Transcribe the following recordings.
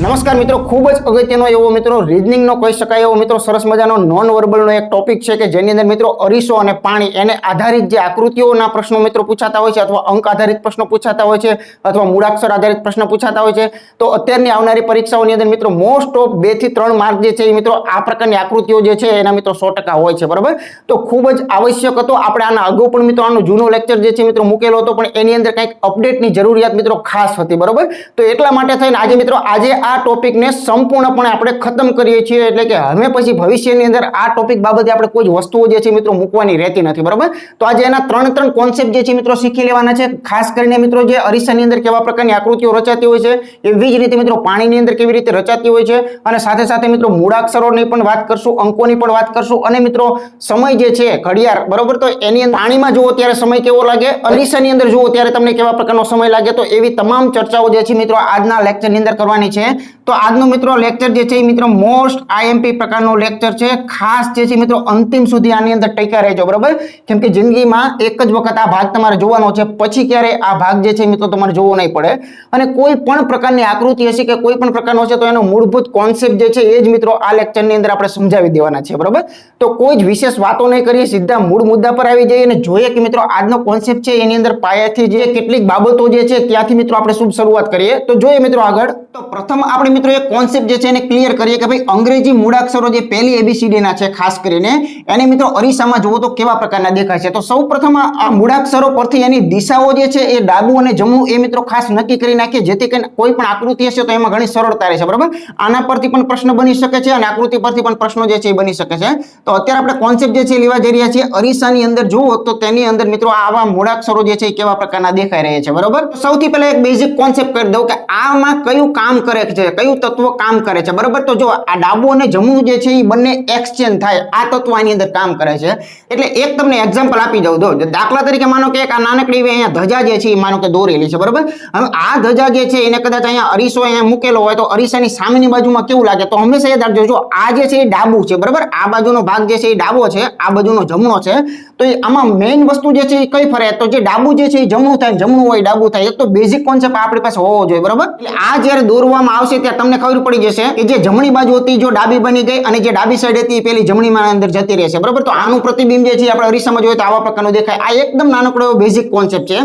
નમસ્કાર મિત્રો, ખૂબ જ અગત્યનો એવો મિત્રો રીઝનિંગનો કહી શકાય એવો મિત્રો સરસ મજાનો નોન વર્બલનો એક ટોપિક છે કે જેની અંદર મિત્રો અરીસો અને પાણી એને આધારિત જે આકૃતિઓના પ્રશ્નો મિત્રો પૂછાતા હોય છે અથવા અંક આધારિત પ્રશ્નો પૂછાતા હોય છે અથવા મૂળાક્ષર આધારિત પ્રશ્ન પૂછાતા હોય છે. તો અત્યારની આવનારી પરીક્ષાઓની અંદર મિત્રો મોસ્ટ ઓફ 2 થી 3 માર્ક જે છે એ મિત્રો આ પ્રકારની આકૃતિઓ જે છે એના મિત્રો 100% હોય છે. બરાબર, તો ખૂબ જ આવશ્યક હતો. આપણે આના અગાઉ પણ મિત્રો આનો જૂનો લેક્ચર જે છે મિત્રો મૂકેલો હતો, પણ એની અંદર કંઈક અપડેટની જરૂરિયાત મિત્રો ખાસ હતી. બરાબર, તો એટલા માટે થઈને આજે મિત્રો આ ટોપિકને સંપૂર્ણપણે આપણે ખતમ કરીએ છીએ. એટલે કે હવે પછી ભવિષ્યની અંદર આ ટોપિક બાબતે આપણે કોઈ વસ્તુઓ જે છે મિત્રો મૂકવાની રહેતી નથી. બરાબર, તો આજે એના ત્રણ કોન્સેપ્ટ જે છે મિત્રો શીખી લેવાના છે. ખાસ કરીને મિત્રો જે અરીસાની અંદર કેવા પ્રકારની આકૃતિઓ રચાતી હોય છે, એવી જ રીતે મિત્રો પાણીની અંદર કેવી રીતે રચાતી હોય છે, અને સાથે સાથે મિત્રો મૂળાક્ષરોની પણ વાત કરશું, અંકોની પણ વાત કરશું, અને મિત્રો સમય જે છે ઘડિયાળ, બરોબર, તો એની અંદર પાણીમાં જુઓ ત્યારે સમય કેવો લાગે, અરીસાની અંદર જુઓ ત્યારે તમને કેવા પ્રકારનો સમય લાગે. તો એવી તમામ ચર્ચાઓ જે છે મિત્રો આજના લેક્ચરની અંદર કરવાની છે. તો આજનો મિત્રો લેક્ચર જે છે એ મિત્રો મોસ્ટ આઈએમપી પ્રકારનો લેક્ચર છે. ખાસ જે છે મિત્રો અંતિમ સુધી આની અંદર ટકા રહેજો. બરાબર, કેમ કે જિંદગીમાં એક જ વખત આ ભાગ તમારે જોવાનો છે, પછી ક્યારે આ ભાગ જે છે મિત્રો તમારે જોવો નહીં પડે. અને કોઈ પણ પ્રકારની આકૃતિ હશે કે કોઈ પણ પ્રકારનો હશે તો એનો મૂળભૂત કોન્સેપ્ટ જે છે એ જ મિત્રો આ લેક્ચરની અંદર આપણે સમજાવી દેવાના છે. બરાબર, તો કોઈ જ વિશેષ વાતો નહીં કરીએ, સીધા મૂળ મુદ્દા પર આવી જઈએ અને જોઈએ કે મિત્રો આજનો કોન્સેપ્ટ છે એની અંદર પાયાથી જે કેટલીક બાબતો જે છે ત્યાંથી મિત્રો આપણે શુભ શરૂઆત કરીએ. તો જોઈએ મિત્રો આગળ. તો પ્રથમ આપણે મિત્રો એક કોન્સેપ્ટ જે છે એને ક્લિયર કરીએ કે ભાઈ અંગ્રેજી મૂળાક્ષરો જે પહેલી એબીસીડી ના છે ખાસ કરીને એને મિત્રો અરીસામાં જુઓ તો કેવા પ્રકારના દેખાય છે. તો સૌપ્રથમ આ મૂળાક્ષરો પરથી એની દિશાઓ જે છે એ ડાબું અને જમણું એ મિત્રો ખાસ નક્કી કરી નાખીએ, જેથી કરીને કોઈ પણ આકૃતિ હશે તો એમાં ઘણી સરળતા રહેશે. બરાબર, આના પરથી પણ પ્રશ્ન બની શકે છે અને આકૃતિ પરથી પણ પ્રશ્નો જે છે એ બની શકે છે. તો અત્યારે આપણે કોન્સેપ્ટ જે છે લેવા જઈ રહ્યા છીએ. અરીસાની અંદર જુઓ તો તેની અંદર મિત્રો આવા મૂળાક્ષરો જે છે એ કેવા પ્રકારના દેખાઈ રહ્યા છે. બરાબર, સૌથી પહેલા એક બેઝિક કોન્સેપ્ટ કરી દઉં કે આમાં કયું કામ કરે છે, કયું તત્વ કામ કરે છે. બરાબર, તો જો આ ડાબું અને જમણું જે છે એ બંને એક્સચેન્જ થાય, આ તત્વ આની અંદર કામ કરે છે. એટલે એક તમને એક્ઝામ્પલ આપી દઉં. જો દાખલા તરીકે માનો કે આ નાનકડી અહીંયા ધજા જે છે એ માનો કે દોરેલી છે. બરાબર, હવે આ ધજા જે છે એને કદાચ અહીંયા અરીસો અહીંયા મૂકેલો હોય તો અરીસાની સામેની બાજુમાં કેવું લાગે, તો હંમેશા યાદ રાખજો, જો આ જે છે એ ડાબું છે. બરાબર, આ બાજુનો ભાગ જે છે એ ડાબો છે, આ બાજુનો જમણો છે. તો આમાં મેઇન વસ્તુ જે છે એ કઈ ફરે, તો જે ડાબું જે છે એ જમણું થાય, જમણું હોય ડાબું થાય. એક તો બેઝિક કોન્સેપ્ટ આપણી પાસે હોવો જોઈએ. બરાબર, એટલે આ જ્યારે દોરવામાં આવશે ત્યારે તમને ખબર પડી જશે કે જે જમણી બાજુ હતી જો ડાબી બની ગઈ અને જે ડાબી સાઈડ હતી પેલી જમણી માં અંદર જતી રહેશે. બરાબર, તો આનું પ્રતિબિંબ જે છે આપણે અરીસામાં જોઈએ તો આવા પ્રકારનું દેખાય. આ એકદમ નાનકડો બેઝિક કોન્સેપ્ટ છે.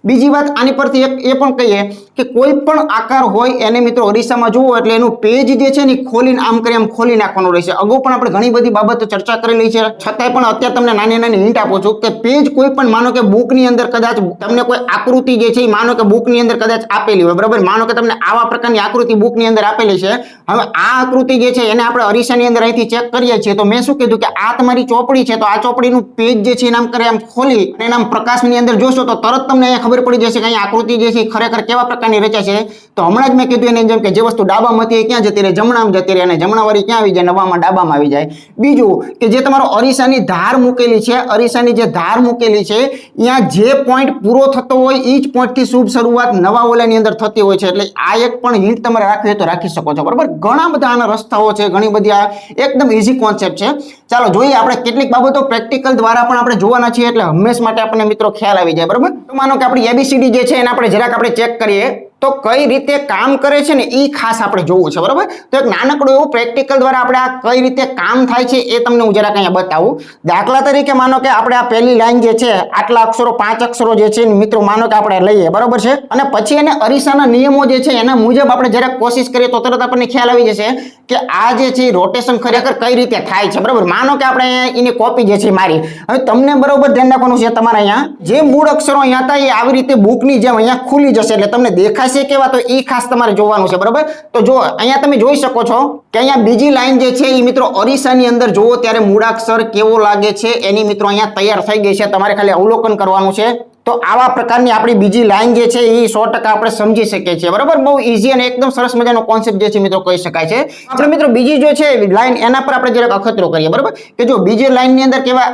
બીજી વાત આની પરથી એક એ પણ કહીએ કે કોઈ પણ આકાર હોય એને મિત્રો અરીસામાં જુઓ એટલે એનું પેજ જે છે ને ખોલીને આમ કરી આમ ખોલી નાખવાનું રહેશે. અગાઉ પણ આપણે ઘણી બધી બાબતો ચર્ચા કરેલી છે, છતાંય પણ અત્યારે તમને નાની નાની હિન્ટ આપું છું કે પેજ કોઈ પણ માનો કે બુકની અંદર કદાચ તમને કોઈ આકૃતિ જે છે એ માનો કે બુકની અંદર કદાચ આપેલી હોય. બરાબર, માનો કે તમને આવા પ્રકારની આકૃતિ બુકની અંદર આપેલી છે. હવે આ આકૃતિ જે છે એને આપણે અરીસાની અંદર અહીંથી ચેક કરીએ છીએ તો મેં શું કીધું કે આ તમારી ચોપડી છે, તો આ ચોપડીનું પેજ જે છે નામ કરે આમ ખોલી અને એના પ્રકાશની અંદર જોશો તો તરત તમને અહીંયા ખબર પડી જશે કે અહીં આકૃતિ જે છે ખરેખર કેવા પ્રકારની રચાય છે. તો હમણાં જ મેં કીધું એની જેમ કે જે વસ્તુ ડાબામાં હતી એ ક્યાં જતી રહે, જમણામાં જતી રહે, અને જમણાવાળી ક્યાં આવી જાય, નવામાં ડાબામાં આવી જાય. બીજું કે જે તમારો અરીસાની ધાર મૂકેલી છે, અરીસાની જે ધાર મૂકેલી છે અહીંયા જે પોઈન્ટ પૂરો થતો હોય એ જ પોઈન્ટથી શુભ શરૂઆત નવા ઓલાની અંદર થતી હોય છે. એટલે આ એક પણ હિન્ટ તમારે રાખવી હોય તો રાખી શકો છો. બરાબર, ઘણા બધા આના રસ્તાઓ છે, ઘણી બધી આ એકદમ ઈઝી કોન્સેપ્ટ છે. ચાલો જોઈએ આપણે કેટલીક બાબતો પ્રેક્ટિકલ દ્વારા પણ આપણે જોવાના છીએ, એટલે હંમેશા માટે આપણને મિત્રો ખ્યાલ આવી જાય. બરાબર, તો માનો કે આપણી એબીસીડી જે છે એને આપણે જરાક આપણે ચેક કરીએ તો કઈ રીતે કામ કરે છે ને એ ખાસ આપણે જોવું છે. બરાબર, તો એક નાનકડું એવું પ્રેક્ટિકલ દ્વારા આપણે આ કઈ રીતે કામ થાય છે એ તમને હું જરાક અહીંયા બતાવું. દાખલા તરીકે માનો કે આપણે આ પહેલી લાઈન જે છે આટલા અક્ષરો 5 અક્ષરો જે છે મિત્રો માનો કે આપણે લઈએ. બરાબર છે, અને પછી એને અરીસાના નિયમો જે છે એના મુજબ આપણે જરાક કોશિશ કરીએ તો તરત આપણને ખ્યાલ આવી જશે કે આ જે છે રોટેશન ખરેખર કઈ રીતે થાય છે. બરાબર, માનો કે આપણે એની કોપી જે છે મારી. હવે તમને બરોબર ધ્યાન રાખવાનું છે, તમારે અહીંયા જે મૂળ અક્ષરો અહીંયા હતા એ આવી રીતે બુકની જેમ અહીંયા ખુલી જશે એટલે તમને દેખાય છે કેવા, તો એ ખાસ તમારે જોવાનું છે. બરાબર, તો જો અહીંયા તમે જોઈ શકો છો કે અહીંયા બીજી લાઈન જે છે એ મિત્રો અરીસાની અંદર જુઓ ત્યારે મૂળાક્ષર કેવો લાગે છે એની મિત્રો અહીંયા તૈયાર થઈ ગઈ છે. તમારે ખાલી અવલોકન કરવાનું છે. તો આવા પ્રકારની આપણી બીજી લાઈન જે છે એ 100% આપણે સમજી શકીએ છીએ. બરાબર, બહુ ઈઝી અને એકદમ સરસ મજાનો કોન્સેપ્ટ જે છે મિત્રો કહી શકાય છે. આપણે મિત્રો બીજી જો છે લાઈન એના પર આપણે જરાક અખતરો કરીએ. બરાબર, કે જો બીજી લાઈનની અંદર કેવા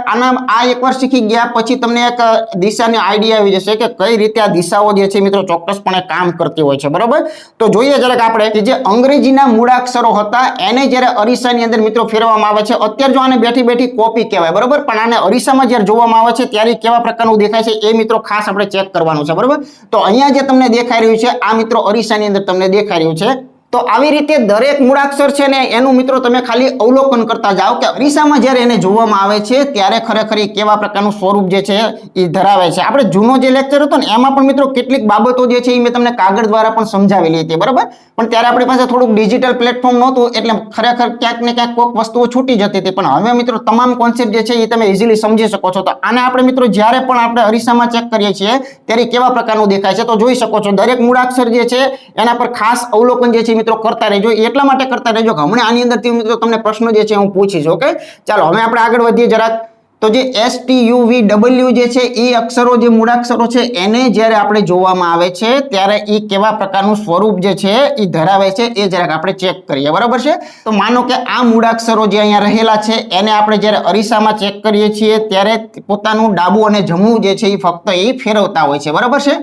આ એકવાર શીખી ગયા પછી તમને એક દિશાની આઈડિયા આવી જશે કે કઈ રીતે આ દિશાઓ જે છે મિત્રો ચોક્કસપણે કામ કરતી હોય છે. બરાબર, તો જોઈએ જરાક આપણે કે જે અંગ્રેજીના મૂળાક્ષરો હતા એને જ્યારે અરીસાની અંદર મિત્રો ફેરવવામાં આવે છે. અત્યારે જો આને બેઠી બેઠી કોપી કહેવાય. બરાબર, પણ આને અરીસામાં જ્યારે જોવામાં આવે છે ત્યારે કેવા પ્રકારનું દેખાય છે એ મિત્રો ખાસ આપણે ચેક કરવાનું છે. બરાબર, તો અહીંયા જે તમને દેખાઈ રહ્યું છે આ મિત્રો અરીસાની અંદર તમને દેખાઈ રહ્યું છે તો આવી રીતે દરેક મૂળાક્ષર છે ને એનું મિત્રો તમે ખાલી અવલોકન કરતા જાઓ કે અરીસામાં જ્યારે એને જોવામાં આવે છે ત્યારે ખરેખર એ કેવા પ્રકારનું સ્વરૂપ જે છે એ ધરાવે છે. આપણે જૂનો જે લેક્ચર હતો ને એમાં પણ મિત્રો કેટલીક બાબતો જે છે એ મેં તમને કાગળ દ્વારા પણ સમજાવેલી હતી, બરાબર. પણ ત્યારે આપણી પાસે થોડુંક ડિજિટલ પ્લેટફોર્મ નહોતું એટલે ખરેખર ક્યાંક ને ક્યાંક કોઈક વસ્તુઓ છૂટી જતી હતી. પણ હવે મિત્રો તમામ કોન્સેપ્ટ જે છે એ તમે ઇઝીલી સમજી શકો છો. તો આને આપણે મિત્રો જ્યારે પણ આપણે અરીસામાં ચેક કરીએ છીએ ત્યારે કેવા પ્રકારનું દેખાય છે તો જોઈ શકો છો દરેક મૂળાક્ષર જે છે એના પર ખાસ અવલોકન જે છે મિત્રો કરતા રહેજો. એટલા માટે કરતા રહેજો કે હમણાં આની અંદરથી મિત્રો તમને પ્રશ્નો જે છે હું પૂછીશ. ઓકે, ચાલો હવે આપણે આગળ વધીએ જરાક. તો જે STUVW જે છે એ અક્ષરો જે મૂળાક્ષરો છે એને જ્યારે આપણે જોવામાં આવે છે ત્યારે એ કેવા પ્રકારનું સ્વરૂપ જે છે એ ધરાવે છે એ જરાક આપણે ચેક કરીએ, બરાબર છે. તો માનો કે આ મૂળાક્ષરો જે અહીંયા રહેલા છે એને આપણે જ્યારે અરીસામાં ચેક કરીએ છીએ ત્યારે પોતાનું ડાબું અને જમણું જે છે એ ફક્ત એ ફેરવતા હોય છે, બરાબર છે.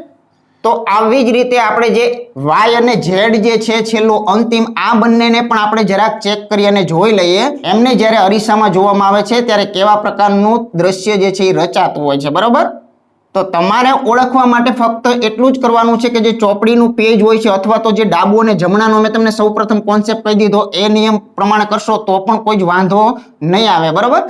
તો આવી જ રીતે આપણે જે Y અને Z જે છે છેલ્લું અંતિમ આ બંનેને પણ આપણે જરાક ચેક કરી અને જોઈ લઈએ એમને જ્યારે અરીસામાં જોવામાં આવે છે ત્યારે કેવા પ્રકારનું દ્રશ્ય જે છે એ રચાતું હોય છે, બરાબર. તો તમારે ઓળખવા માટે ફક્ત એટલું જ કરવાનું છે કે જે ચોપડીનું પેજ હોય છે અથવા તો જે ડાબુ અને જમણાનો મેં તમને સૌપ્રથમ કોન્સેપ્ટ કહી દીધો એ નિયમ પ્રમાણે કરશો તો પણ કોઈ જ વાંધો નહીં આવે, બરાબર.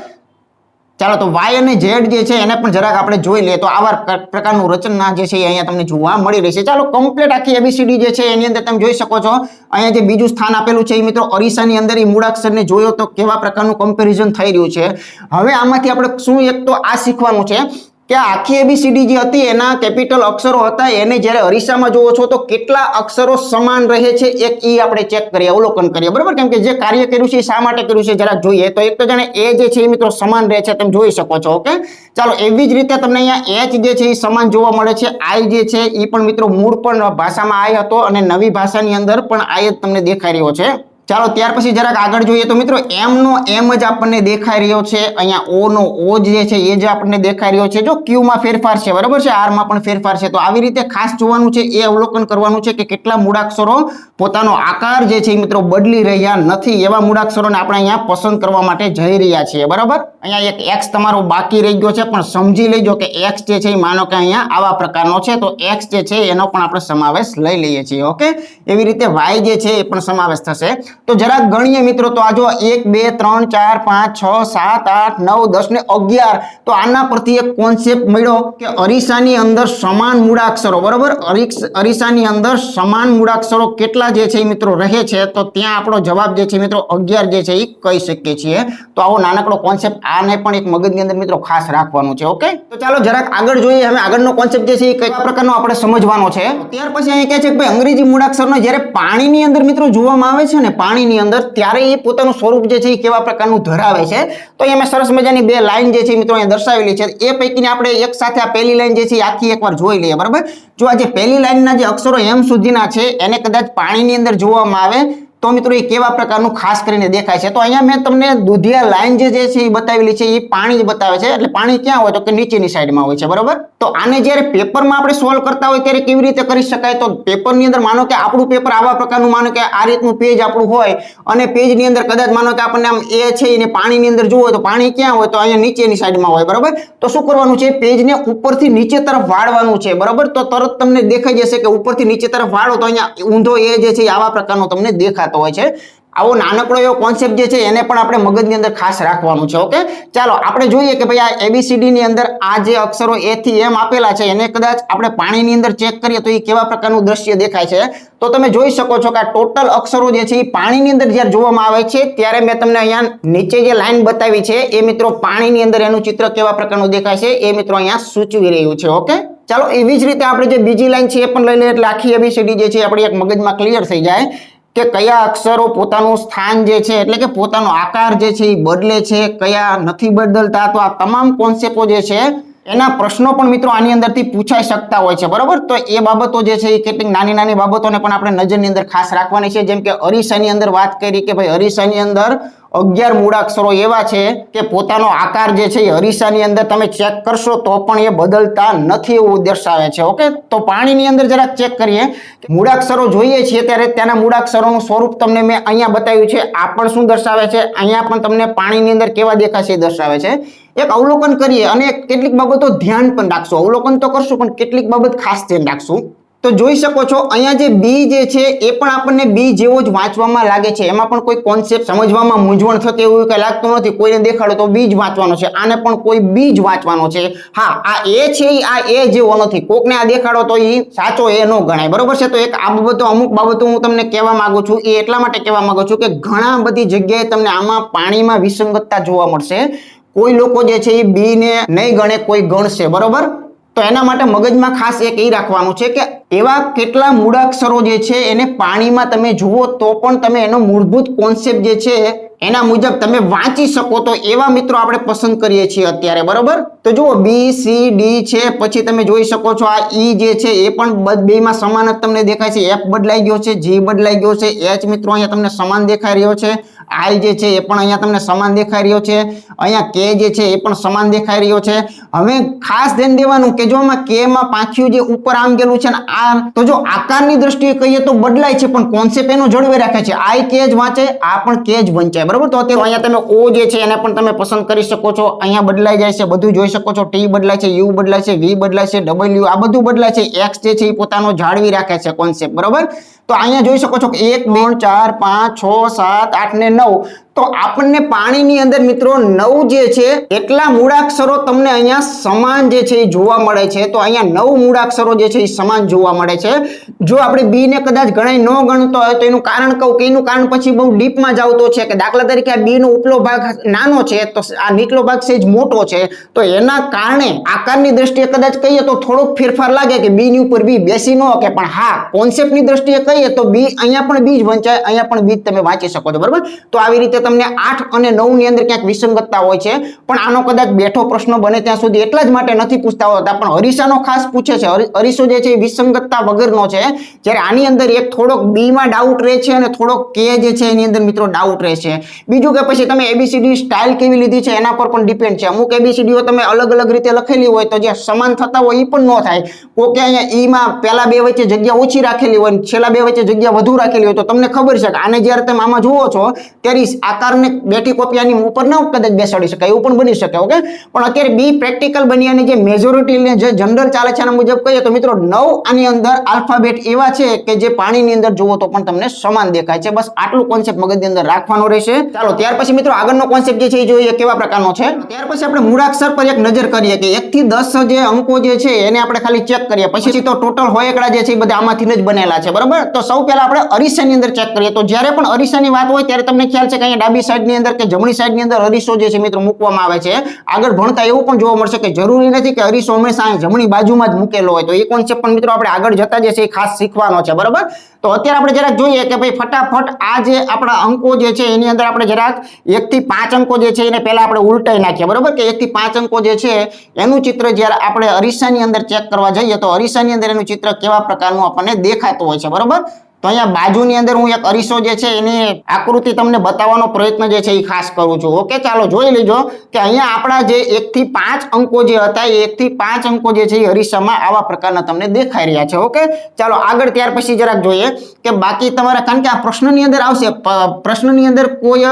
ચાલો તો Y અને Z જે છે એને પણ જરાક આપણે જોઈ લઈએ. તો આવા પ્રકારનું રચના જે છે અહીંયા તમને જોવા મળી રહી છે. ચાલો કમ્પ્લીટ આખી ABCD જે છે એની અંદર તમે જોઈ શકો છો અહીંયા જે બીજું સ્થાન આપેલું છે એ મિત્રો અરીસાની અંદર એ મૂળાક્ષરને જોયો તો કેવા પ્રકારનું કમ્પેરિઝન થઈ રહ્યું છે. હવે આમાંથી આપણે શું એક તો આ શીખવાનું છે કે આખી ABCD જે હતી એના કેપિટલ અક્ષરો હતા એને જ્યારે અરીસામાં જોવો છો તો કેટલા અક્ષરો સમાન રહે છે એક ઈ આપણે ચેક કરીએ, અવલોકન કરીએ, બરાબર. કેમ કે જે કાર્ય કર્યું છે એ શા માટે કર્યું છે જરાક જોઈએ. તો એક તો જાણે એ જે છે એ મિત્રો સમાન રહે છે તમે જોઈ શકો છો. ઓકે, ચાલો એવી જ રીતે તમને અહીંયા H જે છે એ સમાન જોવા મળે છે. I જે છે એ પણ મિત્રો મૂળ પણ ભાષામાં I હતો અને નવી ભાષાની અંદર પણ I જ તમને દેખાઈ રહ્યો છે. ચાલો ત્યાર પછી જરાક આગળ જોઈએ તો મિત્રો M નો M જ આપણને દેખાઈ રહ્યો છે. અહીંયા O નો O જે છે એ જ આપણને દેખાઈ રહ્યો છે. જો Q માં ફેરફાર છે, બરાબર છે, R માં પણ ફેરફાર છે. તો આવી રીતે ખાસ જોવાનું છે, એ અવલોકન કરવાનું છે કે કેટલા મૂળાક્ષરો પોતાનો આકાર જે છે એ મિત્રો બદલી રહ્યા નથી. એવા મૂળાક્ષરોને આપણે અહીંયા પસંદ કરવા માટે જઈ રહ્યા છીએ, બરાબર. અહીંયા એક X તમારો બાકી રહી ગયો છે પણ સમજી લેજો કે X જે છે એ માનો કે અહીંયા આવા પ્રકારનો છે તો X જે છે એનો પણ આપણે સમાવેશ લઈ લઈએ છીએ. ઓકે, એવી રીતે Y જે છે એ પણ સમાવેશ થશે. તો જરાક ગણીએ મિત્રો. તો આ જો 1 2 3 4 5 6 7 8 9 10 ને 11. તો આના પરથી એક કોન્સેપ્ટ મળ્યો કે અરીસાની અંદર સમાન મૂળાક્ષરો, બરાબર, અરીસાની અંદર સમાન મૂળાક્ષરો કેટલા જે છે મિત્રો રહે છે. તો ત્યાં આપણો જવાબ જે છે મિત્રો 11 જે છે એ કહી શકીએ છીએ. તો આવો નાનકડો કોન્સેપ્ટ આને પણ એક મગજની અંદર મિત્રો ખાસ રાખવાનું છે. ઓકે, તો ચાલો જરાક આગળ જોઈએ. હવે આગળનો કોન્સેપ્ટ જે છે એ કયા પ્રકારનો આપણે સમજવાનો છે. ત્યાર પછી અહીં કહે છે કે ભાઈ અંગ્રેજી મૂળાક્ષરનો જ્યારે પાણીની અંદર મિત્રો જોવામાં આવે છે ને પાણીની અંદર ત્યારે એ પોતાનું સ્વરૂપ જે છે એ કેવા પ્રકારનું ધરાવે છે. તો અહીંયા મેં સરસ મજાની બે લાઈન જે છે મિત્રો અહીંયા દર્શાવેલી છે. એ પૈકીને આપણે એક સાથે આ પહેલી લાઈન જે છે આખી એકવાર જોઈ લઈએ, બરાબર. જો આ જે પહેલી લાઈનના જે અક્ષરો M સુધીના છે એને કદાચ પાણીની અંદર જોવામાં આવે તો મિત્રો એ કેવા પ્રકારનું ખાસ કરીને દેખાય છે. તો અહીંયા મેં તમને દૂધિયા લાઈન જે છે એ બતાવેલી છે એ પાણી જ બતાવે છે. એટલે પાણી ક્યાં હોય તો કે નીચેની સાઈડમાં હોય છે, બરાબર. તો આને જ્યારે પેપરમાં આપણે સોલ્વ કરતા હોય ત્યારે કેવી રીતે કરી શકાય. તો પેપરની અંદર માનો કે આપણું પેપર આવા પ્રકારનું, માનો કે આ રીતનું પેજ આપણું હોય અને પેજની અંદર કદાચ માનો કે આપણને આમ એ છે એને પાણીની અંદર જોવું હોય તો પાણી ક્યાં હોય તો અહીંયા નીચેની સાઈડમાં હોય, બરાબર. તો શું કરવાનું છે, પેજને ઉપરથી નીચે તરફ વાળવાનું છે, બરાબર. તો તરત તમને દેખાઈ જશે કે ઉપરથી નીચે તરફ વાળો તો અહીંયા ઊંધો એ જે છે આવા પ્રકારનો તમને દેખાતો હોય છે. આવો નાનકડો એવો કોન્સેપ્ટ જે છે એને પણ આપણે મગજની અંદર ખાસ રાખવાનું છે. ઓકે, ચાલો આપણે જોઈએ કે ભાઈ આ ABCD ની અંદર આ જે અક્ષરો A થી M આપેલા છે એને કદાચ આપણે પાણીની અંદર ચેક કરીએ તો એ કેવા પ્રકારનું દ્રશ્ય દેખાય છે. તો તમે જોઈ શકો છો કે આ ટોટલ અક્ષરો જે છે એ પાણીની અંદર જ્યારે જોવામાં આવે છે ત્યારે મેં તમને અહીંયા નીચે જે લાઈન બતાવી છે એ મિત્રો પાણીની અંદર એનું ચિત્ર કેવા પ્રકારનું દેખાય છે એ મિત્રો અહીંયા સૂચવી રહ્યું છે. ઓકે, ચાલો એવી જ રીતે આપણે જે બીજી લાઈન છે એ પણ લઈ લઈએ એટલે આખી ABCD જે છે આપણી એક મગજમાં ક્લિયર થઈ જાય કે કયા અક્ષરો પોતાનું સ્થાન જે છે એટલે કે પોતાનો આકાર જે છે એ બદલે છે, કયા નથી બદલતા. તો આ તમામ કોન્સેપ્ટો જે છે એના પ્રશ્નો પણ મિત્રો આની અંદરથી પૂછાઈ શકતા હોય છે, બરાબર. તો એ બાબતો જે છે એ કેટલીક નાની નાની બાબતોને પણ આપણે નજરની અંદર ખાસ રાખવાની છે. જેમ કે અરીસાની અંદર વાત કરી કે ભાઈ અરીસાની અંદર 11 મૂળાક્ષરો એવા છે કે પોતાનો આકાર જે છે એ અરીસાની અંદર તમે ચેક કરશો તો પણ એ બદલતા નથી એવું દર્શાવે છે. ઓકે, તો પાણીની અંદર જરાક ચેક કરીએ. મૂળાક્ષરો જોઈએ છીએ ત્યારે ત્યાંના મૂળાક્ષરોનું સ્વરૂપ તમને મેં અહીંયા બતાવ્યું છે. આ પણ શું દર્શાવે છે, અહીંયા પણ તમને પાણીની અંદર કેવા દેખાશે એ દર્શાવે છે. એક અવલોકન કરીએ અને કેટલીક બાબતો ધ્યાન પણ રાખશું. અવલોકન તો કરશું પણ કેટલીક બાબત ખાસ ધ્યાન રાખશું. તો જોઈ શકો છો અહીંયા જે બી જે છે એ પણ આપણને બી જેવો જ વાંચવામાં લાગે છે, એમાં પણ કોઈ કોન્સેપ્ટ સમજવામાં મૂંઝવણ થતી એવું કઈ લાગતું નથી. કોઈને દેખાડો તો બી જ વાંચવાનો છે, આને પણ કોઈ બી જ વાંચવાનો છે. હા, આ એ છે આ એ જેવો નથી, કોકને આ દેખાડો તો એ સાચો એ ન ગણાય, બરોબર છે. તો એક આ બાબતો અમુક બાબતો હું તમને કહેવા માંગુ છું, એ એટલા માટે કહેવા માંગુ છું કે ઘણા બધી જગ્યાએ તમને આમાં પાણીમાં વિસંગતતા જોવા મળશે. કોઈ લોકો જે છે એ બી ને નહીં ગણે, કોઈ ગણશે, બરોબર. તો એના માટે મગજમાં ખાસ એક એ રાખવાનું છે કે એવા કેટલા મૂળાક્ષરો જે છે એને પાણીમાં તમે જુઓ તો પણ તમે એનો મૂળભૂત કોન્સેપ્ટ જે છે એના મુજબ તમે વાંચી શકો, તો એવા મિત્રો આપણે પસંદ કરીએ છીએ અત્યારે, બરોબર. તો જુઓ બી સી ડી છે, પછી તમે જોઈ શકો છો આ ઈ જે છે એ પણ બેમાં સમાન જ તમને દેખાય છે. એફ બદલાઈ ગયો છે, જી બદલાઈ ગયો છે, એચ મિત્રો અહીંયા તમને સમાન દેખાઈ રહ્યો છે. આઈ જે છે એ પણ અહીંયા તમને સમાન દેખાઈ રહ્યો છે. અહીંયા કે જે છે એ પણ સમાન દેખાઈ રહ્યો છે. હવે ખાસ ધ્યાન દેવાનું કે જો આમાં કે માં પાંખિયું જે ઉપર આમ ગયેલું છે ને આ, તો જો આકારની દ્રષ્ટિએ કહીએ તો બદલાય છે પણ કોન્સેપ્ટ એનો જળવે રાખે છે. આઈ કે જ વાંચે, આ પણ કે જ વંચાય, બરોબર. તો અત્યારે અહીંયા તમે ઓ જે છે એને પણ તમે પસંદ કરી શકો છો. અહીંયા બદલાઈ જાય છે, બધું જોઈ શકો છો. ટી બદલાય છે, યુ બદલાય છે, વી બદલાય છે, ડબલ્યુ આ બધું બદલાય છે. એક્સ જે છે એ પોતાનો જાળવી રાખે છે કોન્સેપ્ટ, બરોબર. તો અહીંયા જોઈ શકો છો કે 1 2 4 5 6 7 8 ને 9, તો આપણને પાણીની અંદર મિત્રો 9 જે છે એટલા મૂળાક્ષરો તમને અહીંયા સમાન જે છે એ જોવા મળે છે. તો અહીંયા 9 મૂળાક્ષરો જે છે એ સમાન જોવા મળે છે. જો આપણે બી ને કદાચ ગણાય ન ગણતો હોય તો એનું કારણ કહું કે એનું કારણ પછી બહુ ડીપમાં જ આવતો છે કે દાખલા તરીકે આ બી નો ઉપલો ભાગ નાનો છે તો આ નીચલો ભાગ સેજ મોટો છે, તો એના કારણે આકારની દ્રષ્ટિએ કદાચ કહીએ તો થોડોક ફેરફાર લાગે કે બી ની ઉપર બી બેસી ન શકે, પણ હા કોન્સેપ્ટની દ્રષ્ટિએ કહીએ તો બી અહીંયા પણ બી જ વંચાય, અહીંયા પણ બી તમે વાંચી શકો છો, બરાબર. તો આવી રીતે તમને 8 અને 9 ની અંદર ક્યાંક વિસંગતતા હોય છે, પણ આનો કદાચ બેઠો પ્રશ્ન બને ત્યાં સુધી એટલા જ માટે નથી પૂછતા હોતા, પણ અરીસાનો ખાસ પૂછે છે. અરીસો જે છે એ વિસંગતતા વગરનો છે, જ્યારે આની અંદર એક થોડોક બી માં ડાઉટ રહે છે અને થોડોક કે જે છે એની અંદર મિત્રો ડાઉટ રહે છે. બીજું કે પછી તમે એબીસીડી સ્ટાઇલ કેવી લીધી છે એના પર પણ ડિપેન્ડ છે. અમુક એબીસીડીઓ તમે અલગ અલગ રીતે લખેલી હોય તો જે સમાન થતા હોય એ પણ ન થાય. કોકે અહીંયા ઈ માં પહેલા બે વચ્ચે જગ્યા ઓછી રાખેલી હોય, છેલ્લા બે વચ્ચે જગ્યા વધુ રાખેલી હોય, તો તમને ખબર છે કે આને જ્યારે તમે આમાં જુઓ છો ત્યારે આકારને બેઠી કોપી આની ઉપર ન કદાચ બેસાડી શકાય, એવું પણ બની શકે, ઓકે. પણ અત્યારે બી પ્રેક્ટિકલ બની અને જે મેજોરિટી જે જનરલ ચાલે છે એના મુજબ કહીએ તો મિત્રો 9 આની અંદર આલ્ફાબેટ એવા છે કે જે પાણીની અંદર જુઓ તો પણ તમને સમાન દેખાય છે. બસ આટલું કોન્સેપ્ટ મગજની અંદર રાખવાનો રહેશે. ચાલો ત્યાર પછી મિત્રો આગળનો કોન્સેપ્ટ જે છે એ જોઈએ કેવા પ્રકારનો છે. ત્યાર પછી આપણે મૂળાક્ષર પર એક નજર કરીએ કે 1 થી 10 જે અંકો જે છે એને આપણે ખાલી ચેક કરીએ, પછી તો ટોટલ હોય એકડા જે છે એ બધા આમાંથી જ બનેલા છે, બરાબર. તો સૌ પહેલા આપણે અરીસાની અંદર ચેક કરીએ. તો જ્યારે પણ અરીસાની વાત હોય ત્યારે તમને ખ્યાલ છે કે અહીંયા ડાબી સાઈડની અંદર કે જમણી સાઈડની અંદર અરીસો જે છે મિત્રો મૂકવામાં આવે છે. આગળ ભણતા એવું પણ જોવા મળશે કે જરૂરી નથી કે અરીસો હંમેશા જમણી બાજુમાં જ મૂકેલો હોય, તો એ કોન્સેપ્ટ પણ મિત્રો આપણે આગળ જતા જે છે એ ખાસ શીખવાનો છે, બરાબર. તો અત્યારે આપણે જરાક જોઈએ કે ભાઈ ફટાફટ આ જે આપણા અંકો જે છે એની અંદર આપણે જરાક 1 થી 5 અંકો જે છે એને પહેલા આપણે ઉલટાઈ નાખીએ, બરાબર. કે 1 થી 5 અંકો જે છે એનું ચિત્ર જ્યારે આપણે અરીસાની અંદર ચેક કરવા જઈએ તો અરીસાની અંદર એનું ચિત્ર કેવા પ્રકારનું આપણને દેખાતું હોય છે, બરાબર. તો અહીંયા બાજુની અંદર હું એક અરીસો જે છે એની આકૃતિ તમને બતાવવાનો પ્રયત્ન જે છે એ ખાસ કરું છું, ઓકે. ચાલો જોઈ લેજો કે અહીંયા આપણા જે 1 થી 5 અંકો જે હતા એ 1 થી 5 અંકો જે છે એ અરીસામાં આવા પ્રકારના તમને દેખાઈ રહ્યા છે, ઓકે. ચાલો આગળ ત્યાર પછી જરાક જોઈએ કે બાકી તમારા, કારણ કે આ પ્રશ્નની અંદર આવશે, પ્રશ્નની અંદર કોઈ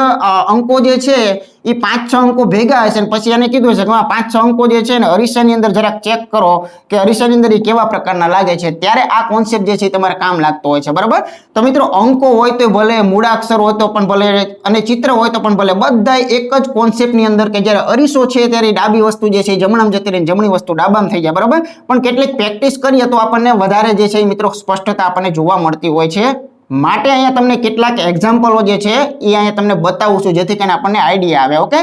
અંકો જે છે એ 5-6 અંકો ભેગા હશે અને પછી એને કીધું છે કે 5-6 અંકો જે છે ને અરીસાની અંદર જરાક ચેક કરો કે અરીસાની અંદર એ કેવા પ્રકારના લાગે છે, ત્યારે આ કોન્સેપ્ટ જે છે તમારે કામ લાગતો હોય છે, બરાબર. તો મિત્રો અંકો હોય તો ભલે, મૂળાક્ષર હોય તો પણ ભલે અને ચિત્ર હોય તો પણ ભલે, બધા એક જ કોન્સેપ્ટની અંદર કે જ્યારે અરીસો છે ત્યારે ડાબી વસ્તુ જે છે જમણામાં જતી રહે, જમણી વસ્તુ ડાબામાં થઈ જાય, બરાબર. પણ કેટલીક પ્રેક્ટિસ કરીએ તો આપણને વધારે જે છે મિત્રો સ્પષ્ટતા આપણને જોવા મળતી હોય છે. માટે અહીંયા તમને કેટલાક એક્ઝામ્પલો જે છે એ અહીંયા તમને બતાવું છું જેથી કરીને આપણને આઈડિયા આવે, ઓકે.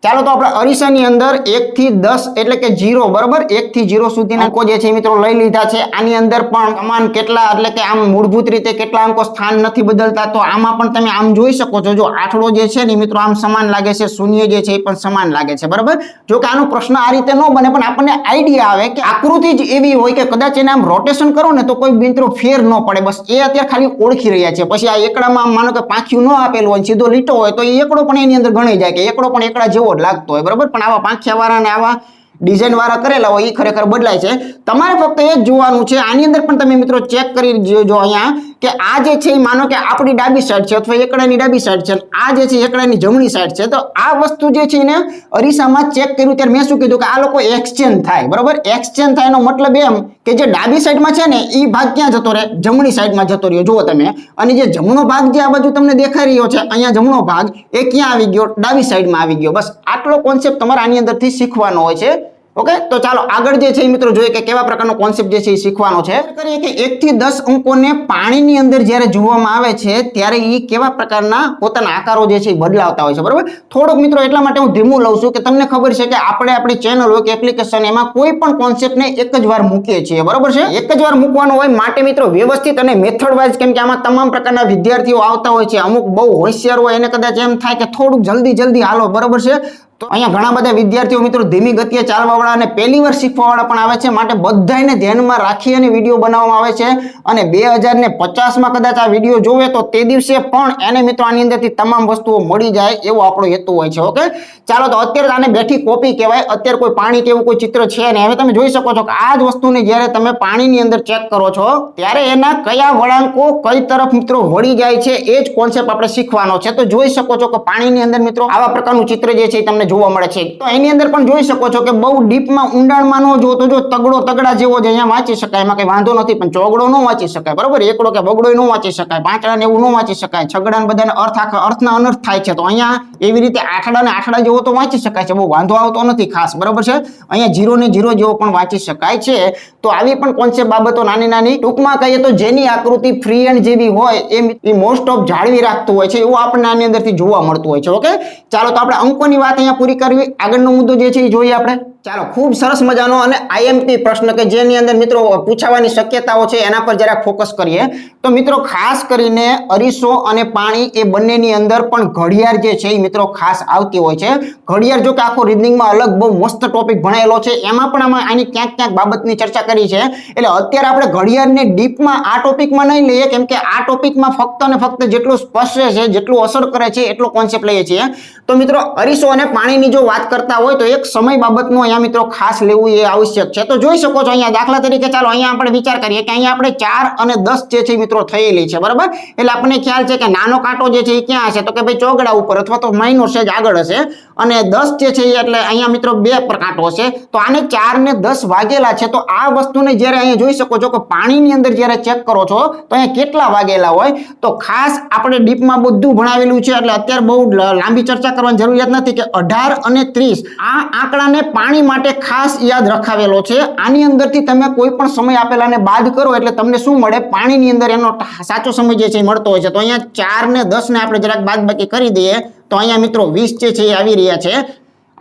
ચાલો તો આપણે અરીસાની અંદર 1 થી 10 એટલે કે 0, બરાબર, 1 થી 0 સુધીના અંકો જે છે મિત્રો લઈ લીધા છે. આની અંદર પણ સમાન કેટલા એટલે કે આમ મૂળભૂત રીતે કેટલા અંકો સ્થાન નથી બદલતા, તો આમાં પણ તમે આમ જોઈ શકો છો. જો આઠડો જે છે ને મિત્રો આમ સમાન લાગે છે, શૂન્ય જે છે એ પણ સમાન લાગે છે, બરાબર. જો કે આનો પ્રશ્ન આ રીતે ન બને પણ આપણને આઈડિયા આવે કે આકૃતિ જ એવી હોય કે કદાચ એને આમ રોટેશન કરો ને તો કોઈ મિત્રો ફેર ન પડે, બસ એ અત્યારે ખાલી ઓળખી રહ્યા છે. પછી આ એકડામાં આમ માનો કે પાંખિયું ન આપેલું હોય, સીધો લીટો હોય તો એ એકડો પણ એની અંદર ગણાઈ જાય કે એકડો પણ એકડા જેવો લાગતો હોય, બરાબર. પણ આવા પાંખિયા વાળા ને આવા ડિઝાઇન વાળા કરેલા હોય એ ખરેખર બદલાય છે. તમારે ફક્ત એ જ જોવાનું છે. આની અંદર પણ તમે મિત્રો ચેક કરી જોજો અહીંયા કે આ જે છે એ માનો કે આપણી ડાબી સાઈડ છે અથવા એકડાની ડાબી સાઈડ છે, આ જે છે એકડાની જમણી સાઈડ છે, તો આ વસ્તુ જે છે એને અરીસામાં ચેક કર્યું ત્યારે મેં શું કીધું કે આ લોકો એક્સચેન્જ થાય, બરોબર. એક્સચેન્જ થાય એનો મતલબ એમ કે જે ડાબી સાઈડમાં છે ને એ ભાગ ક્યાં જતો રહે, જમણી સાઈડમાં જતો રહ્યો, જુઓ તમે. અને જે જમણો ભાગ જે આ બાજુ તમને દેખાઈ રહ્યો છે અહીંયા જમણો ભાગ, એ ક્યાં આવી ગયો, ડાબી સાઈડમાં આવી ગયો. બસ આટલો કોન્સેપ્ટ તમારે આની અંદરથી શીખવાનો હોય છે. ઓકે, તો ચાલો આગળ જે છે મિત્રો જોઈએ કે કેવા પ્રકારનો કોન્સેપ્ટ જે છે એ શીખવાનો છે. કરીએ કે 1 થી 10 અંકોને પાણીની અંદર જ્યારે જોવામાં આવે છે ત્યારે એ કેવા પ્રકારના પોતાના આકારો જે છે એ બદલાવતા હોય છે, બરોબર. થોડોક મિત્રો એટલા માટે હું ધીમું લઉં છું કે તમને ખબર છે કે આપણે આપણી ચેનલ હોય કે એપ્લિકેશન એમાં કોઈ પણ કોન્સેપ્ટને એક જ વાર મૂકીએ છીએ, બરોબર છે. એક જ વાર મૂકવાનો હોય માટે મિત્રો વ્યવસ્થિત અને મેથડ વાઇઝ, કેમ કે આમાં તમામ પ્રકારના વિદ્યાર્થીઓ આવતા હોય છે. અમુક બહુ હોશિયાર હોય એને કદાચ એમ થાય કે થોડુંક જલ્દી હાલો, બરોબર છે. તો અહીંયા ઘણા બધા વિદ્યાર્થીઓ મિત્રો ધીમી ગતિએ ચાલવાવાળા અને પહેલી વાર શીખવાવાળા પણ આવે છે, માટે બધાને ધ્યાનમાં રાખી અને વિડીયો બનાવવામાં આવે છે. અને 2050માં કદાચ આ વિડીયો જોવે તો તે દિવસે પણ એને મિત્રો આની અંદરથી તમામ વસ્તુઓ મળી જાય એવો આપણો હેતુ હોય છે. ઓકે, ચાલો તો અત્યારે આને બેઠી કોપી કહેવાય. અત્યારે કોઈ પાણી કે એવું કોઈ ચિત્ર છે ને. હવે તમે જોઈ શકો છો કે આ જ વસ્તુને જ્યારે તમે પાણીની અંદર ચેક કરો છો ત્યારે એના કયા વળાંકો કઈ તરફ મિત્રો વળી જાય છે એ જ કોન્સેપ્ટ આપણે શીખવાનો છે. તો જોઈ શકો છો કે પાણીની અંદર મિત્રો આવા પ્રકારનું ચિત્ર જે છે તમને જોવા મળે છે. તો એની અંદર પણ જોઈ શકો છો કે બહુ ડીપમાં ઊંડાણમાં ન જો તો જો તગડા જેવો જ અહીંયા વાંચી શકાય, એમાં કઈ વાંધો નથી. પણ ચોગડો ન વાંચી શકાય, બરોબર. એકડો કે બગડો ન વાંચી શકાય, પાંચડા ને એવું ન વાંચી શકાય, છગડા બધાને અર્થના અનર્થ થાય છે. તો અહીંયા એવી રીતે આઠડા ને આઠડા જેવો તો વાંચી શકાય છે, બહુ વાંધો આવતો નથી ખાસ, બરોબર છે. અહીંયા 0 ને 0 જેવો પણ વાંચી શકાય છે. તો આવી પણ કોન્સેપ્ટ બાબતો નાની ટૂંકમાં કહીએ તો જેની આકૃતિ ફ્રી હેન્ડ જેવી હોય એ મોસ્ટ ઓફ જાળવી રાખતું હોય છે, એવું આપણને આની અંદરથી જોવા મળતું હોય છે. ઓકે, ચાલો તો આપણે અંકોની વાત અહીંયા પૂરી કરવી. આગળનો મુદ્દો જે છે એ જોઈએ આપણે. ચાલો, ખૂબ સરસ મજાનો અને આઈએમપી પ્રશ્ન કે જેની અંદર મિત્રો પૂછાવાની શક્યતાઓ છે એના પર જરાક ફોકસ કરીએ. તો મિત્રો ખાસ કરીને અરીસો અને પાણી એ બંનેની અંદર પણ ઘડિયાળ જે છે એ મિત્રો ખાસ આવતી હોય છે. ઘડિયાળ જો કે આખો રીઝનિંગમાં અલગ બહુ મસ્ત ટોપિક ભણાયેલો છે, એમાં પણ આમાં આની ક્યાંક બાબતની ચર્ચા કરી છે. એટલે અત્યારે આપણે ઘડિયાળને ડીપમાં આ ટોપિકમાં નહીં લઈએ, કેમ કે આ ટોપિકમાં ફક્ત અને ફક્ત જેટલું સ્પષ્ટ છે, જેટલું અસર કરે છે એટલો કોન્સેપ્ટ લઈએ છીએ. તો મિત્રો અરીસો અને પાણીની જો વાત કરતા હોય તો એક સમય બાબતનો અહીંયા મિત્રો ખાસ લેવું એ આવશ્યક છે. તો જોઈ શકો છો અહીંયા દાખલા તરીકે ચાલો અહીંયા આપણે વિચાર કરીએ કે અહીંયા આપણે 4 અને 10 જે છે મિત્રો થયેલી છે, બરાબર. એટલે આપણને ખ્યાલ છે કે નાનો કાંટો જે છે એ ક્યાં હશે, તો કે ભાઈ ચોગડા ઉપર અથવા તો માઇનોર સેજ આગળ હશે. અને 10 જે છે એટલે અહીંયા મિત્રો 2 પર કાંટો હશે. તો આને 4 ને 10 વાગેલા છે. તો આ વસ્તુને જ્યારે અહીંયા જોઈ શકો છો કે પાણીની અંદર જ્યારે ચેક કરો છો તો અહીંયા કેટલા વાગેલા હોય. તો ખાસ આપણે ડીપમાં બધું ભણાવેલું છે, એટલે અત્યારે બહુ લાંબી ચર્ચા કરવાની જરૂરિયાત નથી કે 18 અને 30 આ આંકડાને પાણી માટે ખાસ યાદ રખાવેલો છે. આની અંદરથી તમે કોઈ પણ સમય આપેલાને બાદ કરો એટલે તમને શું મળે, પાણીની અંદર એનો સાચો સમય જે છે એ મળતો હોય છે. તો અહીંયા 4 ને 10 ને આપણે જરાક બાદબાકી કરી દઈએ તો અહીંયા મિત્રો 20 જે છે એ આવી રહ્યા છે.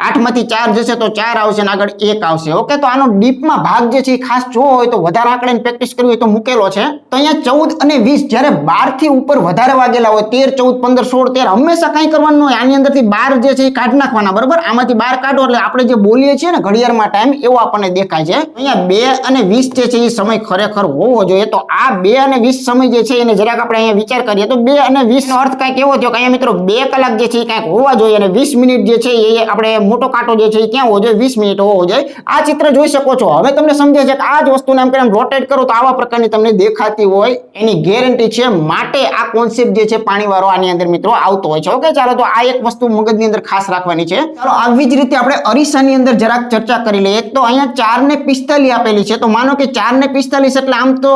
8 માંથી 4 જશે તો 4 આવશે અને આગળ 1 આવશે. ઓકે, તો આનો ડીપમાં ભાગ જે છે ખાસ જોવો હોય તો વધારે આંકડાની પ્રેક્ટિસ કરવી હોય તો મૂકેલો છે. તો અહીંયા 14 અને 20 જ્યારે 12 થી ઉપર વધારે વાગેલા હોય, 13, 14, 15, 16, 13 હંમેશા કંઈ કરવાનું હોય, આની અંદરથી 12 જે છે એ કાઢી નાખવાના, બરોબર. આમાંથી 12 કાઢો એટલે આપણે જે બોલીએ છીએ ને ઘડિયાળમાં ટાઈમ એવો આપણને દેખાય છે. અહીંયા 2 અને 20 જે છે એ સમય ખરેખર હોવો જોઈએ. તો આ 2 અને 20 સમય જે છે એને જરાક આપણે અહીંયા વિચાર કરીએ તો 2 અને 20 નો અર્થ કાંઈક એવો થયો કે અહીંયા મિત્રો 2 કલાક જે છે એ કાંઈક હોવા જોઈએ અને 20 મિનિટ જે છે એ આપણે મોટો કાંટો જે છે એ ક્યાં હોવો જોઈએ, 20 મિનિટ હોવો જોઈએ. આ ચિત્ર જોઈ શકો છો. હવે તમને સમજે છે કે આ જ વસ્તુને આમ કરીને રોટેટ કરો તો આવા પ્રકારની તમને દેખાતી હોય એની ગેરંટી છે. માટે આ કોન્સેપ્ટ જે છે પાણીવાળો આની અંદર મિત્રો આવતો હોય છે. ઓકે, ચાલો તો આ એક વસ્તુ મગજની અંદર ખાસ રાખવાની છે. ચાલો આવી જ રીતે આપણે અરીસાની અંદર જરાક ચર્ચા કરી લઈએ. તો અહીંયા 4 ને 45 આપેલી છે. તો માનો કે 4 ને 45 એટલે આમ તો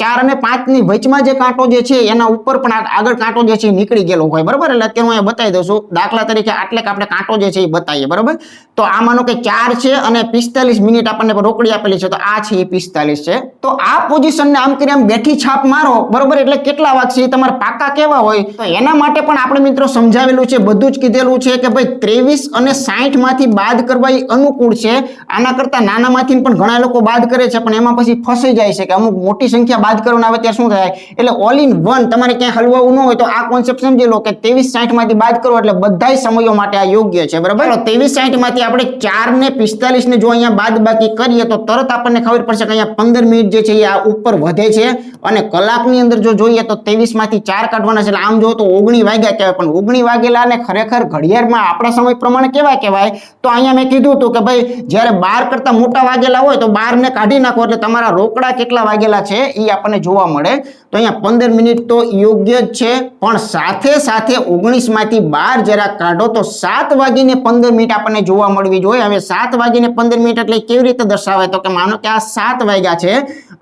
4 અને 5 ની વચમાં જે કાંટો જે છે એના ઉપર પણ આગળ કાંટો જે છે નીકળી ગયેલો હોય, બરાબર. એટલે અત્યારે હું બતાવી દઉં છું. દાખલા તરીકે આટલે આપણે કાંટો જે છે એ બતાવીએ, બરાબર. તો આ માનો કે 4 છે અને 45 મિનિટ આપણને રોકડી આપેલી છે. તો આ છે એ 45 છે. તો આ પોઝિશનને આમ કરી આમ બેઠી છાપ મારો, બરોબર. એટલે કેટલા વાગશે એ તમારા પાકા કેવા હોય તો એના માટે પણ આપણે મિત્રો સમજાવેલું છે, બધું જ કીધેલું છે કે ભાઈ 23 અને 60 માંથી બાદ કરવા એ અનુકૂળ છે. આના કરતા નાનામાંથી પણ ઘણા લોકો બાદ કરે છે, પણ એમાં પછી ફસાઈ જાય છે કે અમુક મોટી સંખ્યા બાદ કરવાનું આવે ત્યારે શું થાય. એટલે ઓલ ઇન વન તમારે ક્યાંય હલવાવું ન હોય તો આ કોન્સેપ્ટ સમજી લો કે 23, 60 માંથી બાદ કરો એટલે બધાય સમયો માટે આ યોગ્ય છે, બરાબર. 23, 60 માંથી આપણે 4 ને 45 ને જો અહીંયા બાદ બાકી કરીએ તો તરત આપણને ખબર પડશે કે અહીંયા 15 મિનિટ જે છે એ આ ઉપર વધે છે અને કલાકની અંદર જો જોઈએ તો 23 માંથી 4 કાઢવાના છે, એટલે આમ જો તો 19 વાગ્યા કહેવાય, પણ 19 વાગેલા ને ખરેખર ઘડિયાળમાં આપણા સમય પ્રમાણે કેવા કહેવાય? તો અહીંયા મેં કીધું હતું કે ભાઈ જ્યારે 12 કરતા મોટા વાગેલા હોય તો 12 ને કાઢી નાખો એટલે તમારા રોકડા કેટલા વાગેલા છે એ આપણને જોવા મળે. તો અહીંયા 15 મિનિટ તો યોગ્ય જ છે, પણ સાથે સાથે 19 માંથી 12 જરા કાઢો તો 7 વાગીને 15 મિનિટ આપણને જોવા મળવી જોઈએ. હવે 7 વાગીને 15 મિનિટ એટલે કેવી રીતે દર્શાવે? તો કે માનો કે આ 7 વાગ્યા છે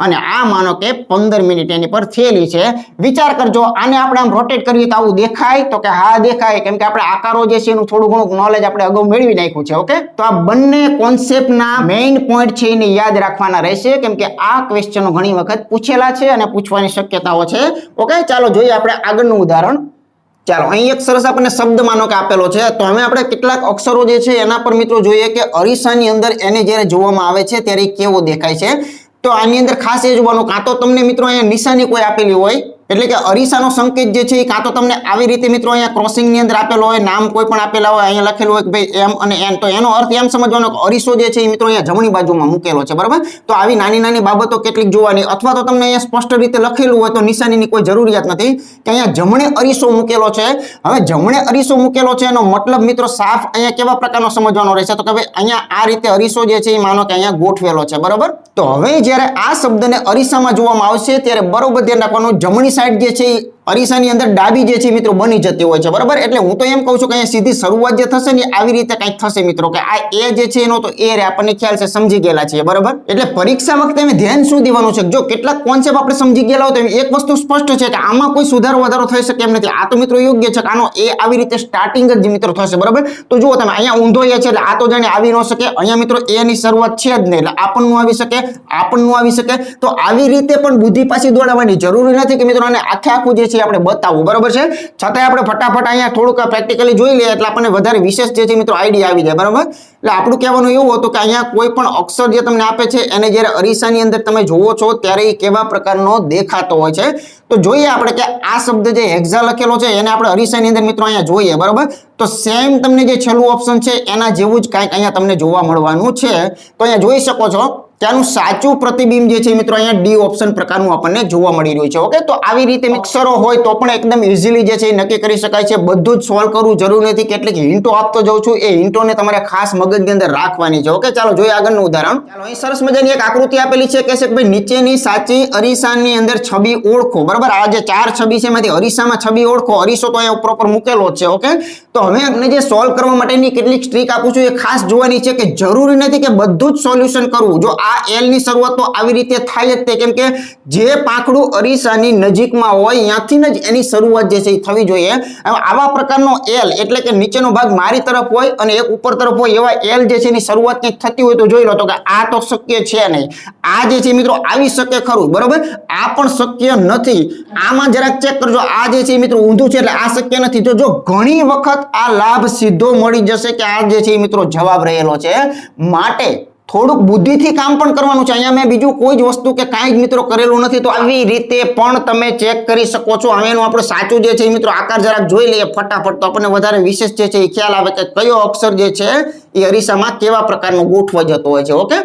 અને આ માનો કે 15 મિનિટ એની પર થયેલી છે. વિચાર કરજો, આને આપણે આમ રોટેટ કરીએ તો આવું દેખાય? તો કે હા દેખાય, કેમ કે આપણે આકારો જે છે એનું થોડું ઘણું નોલેજ આપણે અગાઉ મેળવી નાખ્યું છે. ઓકે, તો આ બંને કોન્સેપ્ટના મેઇન પોઈન્ટ છે એને યાદ રાખવાના રહેશે, કેમ કે આ ક્વેશ્ચનો ઘણી વખત પૂછેલા છે અને પૂછવાની શક્યતાઓ છે. ઓકે, ચાલો જોઈએ આપણે આગળનું ઉદાહરણ. ચાલો અહીં એક સરસ આપણને શબ્દ માનો કે આપેલો છે, તો હવે આપણે કેટલાક અક્ષરો જે છે એના પર મિત્રો જોઈએ કે અરીસાની અંદર એને જ્યારે જોવામાં આવે છે ત્યારે કેવો દેખાય છે. તો આની અંદર ખાસ એ જોવાનું, કાં તો તમને મિત્રો અહીંયા નિશાની કોઈ આપેલી હોય, એટલે કે અરીસાનો સંકેત જે છે એ કાં તો તમને આવી રીતે મિત્રો અહીંયા ક્રોસિંગ ની અંદર આપેલો હોય, નામ કોઈ પણ આપેલા હોય, અહીંયા લખેલું હોય કે ભાઈ એમ અને એન, તો એનો અર્થ એમ સમજવાનો કે અરીસો જે છે એ મિત્રો અહીંયા જમણી બાજુમાં મૂકેલો છે. બરાબર, તો આવી નાની નાની બાબતો કેટલીક જોવાની, અથવા તો તમને અહીંયા સ્પષ્ટ રીતે લખેલું હોય તો નિશાનીની કોઈ જરૂરિયાત નથી કે અહીંયા જમણે અરીસો મૂકેલો છે. હવે જમણે અરીસો મૂકેલો છે એનો મતલબ મિત્રો સાફ અહીંયા કેવા પ્રકારનો સમજવાનો રહેશે? તો કે ભાઈ અહીંયા આ રીતે અરીસો જે છે એ માનો કે અહીંયા ગોઠવેલો છે. બરાબર, તો હવે જ્યારે આ શબ્દને અરીસામાં જોવામાં આવશે ત્યારે બરોબર ધ્યાન રાખવાનું, જમણી સાઈડ જે છે અરીસાની અંદર ડાબી જે છે મિત્રો બની જતી હોય છે. બરાબર, એટલે હું તો એમ કહું છું કે અહીંયા સીધી શરૂઆત જે થશે ને આવી રીતે કંઈક થશે મિત્રો, કે આ એ જે છે એનો તો એ રે, આપણને ખ્યાલ છે, સમજી ગયેલા છે. બરાબર, એટલે પરીક્ષા વખતે અમે ધ્યાન શું દેવાનું છે? જો કેટલાક કોન્સેપ્ટ આપણે સમજી ગયેલા હોય તો એક વસ્તુ સ્પષ્ટ છે કે આમાં કોઈ સુધારો વધારો થઈ શકે એમ નથી. આ તો મિત્રો યોગ્ય છે કે આનો એ આવી રીતે સ્ટાર્ટિંગ જ મિત્રો થશે. બરાબર, તો જુઓ તમે અહીંયા ઊંધો એ છે એટલે આ તો જાણે આવી ન શકે, અહીંયા મિત્રો એ ની શરૂઆત છે જ નહીં એટલે આ પણ નું આવી શકે, આ પણ નું આવી શકે. તો આવી રીતે પણ બુદ્ધિ પાછી દોડાવવાની જરૂરી નથી કે મિત્રો આને આખે આખું જે છે આપણે બતાવવું. બરાબર છે, છતાંય આપણે ફટાફટ અહીંયા થોડુંક પ્રેક્ટિકલી જોઈ લઈએ એટલે આપણને વધારે વિશેષ જે છે મિત્રો આઈડિયા આવી જાય. બરાબર, એટલે આપણું કહેવાનું એવું હતું કે અહીંયા કોઈ પણ અક્ષર જે તમને આપે છે એને જ્યારે અરીસાની અંદર તમે જોવો છો ત્યારે એ કેવા પ્રકારનો દેખાતો હોય છે. તો જોઈએ આપણે કે આ શબ્દ જે હેક્ઝા લખેલો છે એને આપણે અરીસાની અંદર મિત્રો અહીંયા જોઈએ. બરાબર, તો સેમ તમને જે છેલ્લું ઓપ્શન છે એના જેવું જ કાંઈક અહીંયા તમને જોવા મળવાનું છે. તો અહીંયા જોઈ શકો છો ત્યાંનું સાચું પ્રતિબિંબ જે છે મિત્રો અહીંયા ડી ઓપ્શન પ્રકારનું આપણને જોવા મળી રહ્યું છે. ઓકે, તો આવી રીતે અક્ષરો હોય તો પણ એકદમ ઇઝીલી જે છે એ નક્કી કરી શકાય છે. બધું જ સોલ્વ કરવું જરૂર નથી, કેટલીક હિન્ટો આપતો જાઉં છું, એ હિન્ટોને તમારે ખાસ મગજની અંદર રાખવાની છે. ઓકે, ચાલો જોઈએ આગળનું ઉદાહરણ. ચાલો અહીં સરસ મજાની એક આકૃતિ આપેલી છે કે ભાઈ નીચેની સાચી અરીસાની અંદર છબી ઓળખો. બરાબર, આ જે 4 છબી છે એમાંથી અરીસામાં છબી ઓળખો. અરીસો તો અહીંયા પ્રોપર મૂકેલો છે. ઓકે, તો હવે આપણે જે સોલ્વ કરવા માટેની કેટલીક ટ્રીક આપું છું એ ખાસ જોવાની છે કે જરૂરી નથી કે બધું જ સોલ્યુશન કરવું. જો આ એલ ની શરૂઆત તો આવી રીતે થાય જ તે, કેમ કે જે પાંખડું અરીસાની નજીકમાં હોય ત્યાંથી જ એની શરૂઆત જે છે એ થવી જોઈએ. આવા પ્રકારનો એલ એટલે કે નીચેનો ભાગ મારી તરફ હોય અને એક ઉપર તરફ હોય એવા એલ જે છે એની શરૂઆત કંઈક થતી હોય તો જોઈ લો. તો કે આ તો શક્ય છે નહીં, આ જે છે મિત્રો આવી શકે ખરું. બરોબર, આ પણ શક્ય નથી. આમાં જરાક ચેક કરજો, આ જે છે મિત્રો ઊંધું છે એટલે આ શક્ય નથી. તો જો ઘણી વખત આ લાભ સીધો મળી જશે કે આ જે છે મિત્રો જવાબ રહેલો છે. માટે થોડુંક બુદ્ધિથી કામ પણ કરવાનું છે. અહીંયા મેં બીજું કોઈ જ વસ્તુ કે કાંઈ જ મિત્રો કરેલું નથી, તો આવી રીતે પણ તમે ચેક કરી શકો છો. હવે એનું આપણું સાચું જે છે મિત્રો આકાર જરાક જોઈ લઈએ ફટાફટ, તો આપણને વધારે વિશેષ જે છે એ ખ્યાલ આવે કે કયો અક્ષર જે છે એ અરીસામાં કેવા પ્રકારનો ગોઠવાઈ જતો હોય છે. ઓકે,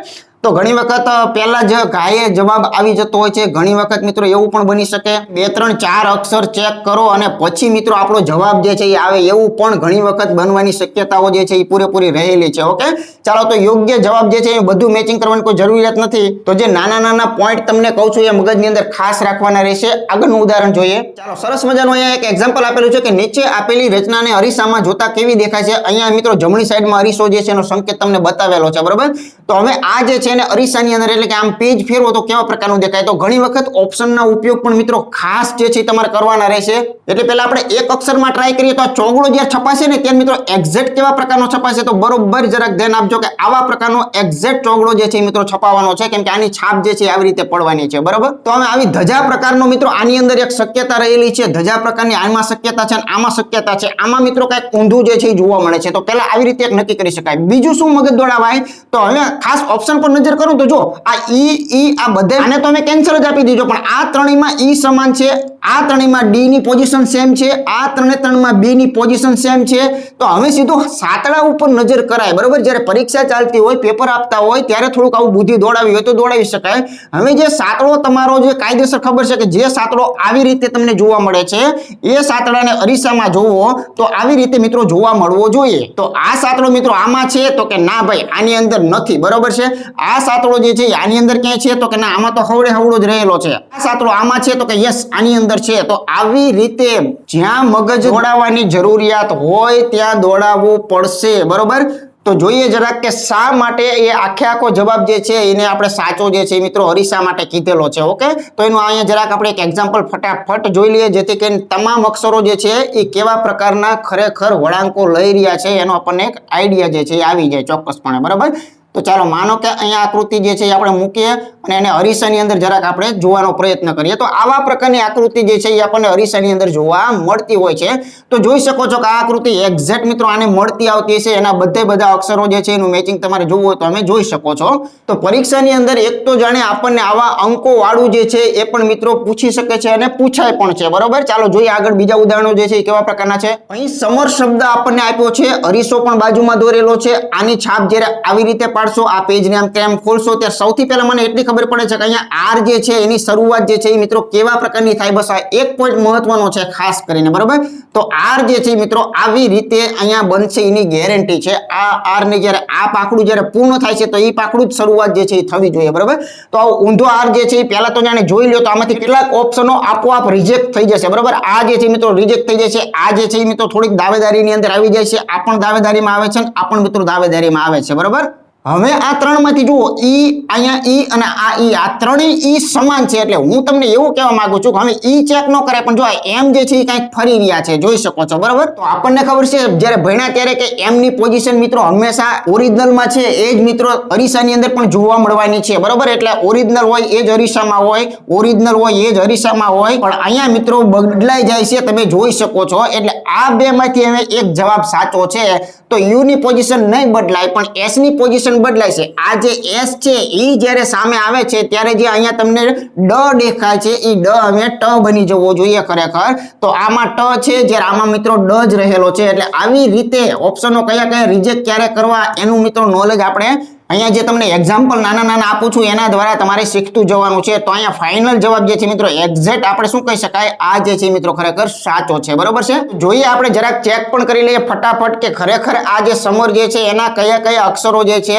તો ઘણી વખત પહેલા જ ગાયે જવાબ આવી જતો હોય છે. ઘણી વખત મિત્રો એવું પણ બની શકે 2 3 4 અક્ષર ચેક કરો અને પછી મિત્રો આપણો જવાબ જે છે એ આવે, એવું પણ ઘણી વખત બનવાની શક્યતાઓ જે છે એ પૂરેપૂરી રહેલી છે. ઓકે, ચાલો તો યોગ્ય જવાબ જે છે એ બધું મેચિંગ કરવાની કોઈ જરૂરિયાત નથી. તો જે નાના નાના પોઈન્ટ તમને કહું છું એ મગજની અંદર ખાસ રાખવાના રહેશે. આગળનું ઉદાહરણ જોઈએ. ચાલો સરસ મજાનું અહીંયા એક એક્ઝામ્પલ આપેલું છે કે નીચે આપેલી રચનાને અરીસામાં જોતા કેવી દેખાય છે. અહીંયા મિત્રો જમણી સાઈડમાં અરીસો જે છે એનો સંકેત તમને બતાવેલો છે. બરોબર, તો હવે આ જે છે એને અરીસાની અંદર એટલે કે આમ પેજ ફેરવો તો કેવા પ્રકારનું દેખાય. તો ઘણી વખત ઓપ્શનના ઉપયોગ પણ મિત્રો ખાસ જે છે તમારે કરવાના રહેશે. એટલે પહેલા આપણે એક અક્ષરમાં ટ્રાય કરીએ તો આ ચોગડો જ્યારે છપાશે ને ત્યારે મિત્રો એક્ઝેક્ટ કેવા પ્રકારનો છપાશે, તો બરોબર જરાક ધ્યાન આપજો કે આવા પ્રકારનો એક્ઝેક્ટ ચોગડો જે છે મિત્રો છપાવવાનો છે, કેમ કે આની છાપ જે છે આવી રીતે પડવાની છે. બરોબર, તો હવે આવી ધજા પ્રકારનો મિત્રો આની અંદર એક શક્યતા રહેલી છે. ધજા પ્રકારની આમાં શક્યતા છે અને આમાં શક્યતા છે. આમાં મિત્રો કંઈક ઊંધું જે છે એ જોવા મળે છે. તો પહેલા આવી રીતે એક નક્કી કરી શકાય. બીજું શું મગજ દોડાવાય, તો હવે ખાસ ઓપ્શન પર નજર કરું તો જો આ ઈ આ બધા આને તો અમે કેન્સલ જ આપી દીધો, પણ આ ત્રણેયમાં ઈ સમાન છે, આ ત્રણેયમાં ડી ની પોઝિશન સેમ છે, આ ત્રણેયમાં બી ની પોઝિશન સેમ છે. તો હવે સીધું સાતડા ઉપર નજર કરાય, બરોબર. જ્યારે પરીક્ષા ચાલતી હોય, પેપર આપતા હોય ત્યારે થોડુંક આવું બુદ્ધિ દોડાવી હોય તો દોડાવી શકાય. હવે જે સાતડો તમારો જે કાયદેસર ખબર છે કે જે સાતડો આવી રીતે તમને જોવા મળે છે, એ સાતડાને અરીસામાં જોવો તો આવી રીતે મિત્રો જોવા મળવો જોઈએ. તો આ સાતડો મિત્રો આમાં છે તો કે ના ભાઈ આની અંદર નથી, બરોબર છે. આ સાતડો જે છે આની અંદર ક્યાંય છે તો કે ના આમાં તો હવડે હવડો જ રહેલો છે. આ સાતડો આમાં છે તો કે યસ આની અંદર છે. તો આવી રીતે જ્યાં મગજ દોડાવવાની જરૂરિયાત હોય ત્યાં દોડાવવું પડશે, બરોબર. તો જોઈએ જરાક કે શા માટે એ આખો જવાબ જે છે એને આપણે સાચો જે છે મિત્રો અરીસા માટે કીધેલો છે. ઓકે, તો એનું અહીંયા જરાક આપણે એક એક્ઝામ્પલ ફટાફટ જોઈ લઈએ, જેથી કરીને તમામ અક્ષરો જે છે એ કેવા પ્રકારના ખરેખર વળાંકો લઈ રહ્યા છે એનો આપણને એક આઈડિયા જે છે એ આવી જાય ચોક્કસપણે, બરાબર. તો ચાલો માનો કે અહીંયા આકૃતિ જે છે એ આપણે મૂકીએ અને એને અરીસાની અંદર જરાક આપણે જોવાનો પ્રયત્ન કરીએ. તો આવા પ્રકારની આકૃતિ જે છે એ આપણને અરીસાની અંદર જોવા મળતી હોય છે. તો જોઈ શકો છો કે આ આકૃતિ એક્ઝેક્ટ મિત્રો આને મળતી આવતી છે, એના બધા અક્ષરો જે છે એનું મેચિંગ તમારે જોવું હોય તો તમે જોઈ શકો છો. તો પરીક્ષાની અંદર એક તો જાણે આપણને આવા અંકો વાળું જે છે એ પણ મિત્રો પૂછી શકે છે અને પૂછાય પણ છે, બરોબર. ચાલો જોઈએ આગળ બીજા ઉદાહરણો જે છે એ કેવા પ્રકારના છે. અહીં સમર શબ્દ આપણને આપ્યો છે, અરીસો પણ બાજુમાં દોરેલો છે. આની છાપ જ્યારે આવી રીતે આ પેજને આમ તેમ ખોલશો ત્યારે સૌથી પહેલા મને એટલી ખબર પડે છે કે અહીંયા આર જે છે એની શરૂઆત જે છે એ મિત્રો કેવા પ્રકારની થાય. બસ આ એક પોઈન્ટ મહત્વનો છે ખાસ કરીને, બરોબર. તો આર જે છે મિત્રો આવી રીતે અહીંયા બનશે એની ગેરંટી છે. આ આર ને જ્યારે આ પાકડું જ્યારે પૂર્ણ થાય છે તો એ પાકડું જ શરૂઆત જે છે એ થવી જોઈએ, બરોબર. તો આ ઊંધો આર જે છે એ પહેલા તો જાણે જોઈ લો તો આમાંથી કેટલાક ઓપ્શનો આપોઆપ રિજેક્ટ થઈ જશે, બરોબર. આ જે છે મિત્રો રિજેક્ટ થઈ જશે. આ જે છે મિત્રો થોડીક દાવેદારીની અંદર આવી જાય છે. આ પણ દાવેદારીમાં આવે છે, આ પણ મિત્રો દાવેદારીમાં આવે છે, બરોબર. હવે આ ત્રણમાંથી જુઓ ઈ, અહીંયા ઈ અને આ ઈ, આ ત્રણેય ઈ સમાન છે. એટલે હું તમને એવું કહેવા માંગુ છું કે હવે ઈ ચેક ન કરે પણ જો આ એમ જે છે એ કંઈક ફરી રહ્યા છે, જોઈ શકો છો, બરોબર. તો આપણને ખબર છે જ્યારે ભણ્યા ત્યારે કે એમ ની પોઝિશન મિત્રો હંમેશા ઓરિજિનલમાં છે એ જ મિત્રો અરીસાની અંદર પણ જોવા મળવાની છે, બરોબર. એટલે ઓરિજિનલ હોય એ જ અરીસામાં હોય, ઓરિજિનલ હોય એ જ અરીસામાં હોય, પણ અહીંયા મિત્રો બદલાઈ જાય છે, તમે જોઈ શકો છો. એટલે આ બેમાંથી હવે એક જવાબ સાચો છે. તો યુ ની પોઝિશન નહીં બદલાય પણ એસ ની પોઝિશન બદલાય છે. આ જે એસ છે એ જ્યારે સામે આવે છે ત્યારે જે અહીંયા તમને ડ દેખાય છે એ ડ હવે ટ બની જવો જોઈએ ખરેખર. તો આમાં ટ છે જ્યારે આમાં મિત્રો ડ જ રહેલો છે. એટલે આવી રીતે ઓપ્શનો કયા રિજેક્ટ ક્યારે કરવા એનું મિત્રો નોલેજ આપણે અહીંયા જે તમને એક્ઝામ્પલ નાના આપું છું એના દ્વારા તમારે શીખતું જવાનું છે. તો અહીંયા ફાઇનલ જવાબ જે છે મિત્રો એક્ઝેક્ટ આપણે શું કહી શકાય, આ જે છે મિત્રો ખરેખર સાચો છે, બરોબર છે. જોઈએ આપણે જરાક ચેક પણ કરી લઈએ ફટાફટ કે ખરેખર આ જે સમર જે છે એના કયા અક્ષરો જે છે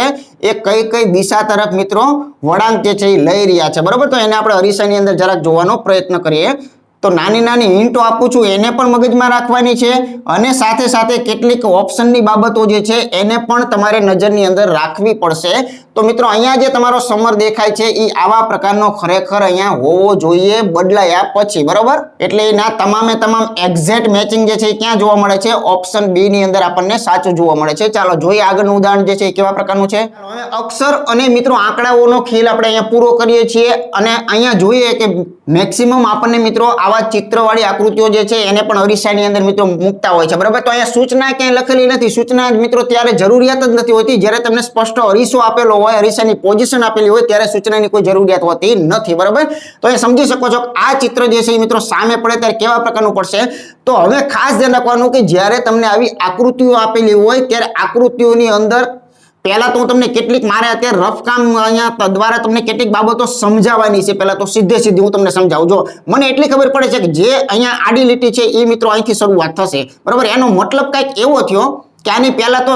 એ કઈ દિશા તરફ મિત્રો વળાંક જે છે એ લઈ રહ્યા છે, બરોબર. તો એને આપણે અરીસાની અંદર જરાક જોવાનો પ્રયત્ન કરીએ. તો નાની હિન્ટો આપું છું એને પણ મગજમાં રાખવાની છે અને સાથે સાથે કેટલીક ઓપ્શનની બાબતો જે છે એને પણ તમારે નજરની અંદર રાખવી પડશે. તો મિત્રો અહીંયા જે તમારો સમર દેખાય છે એ આવા પ્રકારનો ખરેખર અહીંયા હોવો જોઈએ બદલાયા પછી, બરોબર. એટલે એના તમામે તમામ એક્ઝેક્ટ મેચિંગ જે છે એ ક્યાં જોવા મળે છે, ઓપ્શન બી ની અંદર આપણને સાચું જોવા મળે છે. ચાલો જોઈએ આગળનું ઉદાહરણ જે છે એ કેવા પ્રકારનું છે. હવે અક્ષર અને મિત્રો આંકડાઓનો ખેલ આપણે અહીંયા પૂરો કરીએ છીએ અને અહીંયા જોઈએ કે મેક્સિમમ આપણને મિત્રો આવા ચિત્રવાળી આકૃતિઓ જે છે એને પણ અરીસાની અંદર મિત્રો મૂકતા હોય છે, બરાબર. તો અહીંયા સૂચના ક્યાંય લખેલી નથી. સૂચના મિત્રો ત્યારે જરૂરિયાત જ નથી હોતી. જ્યારે તમને સ્પષ્ટ અરીસો આપેલો હોય, અરીસાની પોઝિશન આપેલી હોય ત્યારે સૂચનાની કોઈ જરૂરિયાત હોતી નથી, બરાબર. તો એ સમજી શકો છો આ ચિત્ર જે છે એ મિત્રો સામે પડે ત્યારે કેવા પ્રકારનું પડશે. તો હવે ખાસ ધ્યાન રાખવાનું કે જ્યારે તમને આવી આકૃતિઓ આપેલી હોય ત્યારે આકૃતિઓની અંદર પહેલા તો તમને કેટલીક મારે અત્યારે રફ કામ અહીંયા દ્વારા તમને કેટલીક બાબતો સમજાવવાની છે. પહેલા તો સીધી હું તમને સમજાવું. જો મને એટલી ખબર પડે છે કે જે અહીંયા આડી લીટી છે એ મિત્રો અહીંથી શરૂઆત થશે, બરાબર. એનો મતલબ કંઈક એવો થયો કે આની પહેલા તો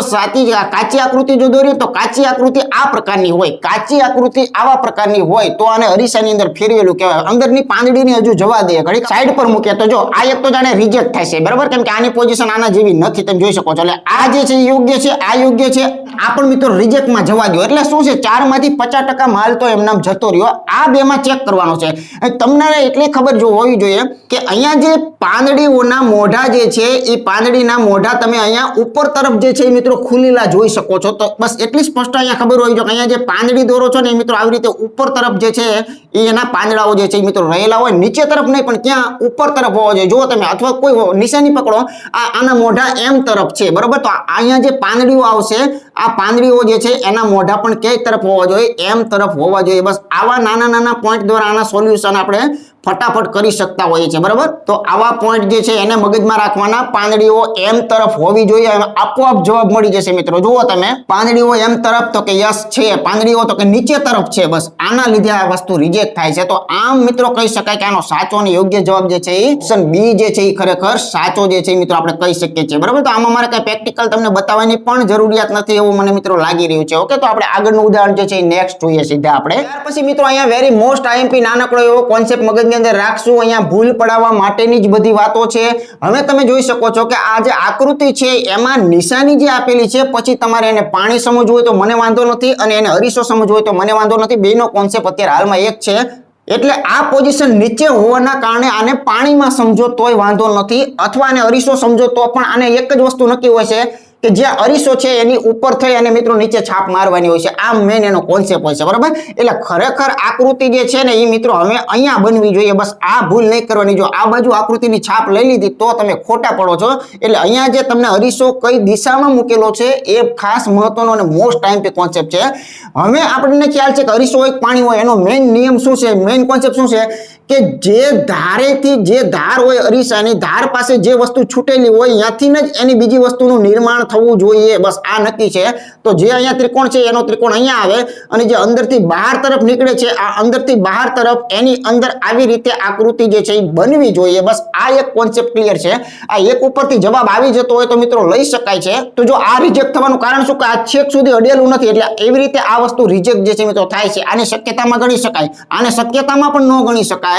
કાચી આકૃતિ જો દોરી તો કાચી આકૃતિ આ પ્રકારની હોય, કાચી આકૃતિ આવા પ્રકારની હોય તો આને અરીસાની અંદર ફેરવેલું કહેવાય. અંદરની પાંદડીને હજુ જવા દે, ઘડી સાઈડ પર મૂકે તો જો આ એક તો જાણે રિજેક્ટ થાય છે, બરાબર. કેમ કે આની પોઝિશન આના જેવી નથી, તમે જોઈ શકો છો. એટલે આ જે છે યોગ્ય છે, આ યોગ્ય છે, આ પણ મિત્રો રિજેક્ટમાં જવા દો. એટલે શું છે 4 માંથી 50% માલ તો એમનામ જતો રહ્યો. આ બેમાં ચેક કરવાનો છે. તમને એટલી ખબર જો હોવી જોઈએ કે અહીંયા જે પાંદડીઓના મોઢા જે છે એ પાંદડીના મોઢા તમે અહીંયા ઉપર તરફ જે છે મિત્રો ખુલેલા જોઈ શકો છો. તો બસ એટલી સ્પષ્ટ અહીંયા ખબર હોવી જોઈએ કે અહીંયા જે પાંદડી દોરો છો ને એ મિત્રો આવી રીતે ઉપર તરફ જે છે એ એના પાંદડાઓ જે છે એ મિત્રો રહેલા હોય, નીચે તરફ નહીં પણ ક્યાં ઉપર તરફ હોવો જોઈએ. જો તમે અથવા કોઈ નિશાની પકડો, આના મોઢા એમ તરફ છે, બરોબર. તો અહીંયા જે પાંદડીઓ આવશે આ પાંદડીઓ જે છે એના મોઢા પણ કઈ તરફ હોવા જોઈએ? એમ તરફ હોવા જોઈએ. બસ આવા નાના નાના પોઈન્ટ દ્વારા આના સોલ્યુશન આપણે ફટાફટ કરી શકતા હોઈએ છીએ, બરાબર? તો આવા પોઈન્ટ જે છે એને મગજમાં રાખવાના. પાંદડીઓ એમ તરફ હોવી જોઈએ, આપોઆપ જવાબ મળી જશે મિત્રો. જુઓ તમે, પાંદડીઓ એમ તરફ, તો કે યસ છે. પાંદડીઓ તો કે નીચે તરફ છે. બસ આના લીધે આ વસ્તુ રિજેક્ટ થાય છે. તો આમ મિત્રો કહી શકાય કે આનો સાચો અને યોગ્ય જવાબ જે છે એ ઓપ્શન બી જે છે એ ખરેખર સાચો જે છે મિત્રો આપણે કહી શકીએ છીએ, બરાબર? તો આમાં મારે કઈ પ્રેક્ટિકલ તમને બતાવવાની પણ જરૂરિયાત નથી એવું મને મિત્રો લાગી રહ્યું છે. ઓકે, તો આપણે આગળનું ઉદાહરણ જે છે એ નેક્સ્ટ જોઈએ સીધા આપણે. ત્યાર પછી મિત્રો અહીંયા વેરી મોસ્ટ આઈએમપી નાનકડો એવો કોન્સેપ્ટ મગજની અંદર રાખશું. અહીંયા ભૂલ પડાવવા માટેની જ બધી વાતો છે. હવે તમે જોઈ શકો છો કે આ જે આકૃતિ છે એમાં નિશાની જે આપેલી છે, પછી તમારે એને પાણી સમજવું હોય તો મને વાંધો નથી, અને એને અરીસો સમજવો હોય તો મને વાંધો નથી. બેનો કોન્સેપ્ટ અત્યારે હાલમાં એક છે. એટલે આ પોઝિશન નીચે હોવાના કારણે આને પાણીમાં સમજો તોય વાંધો નથી, અથવા આને અરીસો સમજો તો પણ આને એક જ વસ્તુ નક્કી હોય છે કે જે અરીસો છે એની ઉપર થઈ અને મિત્રો નીચે છાપ મારવાની હોય છે. આ મેન એનો કોન્સેપ્ટ હોય છે, બરાબર? એટલે ખરેખર આકૃતિ જે છે ને એ મિત્રો હવે અહીંયા બનવી જોઈએ. બસ આ ભૂલ નહીં કરવાની. જો આ બાજુ આકૃતિની છાપ લઈ લીધી તો તમે ખોટા પડો છો. એટલે અહીંયા જે તમને અરીસો કઈ દિશામાં મૂકેલો છે એ ખાસ મહત્વનો અને મોસ્ટ ટાઈમ કોન્સેપ્ટ છે. હવે આપણને ખ્યાલ છે કે અરીસો હોય પાણી હોય, એનો મેઇન નિયમ શું છે, મેઇન કોન્સેપ્ટ શું છે કે જે ધારેથી, જે ધાર હોય અરીસાની ધાર પાસે જે વસ્તુ છૂટેલી હોય ત્યાંથી જ એની બીજી વસ્તુનું નિર્માણ થવું જોઈએ. બસ આ નક્કી છે. તો જે અહીંયા ત્રિકોણ છે એનો ત્રિકોણ અહીંયા આવે, અને જે અંદરથી બહાર તરફ નીકળે છે આ અંદરથી બહાર તરફ એની અંદર આવી રીતે આકૃતિ જે છે એ બનવી જોઈએ. બસ આ એક કોન્સેપ્ટ ક્લિયર છે. આ એક ઉપરથી જવાબ આવી જતો હોય તો મિત્રો લઈ શકાય છે. તો જો આ રિજેક્ટ થવાનું કારણ શું કે આ છેક સુધી અડેલું નથી, એટલે એવી રીતે આ વસ્તુ રિજેક્ટ જે છે મિત્રો થાય છે. આને શક્યતામાં ગણી શકાય, આને શક્યતામાં પણ ન ગણી શકાય,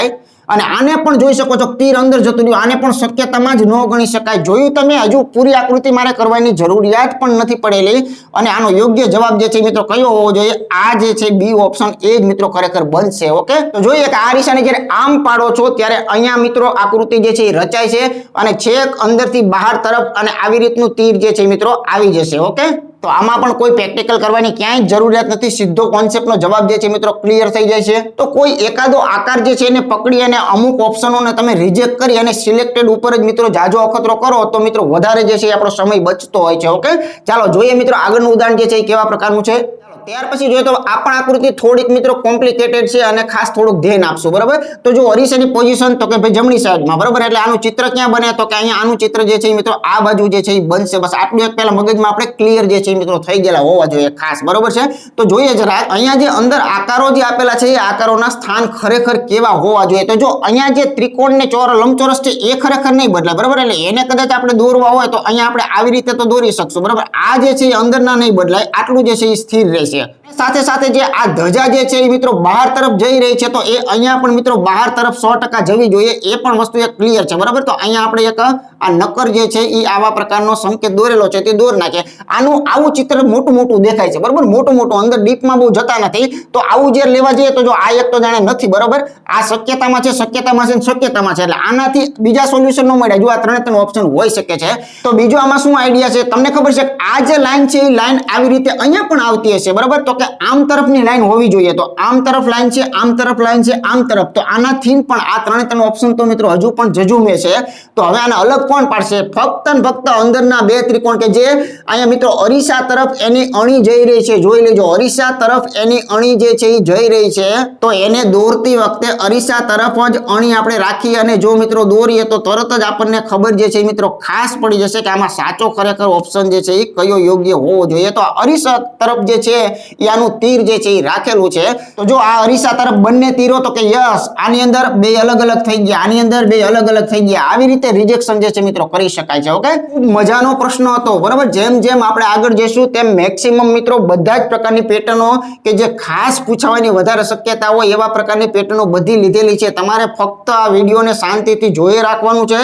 અને આને પણ જોઈ શકો છો તીર અંદર જતું રહ્યું, આને પણ શક્યતામાં જ ન ગણી શકાય. જોયું તમે? હજુ પૂરી આકૃતિ મારે કરવાની જરૂરિયાત પણ નથી પડેલી. અને આનો યોગ્ય જવાબ જે છે મિત્રો કયો હોવો જોઈએ? આ જે છે બી ઓપ્શન, એ જ મિત્રો ખરેખર બનશે. ઓકે, તો જોઈએ કે આ અરીસાને જ્યારે આમ પાડો છો ત્યારે અહીંયા મિત્રો આકૃતિ જે છે એ રચાય છે, અને છેક અંદરથી બહાર તરફ અને આવી રીતનું તીર જે છે મિત્રો આવી જશે. ઓકે, તો આમાં પણ કોઈ પ્રેક્ટિકલ કરવાની ક્યાંય જરૂરિયાત નથી. સીધો કોન્સેપ્ટનો જવાબ જે છે મિત્રો ક્લિયર થઈ જાય છે. તો કોઈ એકાદો આકાર જે છે એને પકડી અને અમુક ઓપ્શનોને તમે રિજેક્ટ કરી અને સિલેક્ટેડ ઉપર જ મિત્રો જાજો અખતરો કરો તો મિત્રો વધારે જે છે આપણો સમય બચતો હોય છે. ઓકે, ચાલો જોઈએ મિત્રો આગળનું ઉદાહરણ જે છે એ કેવા પ્રકારનું છે. ત્યાર પછી જોઈએ તો આ પણ આકૃતિ થોડીક મિત્રો કોમ્પ્લિકેટેડ છે અને ખાસ થોડુંક ધ્યાન આપશું, બરાબર? તો જો અરીસાની પોઝિશન તો કે ભાઈ જમણી સાઈડમાં, બરાબર? એટલે આનું ચિત્ર ક્યાં બને તો કે અહીંયા આનું ચિત્ર જે છે મિત્રો આ બાજુ જે છે એ બનશે. બસ આટલું એક પહેલા મગજમાં આપણે ક્લિયર જે છે મિત્રો થઈ ગયેલા હોવા જોઈએ ખાસ, બરાબર છે? તો જોઈએ જરા અહીંયા જે અંદર આકારો જે આપેલા છે એ આકારોના સ્થાન ખરેખર કેવા હોવા જોઈએ. તો જો અહીંયા જે ત્રિકોણ ને લંબચોરસ છે એ ખરેખર નહીં બદલાય, બરાબર? એટલે એને કદાચ આપણે દોરવા હોય તો અહીંયા આપણે આવી રીતે તો દોરી શકશું, બરાબર? આ જે છે એ અંદરના નહીં બદલાય, આટલું જે છે એ સ્થિર રહેશે. સાથે સાથે જે આ ધજા જે છે એ મિત્રો બહાર તરફ જઈ રહી છે, તો એ અહીંયા પણ મિત્રો બહાર તરફ 100% જવી જોઈએ. એ પણ વસ્તુ એક ક્લિયર છે, બરાબર? તો અહીંયા આપણે એક આ નક્કર જે છે એ આવા પ્રકારનો સંકેત દોરેલો છે તે દોર નાખે. આનું આવું ચિત્ર મોટું મોટું દેખાય છે, બરાબર? મોટું મોટું, અંદર ડીપમાં બહુ જતા નથી. તો આવું જે લેવા જઈએ તો જો આ એક તો જાણે નથી, બરાબર? આ શક્યતામાં છે, શક્યતામાં છે, શક્યતામાં છે. એટલે આનાથી બીજા સોલ્યુશન ન મળ્યા. જો આ ત્રણ ઓપ્શન હોઈ શકે છે. તો બીજો આમાં શું આઈડિયા છે તમને ખબર છે? આ જે લાઈન છે એ લાઈન આવી રીતે અહીંયા પણ આવતી હશે, બરાબર? તો કે આમ તરફની લાઈન હોવી જોઈએ. તો આમ તરફ લાઈન છે, આમ તરફ લાઈન છે, આમ તરફ. તો આનાથી પણ આ ત્રણ ઓપ્શન તો મિત્રો હજુ પણ જજુમે છે. તો હવે આને અલગ કોણ પાડશે? ફક્ત ને ફક્ત અંદરના બે ત્રિકોણ કે જે અહીંયા મિત્રો અરીસા તરફ એની અણી જઈ રહી છે. જોઈ લેજો, અરીસા તરફ એની અણી જે છે એ જઈ રહી છે. તો એને દોરતી વખતે અરીસા તરફ જ અણી આપણે રાખી અને જો મિત્રો દોરીએ તો તરત જ આપણને ખબર જે છે મિત્રો ખાસ પડી જશે કે આમાં સાચો ખરેખર ઓપ્શન જે છે એ કયો યોગ્ય હોવો જોઈએ. તો અરીસા તરફ જે છે એ આનું તીર જે છે એ રાખેલું છે. તો જો આ અરીસા તરફ બંને તીરો તો કે યસ, આની અંદર બે અલગ અલગ થઈ ગયા, આની અંદર બે અલગ અલગ થઈ ગયા. આવી રીતે રિજેક્શન જે છે મિત્રો કરી શકાય છે. ઓકે, ખૂબ મજાનો પ્રશ્ન હતો, બરાબર? જેમ જેમ આપણે આગળ જઈશું તેમ મેક્સિમમ મિત્રો બધા જ પ્રકારની પેટર્નો કે જે ખાસ પૂછવાની વધારે શક્યતા હોય એવા પ્રકારની પેટર્નો બધી લીધેલી છે. તમારે ફક્ત આ વિડીયોને શાંતિથી જોઈ રાખવાનું છે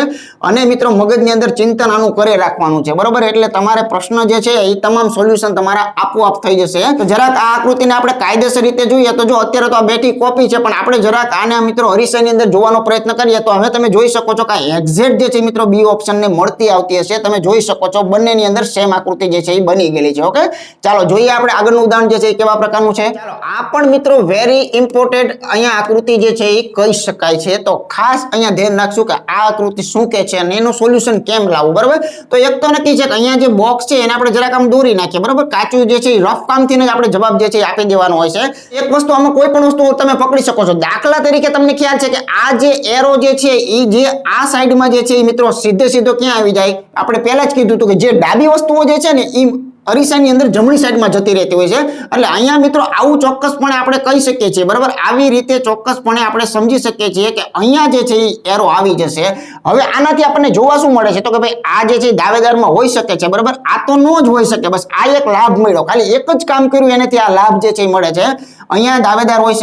અને મિત્રો મગજની અંદર ચિંતન આનું કરે રાખવાનું છે, બરાબર? એટલે તમારે પ્રશ્ન જે છે એ તમામ સોલ્યુશન તમારા આપોઆપ થઈ જશે. તો જરા જરાક આ આકૃતિને આપણે કાયદેસર રીતે જોઈએ તો જો અત્યારે તો આ બેઠી કોપી છે, પણ આપણે જરાક આને મિત્રો અરીસાની અંદર જોવાનો પ્રયત્ન કરીએ તો હવે તમે જોઈ શકો છો કે એક્ઝેક્ટ જે છે મિત્રો બી ઓપ્શન ને મળતી આવતી હશે. તમે જોઈ શકો છો બંનેની અંદર સેમ આકૃતિ જે છે એ બની ગયેલી છે. ઓકે, ચાલો જોઈએ આપણે આગળનું ઉદાહરણ જે છે એ કેવા પ્રકારનું છે. ચાલો આ પણ મિત્રો વેરી ઇમ્પોર્ટન્ટ અહીંયા આકૃતિ જે છે એ કહી શકાય છે. તો ખાસ અહીંયા ધ્યાન રાખશું કે આ આકૃતિ શું કે છે અને એનું સોલ્યુશન કેમ લાવવું. બરાબર, તો એક તો નક્કી છે કે અહીંયા જે બોક્સ છે એને આપણે જરાક આમ દોરી નાખીએ. બરાબર, કાચું જે છે રફ કામથી જ આપણે જવાબ જે છે આપી દેવાનો હોય છે. એક વસ્તુ આમાં કોઈ પણ વસ્તુ તમે પકડી શકો છો. દાખલા તરીકે તમને ખ્યાલ છે કે આ જે એરો જે છે એ જે આ સાઈડમાં જે છે એ મિત્રો સીધો ક્યાં આવી જાય. આપણે પહેલા જ કીધું હતું કે જે ડાબી વસ્તુઓ જે છે ને એ અરીસાની અંદર જમણી સાઈડમાં જતી રહેતી હોય છે. એટલે અહીંયા મિત્રો આવું ચોક્કસપણે આપણે કહી શકીએ છીએ. બરાબર, આવી રીતે ચોક્કસપણે આપણે સમજી શકીએ છીએ કે અહીંયા જે છે એ એરો આવી જશે. હવે આનાથી આપણને જોવા શું મળે છે તો કે ભાઈ આ જે છે દાવેદારમાં હોઈ શકે છે. બરાબર, આ તો ન જ હોઈ શકે. બસ આ એક લાભ મળ્યો, ખાલી એક જ કામ કર્યું એનાથી આ લાભ જે છે એ મળે છે. અહીંયા દાવેદાર હોઈ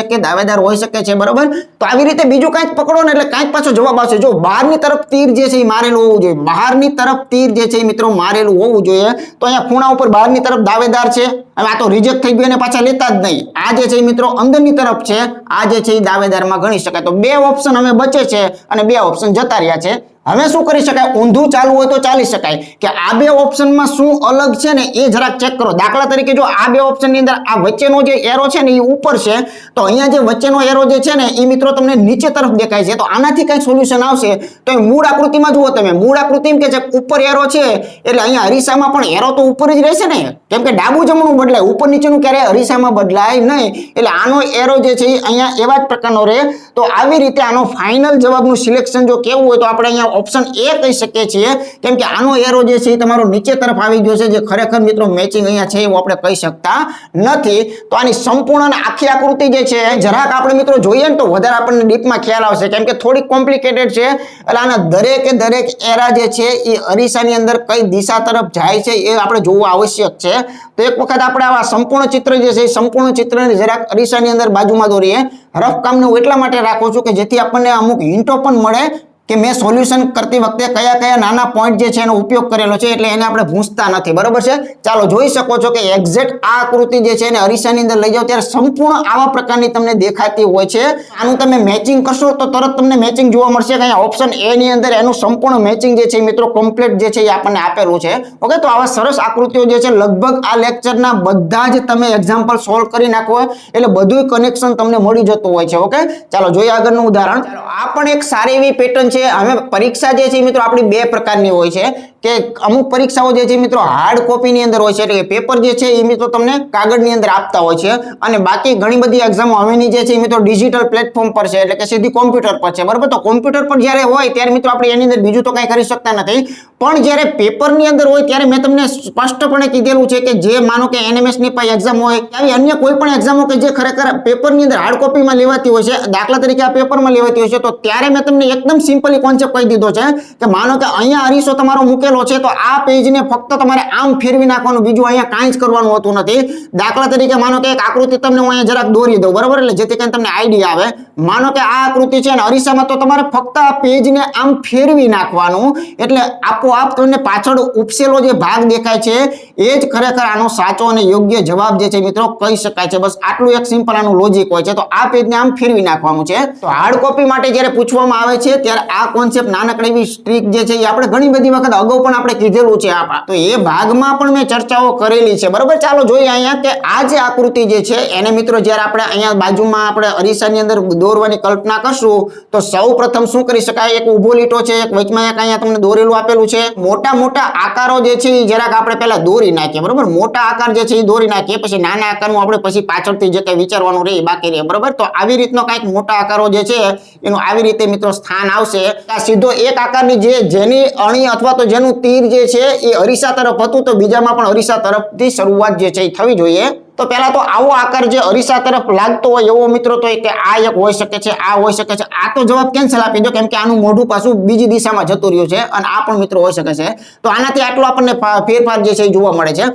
શકે છે. બરાબર, તો આવી રીતે બીજું કંઈક પકડો ને એટલે કંઈક પાછો જવાબ આવશે. જો બહારની તરફ તીર જે છે એ મારેલું હોવું જોઈએ, બહારની તરફ તીર જે છે એ મિત્રો મારેલું હોવું જોઈએ. તો અહીંયા ખૂણા ઉપર બહારની તરફ દાવેદાર છે. હવે આ તો રિજેક્ટ થઈ ગયું અને પાછા લેતા જ નહીં. આ જે છે મિત્રો અંદરની તરફ છે, આ જે છે એ દાવેદારમાં ગણી શકાય. તો બે ઓપ્શન હવે બચે છે અને બે ઓપ્શન જતા રહ્યા છે. હવે શું કરી શકાય, ઊંધું ચાલવું હોય તો ચાલી શકાય કે આ બે ઓપ્શનમાં શું અલગ છે ને એ જરાક ચેક કરો. દાખલા તરીકે જો આ બે ઓપ્શનની અંદર આ વચ્ચેનો જે એરો છે ને એ ઉપર છે, તો અહીંયા જે વચ્ચેનો એરો જે છે ને એ મિત્રો તમને નીચે તરફ દેખાય છે. તો આનાથી કઈ સોલ્યુશન આવશે તો એ મૂળ આકૃતિમાં જુઓ તમે. મૂળ આકૃતિ એમ કે છે ઉપર એરો છે એટલે અહીંયા અરીસામાં પણ એરો તો ઉપર જ રહેશે ને, કેમ કે ડાબું જમણું બદલાય, ઉપર નીચેનું ક્યારેય અરીસામાં બદલાય નહીં. એટલે આનો એરો જે છે એ અહીંયા એવા જ પ્રકારનો રહે. તો આવી રીતે આનો ફાઇનલ જવાબનું સિલેક્શન જો કેવું હોય તો આપણે અહીંયા ઓપ્શન એ કહી શકીએ છીએ, કેમ કે આનો એરો જે છે એ તમારો નીચે તરફ આવી ગયો છે, જે ખરેખર મિત્રો મેચિંગ અહીંયા છે એવું આપણે કહી શકતા નથી. તો આની સંપૂર્ણ આખી આકૃતિ જે છે જરાક આપણે મિત્રો જોઈએ ને તો વધારે આપણને ડીપમાં ખ્યાલ આવશે, કેમ કે થોડીક કોમ્પ્લિકેટેડ છે. એટલે આના દરેક એરા જે છે એ અરીસાની અંદર કઈ દિશા તરફ જાય છે એ આપણે જોવું આવશ્યક છે. તો એક વખત આપણે આવા સંપૂર્ણ ચિત્ર જે છે એ સંપૂર્ણ ચિત્રને જરાક અરીસાની અંદર બાજુમાં દોરીએ. રફ કામને હું એટલા માટે રાખું છું કે જેથી આપણને અમુક હિન્ટો પણ મળે કે મેં સોલ્યુશન કરતી વખતે કયા નાના પોઈન્ટ જે છે એનો ઉપયોગ કરેલો છે, એટલે એને આપણે ભૂંસતા નથી. બરોબર છે, ચાલો જોઈ શકો છો કે એક્ઝેક્ટ આ આકૃતિ જે છે એને અરીસાની અંદર લઈ જાઓ ત્યારે સંપૂર્ણ આવા પ્રકારની તમને દેખાતી હોય છે. આનું તમે મેચિંગ કરશો તો તરત તમને મેચિંગ જોવા મળશે કે અહીંયા ઓપ્શન એ ની અંદર એનું સંપૂર્ણ મેચિંગ જે છે મિત્રો કમ્પ્લીટ જે છે એ આપણને આપેલું છે. ઓકે, તો આવા સરસ આકૃતિઓ જે છે લગભગ આ લેક્ચરના બધા જ તમે એક્ઝામ્પલ સોલ્વ કરી નાખો એટલે બધું કનેક્શન તમને મળી જતું હોય છે. ઓકે, ચાલો જોઈએ આગળનું ઉદાહરણ. આ પણ એક સારી એવી પેટર્ન છે. હવે પરીક્ષા જે છે મિત્રો આપણી બે પ્રકારની હોય છે કે અમુક પરીક્ષાઓ જે છે મિત્રો હાર્ડ કોપીની અંદર હોય છે, એટલે કે પેપર જે છે એ મિત્રો તમને કાગળની અંદર આપતા હોય છે, અને બાકી ઘણી બધી એક્ઝામો હવેની જે છે એ મિત્રો ડિજિટલ પ્લેટફોર્મ પર છે, એટલે કે સીધી કોમ્પ્યુટર પર છે. બરાબર, તો કોમ્પ્યુટર પર જ્યારે હોય ત્યારે મિત્રો આપણે એની અંદર બીજું તો કંઈ કરી શકતા નથી, પણ જ્યારે પેપરની અંદર હોય ત્યારે મેં તમને સ્પષ્ટપણે કીધેલું છે કે જે માનો કે એનએમએસ ની પણ એક્ઝામ હોય આવી અન્ય કોઈ પણ એક્ઝામો કે જે ખરેખર પેપરની અંદર હાર્ડ કોપીમાં લેવાતી હોય છે, દાખલા તરીકે આ પેપરમાં લેવાતી હોય છે, તો ત્યારે મેં તમને એકદમ સિમ્પલી કોન્સેપ્ટ કહી દીધો છે કે માનો કે અહીંયા અરીસો તમારો મૂકેલો છે તો આ પેજને ફક્ત તમારે આમ ફેરવી નાખવાનું, બીજું અહીંયા કાંઈ જ કરવાનું હોતું નથી. દાખલા તરીકે માનો કે એક આકૃતિ તમને હું અહીંયા જરાક દોરી દઉં, બરાબર, એટલે જેથી કરીને તમને આઈડિયા આવે. માનો કે આ આકૃતિ છે અને અરીસામાં, તો તમારે ફક્ત આ પેજને આમ ફેરવી નાખવાનું, એટલે આપોઆપ તમને પાછળ ઉપસેલો જે ભાગ દેખાય છે એ જ ખરેખર આનો સાચો અને યોગ્ય જવાબ જે છે મિત્રો કહી શકાય છે. બસ આટલું એક સિમ્પલ આનું લોજિક હોય છે. તો આ પેજને આમ ફેરવી નાખવાનું છે. તો હાર્ડ કોપી માટે જ્યારે પૂછવામાં આવે છે ત્યારે આ કોન્સેપ્ટ નાનકડી એવી ટ્રીક જે છે એ આપણે ઘણી બધી વખત અગાઉ પણ આપણે કીધેલું છે. તો એ ભાગમાં પણ મેં ચર્ચાઓ કરેલી છે. બરોબર, ચાલો જોઈએ અહીંયા કે આ જે આકૃતિ જે છે એને મિત્રો જ્યારે આપણે અહીંયા બાજુમાં આપણે અરીસાની અંદર દોરવાની કલ્પના કરશું તો સૌ પ્રથમ શું કરી શકાય, એક ઊભો લીટો છે, એક વચમાં એક અહીંયા તમને દોરેલું આપેલું છે. મોટા આકારો જે છે એ જરાક આપણે પહેલા દોરી નાખીએ. બરોબર, મોટા આકાર જે છે એ દોરી નાખીએ, પછી નાના આકારનું આપણે પછી પાછળથી જે કંઈ વિચારવાનું રહે બાકી રહે. બરોબર, તો આવી રીતનો કંઈક મોટા આકારો જે છે એનું આવી રીતે મિત્રો સ્થાન આવશે. આ સીધો એક આકારની જેની અણી અથવા તો જેનું તીર જે છે એ અરીસા તરફ હતું, તો બીજામાં પણ અરીસા તરફથી શરૂઆત જે છે એ થવી જોઈએ. તો પહેલા તો આવો આકાર જે અરીસા તરફ લાગતો હોય એવો મિત્રો તો કે આ એક હોઈ શકે છે, આ હોઈ શકે છે. આ તો જવાબ કેન્સલ આપી દો, કેમ કે આનું મોઢું પાછું બીજી દિશામાં જતું રહ્યું છે, અને આ પણ મિત્રો હોઈ શકે છે. તો આનાથી આટલો આપણને ફેરફાર જે છે એ જોવા મળે છે.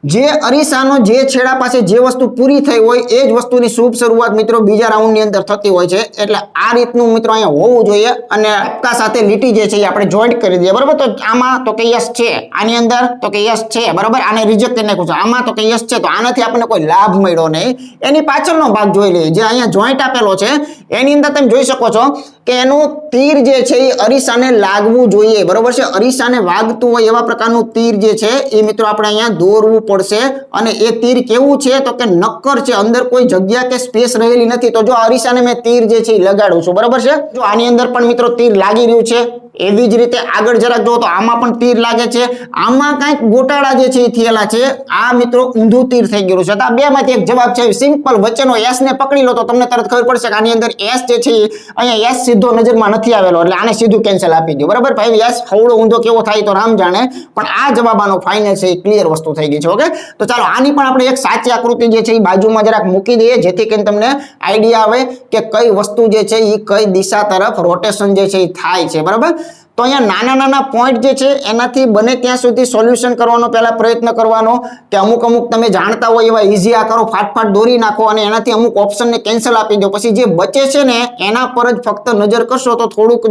જે અરીસાનો જે છેડા પાસે જે વસ્તુ પૂરી થઈ હોય એ જ વસ્તુની શુભ શરૂઆત મિત્રો બીજા રાઉન્ડની અંદર થતી હોય છે. એટલે આ રીતનું મિત્રો અહીંયા હોવું જોઈએ અને ટપકા સાથે લીટી જે છે એ આપણે જોઈન્ટ કરી દઈએ, બરાબર. તો આમાં તો કે યસ છે, આની અંદર તો કે યસ છે, બરાબર. આને રિજેક્ટ કરી નાખ્યું છે, આમાં તો કે યસ છે, તો આનાથી આપણને કોઈ લાભ મળ્યો નહીં. એની પાછળનો ભાગ જોઈ લઈએ, જે અહીંયા જોઈન્ટ આપેલો છે એની અંદર તમે જોઈ શકો છો કે એનું તીર જે છે એ અરીસાને લાગવું જોઈએ, બરોબર છે. અરીસાને વાગતું હોય એવા પ્રકારનું તીર જે છે એ મિત્રો આપણે અહીંયા દોરવું પડશે. અને એ તીર કેવું છે તો કે નક્કર છે, અંદર કોઈ જગ્યા કે સ્પેસ રહેલી નથી. તો જો અરીસાને મેં તીર જે છે એ લગાડું છું, બરાબર છે. જો આની અંદર પણ મિત્રો તીર લાગી રહ્યું છે. એવી જ રીતે આગળ જરાક જો તો આમાં પણ તીર લાગે છે, આમાં કંઈક ગોટાળા જે છે એ થયેલા છે. આ મિત્રો ઊંધું તીર થઈ ગયું છે. તો આ બેમાંથી એક જવાબ છે સિમ્પલ. વચ્ચેનો એસ ને પકડી લો તો તમને તરત ખબર પડશે કે આની અંદર એસ જે છે અહીંયા એસ સીધો નજરમાં નથી આવેલો, એટલે આને સીધું કેન્સલ આપી દો, બરાબર. ભાઈ એસ હવળો ઊંધો કેવો થાય તો રામ જાણે, પણ આ જવાબ આનો ફાઇનલ છે, ક્લિયર વસ્તુ થઈ ગઈ છે. ઓકે, તો ચાલો આની પણ આપણે એક સાચી આકૃતિ જે છે એ બાજુમાં જરાક મૂકી દઈએ, જેથી કરીને તમને આઈડિયા આવે કે કઈ વસ્તુ જે છે એ કઈ દિશા તરફ રોટેશન જે છે એ થાય છે, બરાબર. તો અહીંયા નાના નાના પોઈન્ટ જે છે એનાથી બને ત્યાં સુધી સોલ્યુશન કરવાનો પહેલા પ્રયત્ન કરવાનો, કે અમુક તમે જાણતા હોય એવા ઈઝી આ કરો, ફાટફાટ દોરી નાખો અને એનાથી અમુક ઓપ્શનને કેન્સલ આપી દો. પછી જે બચે છે ને એના પર જ ફક્ત નજર કરશો તો થોડુંક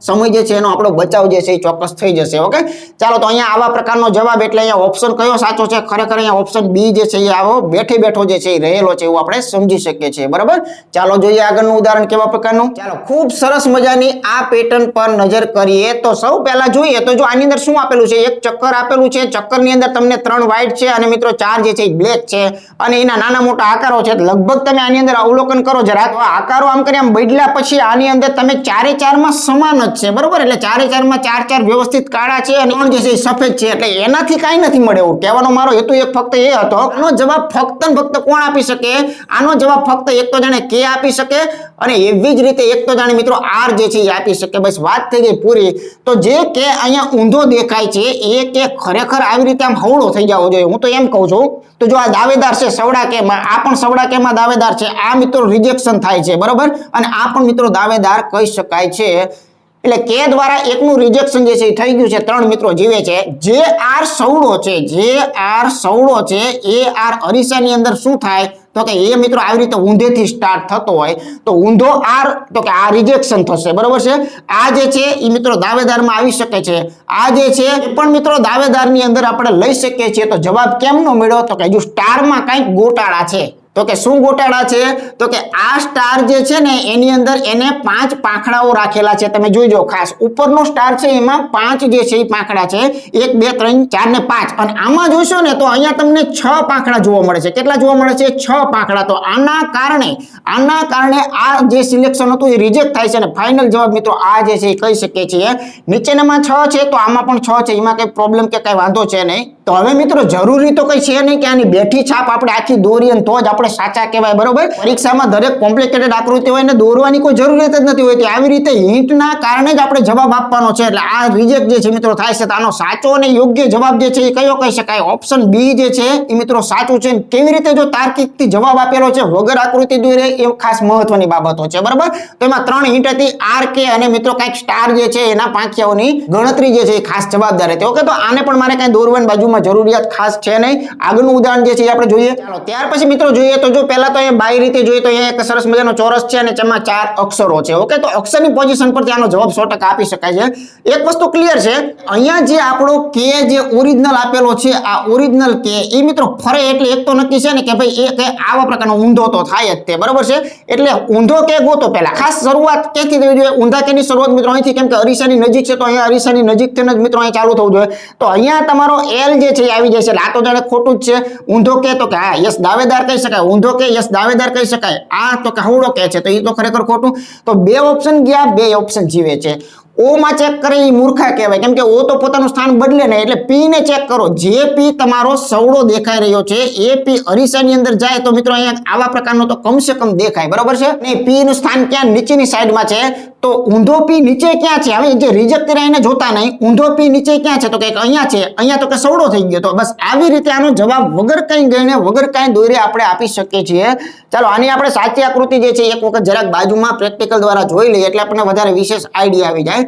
સમય જે છે એનો આપણો બચાવ જે છે એ ચોક્કસ થઈ જશે. ઓકે, ચાલો તો અહીંયા આવા પ્રકારનો જવાબ, એટલે અહીંયા ઓપ્શન કયો સાચો છે? ખરેખર અહીંયા ઓપ્શન બી જે છે એ આવો બેઠો જે છે એ રહેલો છે એવું આપણે સમજી શકીએ છીએ, બરાબર. ચાલો જોઈએ આગળનું ઉદાહરણ કેવા પ્રકારનું. ચાલો ખૂબ સરસ મજાની આ પેટર્ન પર નજર કરીએ તો સૌ પહેલા જોઈએ તો જો આની અંદર શું આપેલું છે, એક ચક્કર આપેલું છે. ચક્કરની અંદર તમને 3 વ્હાઈટ છે અને મિત્રો 4 જે છે એ બ્લેક છે અને એના નાના મોટા આકારો છે. લગભગ તમે આની અંદર અવલોકન કરો જરા, આકારો આમ કરી આમ બદલ્યા પછી આની અંદર તમે 4 માં સમાન જ છે, બરોબર. એટલે 4 માં 4 વ્યવસ્થિત કાળા છે અને 3 જે છે એ સફેદ છે. એટલે એનાથી કાંઈ નથી મળે એવું કહેવાનો મારો હેતુ એક ફક્ત એ હતો. આનો જવાબ ફક્ત ને ફક્ત કોણ આપી શકે? આનો જવાબ ફક્ત એક તો જાણે કે આપી શકે અને એવી જ રીતે એક તો જાણે મિત્રો આર જે છે એ આપી શકે. બસ વાત થઈ ગઈ પૂરી. તો જે કે અહીંયા ઊંધો દેખાય છે એ કે ખરેખર આવી રીતે આમ હવળો થઈ જવો જોઈએ, હું તો એમ કહું છું. તો જો આ દાવેદાર છે સવડા કેમાં, આ પણ સવડા કેમાં દાવેદાર છે. આ મિત્રો રિજેક્શન થાય છે, બરોબર. અને આ પણ મિત્રો દાવેદાર કહી શકાય છે. એટલે કે દ્વારા એકનું રિજેક્શન જે છે એ થઈ ગયું છે. 3 મિત્રો જીવે છે. જે આર સવડો છે એ આર અરીસાની અંદર શું થાય તો કે એ મિત્રો આવી રીતે ઊંધેથી સ્ટાર્ટ થતો હોય તો ઊંધો આર તો કે આ રિજેક્શન થશે, બરોબર છે. આ જે છે એ મિત્રો દાવેદારમાં આવી શકે છે. આ જે છે એ પણ મિત્રો દાવેદારની અંદર આપણે લઈ શકીએ છીએ. તો જવાબ કેમનો મળ્યો તો કે હજુ સ્ટારમાં કંઈક ગોટાળા છે. તો કે શું ગોટાળા છે તો કે આ સ્ટાર જે છે ને એની અંદર એને 5 પાંખડાઓ રાખેલા છે. તમે જોઈજો ખાસ ઉપરનો સ્ટાર છે એમાં 5 જે છે એ પાંખડા છે, 1 2 3 4 ને 5. અને આમાં જોશો ને તો અહીંયા તમને 6 પાંખડા જોવા મળે છે. કેટલા જોવા મળે છે? 6 પાંખડા. તો આના કારણે આ જે સિલેક્શન હતું એ રિજેક્ટ થાય છે અને ફાઇનલ જવાબ મિત્રો આ જે છે એ કહી શકીએ છીએ. નીચેનામાં 6 છે તો આમાં પણ 6 છે, એમાં કઈ પ્રોબ્લેમ કે કઈ વાંધો છે નહીં. તો હવે મિત્રો જરૂરી તો કઈ છે નહીં કે આની બેઠી છાપ આપણે આખી દોરીએ તો જ આપણે સાચા કહેવાય, બરોબર. પરીક્ષામાં દરેક કોમ્પ્લિકેટેડ આકૃતિ હોય ને દોરવાની કોઈ જરૂરિયાત જ નથી હોતી. આવી રીતે હિન્ટના કારણે જ આપણે જવાબ આપવાનો છે. એટલે આ રિજેક્ટ જે છે મિત્રો થાય છે. તો આનો સાચો અને યોગ્ય જવાબ જે છે એ કયો કહી શકાય? ઓપ્શન બી જે છે એ મિત્રો સાચું છે. કેવી રીતે? જો તાર્કિકથી જવાબ આપેલો છે વગર આકૃતિ દોરે એ ખાસ મહત્વની બાબતો છે, બરાબર. તો એમાં 3 હિન્ટ હતી, આર કે અને મિત્રો કંઈક સ્ટાર જે છે એના પાંખિયાઓની ગણતરી જે છે એ ખાસ જવાબદાર હતી. ઓકે, તો આને પણ મારે કઈ દોરવાની બાજુમાં જરૂરિયાત ખાસ છે નહીં. આગળનું ઉદાહરણ જે છે એ આપણે જોઈએ. ચાલો ત્યાર પછી મિત્રો જોઈએ તો જો પહેલા તો અહીંયા બાય રીતે જોઈએ તો અહીંયા એક સરસ મજાનો ચોરસ છે અને તેમાં 4 અક્ષરો છે. ઓકે, તો અક્ષરની પોઝિશન પરથી આનો જવાબ 100% આપી શકાય છે. એક વસ્તુ ક્લિયર છે, અહીંયા જે આપણો કે જે ઓરિજિનલ આપેલો છે આ ઓરિજિનલ કે એ મિત્રો ફરે એટલે એક તો નક્કી છે ને કે ભાઈ એ કે આવા પ્રકારનો ઊંધો તો થાય જ તે, બરાબર છે. એટલે ઊંધો કે ગોતો પહેલા. ખાસ શરૂઆત ક્યાંથી થવી જોઈએ? ઊંધા કેની શરૂઆત મિત્રો અહીંથી, કેમ કે અરીસાની નજીક છે તો અહીંયા અરીસાની નજીકથી જ મિત્રો અહીં ચાલુ થવું જોઈએ. તો અહીંયા તમારો એલ જે છે એ આવી જાય છે. એટલે આ તો જાણે ખોટું જ છે. ઊંધો કે તો કે હા યસ દાવેદાર કહી શકાય, ઊંધો કે યસ દાવેદાર કહી શકાય. આ તો કે હવળો કે છે તો એ તો ખરેખર ખોટું. તો 2 ઓપ્શન ગયા, 2 ઓપ્શન જીવે છે. ઓ માં ચેક કરે એ મૂર્ખા કહેવાય, કેમ કે ઓ તો પોતાનું સ્થાન બદલે ને. એટલે પી ને ચેક કરો. જે પી તમારો સવડો દેખાઈ રહ્યો છે એ પી અરીસાની અંદર જાય તો મિત્રો અહીંયા આવા પ્રકારનો તો કમસે કમ દેખાય, બરાબર છે. ને પી નું સ્થાન ક્યાં? નીચેની સાઈડમાં છે. તો ઊંધો પી નીચે ક્યાં છે? હવે જે રિજેક્ટ કર્યા એને જોતા નહીં. ઊંધો પી નીચે ક્યાં છે તો કે અહીંયા છે. અહીંયા તો કે સવડો થઈ ગયો. તો બસ આવી રીતે આનો જવાબ વગર કંઈ ગઈને વગર કાંઈ દોરે આપણે આપી શકીએ છીએ. ચાલો આની આપણે સાચી આકૃતિ જે છે એક વખત જરાક બાજુમાં પ્રેક્ટિકલ દ્વારા જોઈ લઈએ એટલે આપણને વધારે વિશેષ આઈડિયા આવી જાય.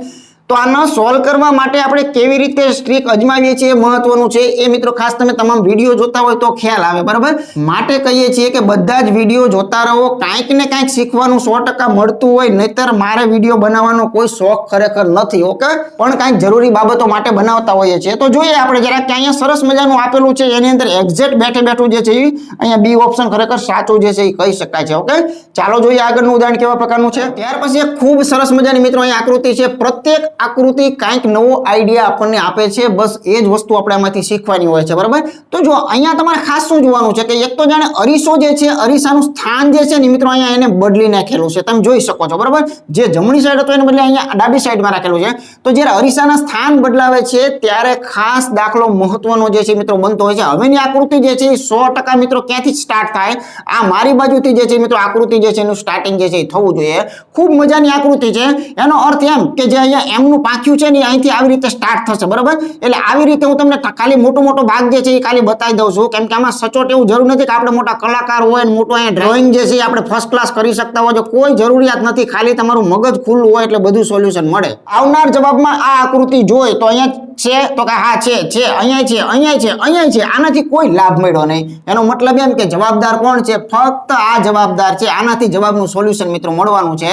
તો આનો સોલ્વ કરવા માટે આપણે કેવી રીતે ટ્રીક અજમાવીએ છીએ મહત્વનું છે એ મિત્રો ખાસ તમે તમામ વિડીયો જોતા હોય તો ખ્યાલ આવે, બરાબર? માટે કહીએ છીએ કે બધા જ વિડીયો જોતા રહો, કાંઈક ને કાંઈક શીખવાનું 100% મળતું હોય, નહીતર મારે વિડીયો બનાવવાનો કોઈ શોખ ખરેખર નથી, ઓકે? પણ કાંઈક જરૂરી બાબતો માટે બનાવતા હોઈએ છીએ. તો જોઈએ આપણે જરા કે અહીંયા સરસ મજાનું આપેલું છે, એની અંદર એક્ઝેક્ટ બેઠું જે છે અહીંયા બી ઓપ્શન ખરેખર સાચું જે છે એ કહી શકાય છે, ઓકે? ચાલો જોઈએ આગળનું ઉદાહરણ કેવા પ્રકારનું છે. ત્યાર પછી એક ખૂબ સરસ મજાની મિત્રો અહીંયા આકૃતિ છે. પ્રત્યેક આકૃતિ કાંઈક નવો આઈડિયા આપણને આપે છે, બસ એ જ વસ્તુ આપણે આમાંથી શીખવાની હોય છે, બરાબર? તો જો અહીંયા તમારે ખાસ શું જોવાનું છે કે એક તો જાણે અરીસો જે છે, અરીસાનું સ્થાન જે છે ને મિત્રો અહીંયા એને બદલી નાખેલું છે, તમે જોઈ શકો છો, બરાબર? જે જમણી સાઈડ હતો એને બદલે અહીંયા ડાબી સાઈડમાં રાખેલું છે. તો જ્યારે અરીસાના સ્થાન બદલાવે છે ત્યારે ખાસ દાખલો મહત્વનો જે છે મિત્રો બનતો હોય છે. હવેની આકૃતિ જે છે એ 100% મિત્રો ક્યાંથી સ્ટાર્ટ થાય? આ મારી બાજુથી જે છે મિત્રો આકૃતિ જે છે એનું સ્ટાર્ટિંગ જે છે એ થવું જોઈએ. ખૂબ મજાની આકૃતિ છે. એનો અર્થ એમ કે જે અહીંયા એમનું પાંખ્યું છે ને અહીંથી આવી રીતે સ્ટાર્ટ થશે, બરાબર? એટલે આવી રીતે હું તમને ખાલી મોટો ભાગ જે છે એ ખાલી બતાવી દઉં છું, કેમ કે આમાં સચોટ એવું જરૂર નથી કે આપણે મોટા કલાકાર હોય ને મોટું અહીંયા ડ્રોઈંગ જે છે આપણે ફર્સ્ટ ક્લાસ કરી શકતા હોય, કોઈ જરૂરિયાત નથી. ખાલી તમારું મગજ ખુલ્લું હોય એટલે બધું સોલ્યુશન મળે. આવનાર જવાબમાં આ આકૃતિ જોઈ તો અહીંયા છે તો કે હા છે, અહીંયા છે, અહીંયા છે, અહીંયા છે, આનાથી કોઈ લાભ મળ્યો નહીં. એનો મતલબ એમ કે જવાબદાર કોણ છે? ફક્ત આ જવાબદાર છે. આનાથી જવાબનું સોલ્યુશન મિત્રો મળવાનું છે.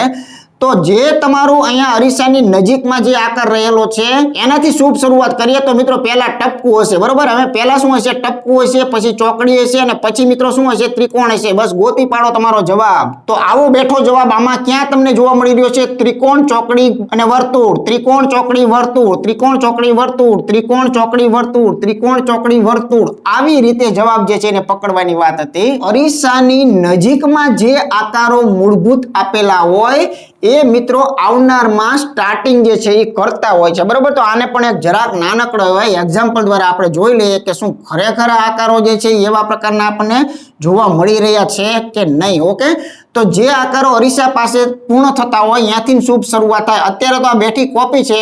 તો જે તમારું અહીંયા અરીસાની નજીકમાં જે આકાર રહેલો છે એનાથી શુભ શરૂઆત કરીએ તો મિત્રો પહેલા ટપકું હશે, બરોબર? હવે પહેલા શું હશે? ટપકું હશે, પછી ચોકડી હશે અને પછી મિત્રો શું હશે? ત્રિકોણ હશે. બસ ગોતી પાડો તમારો જવાબ. તો આવો બેઠો જવાબ આમાં ક્યાં તમને જોવા મળી રહ્યો છે? ત્રિકોણ, ચોકડી અને વર્તુળ. ત્રિકોણ, ચોકડી, વર્તુળ. ત્રિકોણ, ચોકડી, વર્તુળ. ત્રિકોણ, ચોકડી, વર્તુળ. ત્રિકોણ, ચોકડી, વર્તુળ. આવી રીતે જવાબ જે છે એને પકડવાની વાત હતી. અરીસાની નજીકમાં જે આકારો મૂળભૂત આપેલા હોય એ મિત્રો આવનારમાં સ્ટાર્ટિંગ જે છે એ કરતા હોય છે, બરોબર? તો આને પણ એક જરાક નાનકડો હોય એક્ઝામ્પલ દ્વારા આપણે જોઈ લઈએ કે શું ખરેખર આકારો જે છે એવા પ્રકારના આપણને જોવા મળી રહ્યા છે કે નહીં, ઓકે? તો જે આકારો અરીસા પાસે પૂર્ણ થતા હોય ત્યાંથી શુભ શરૂઆત થાય. અત્યારે તો આ બેઠી કોપી છે,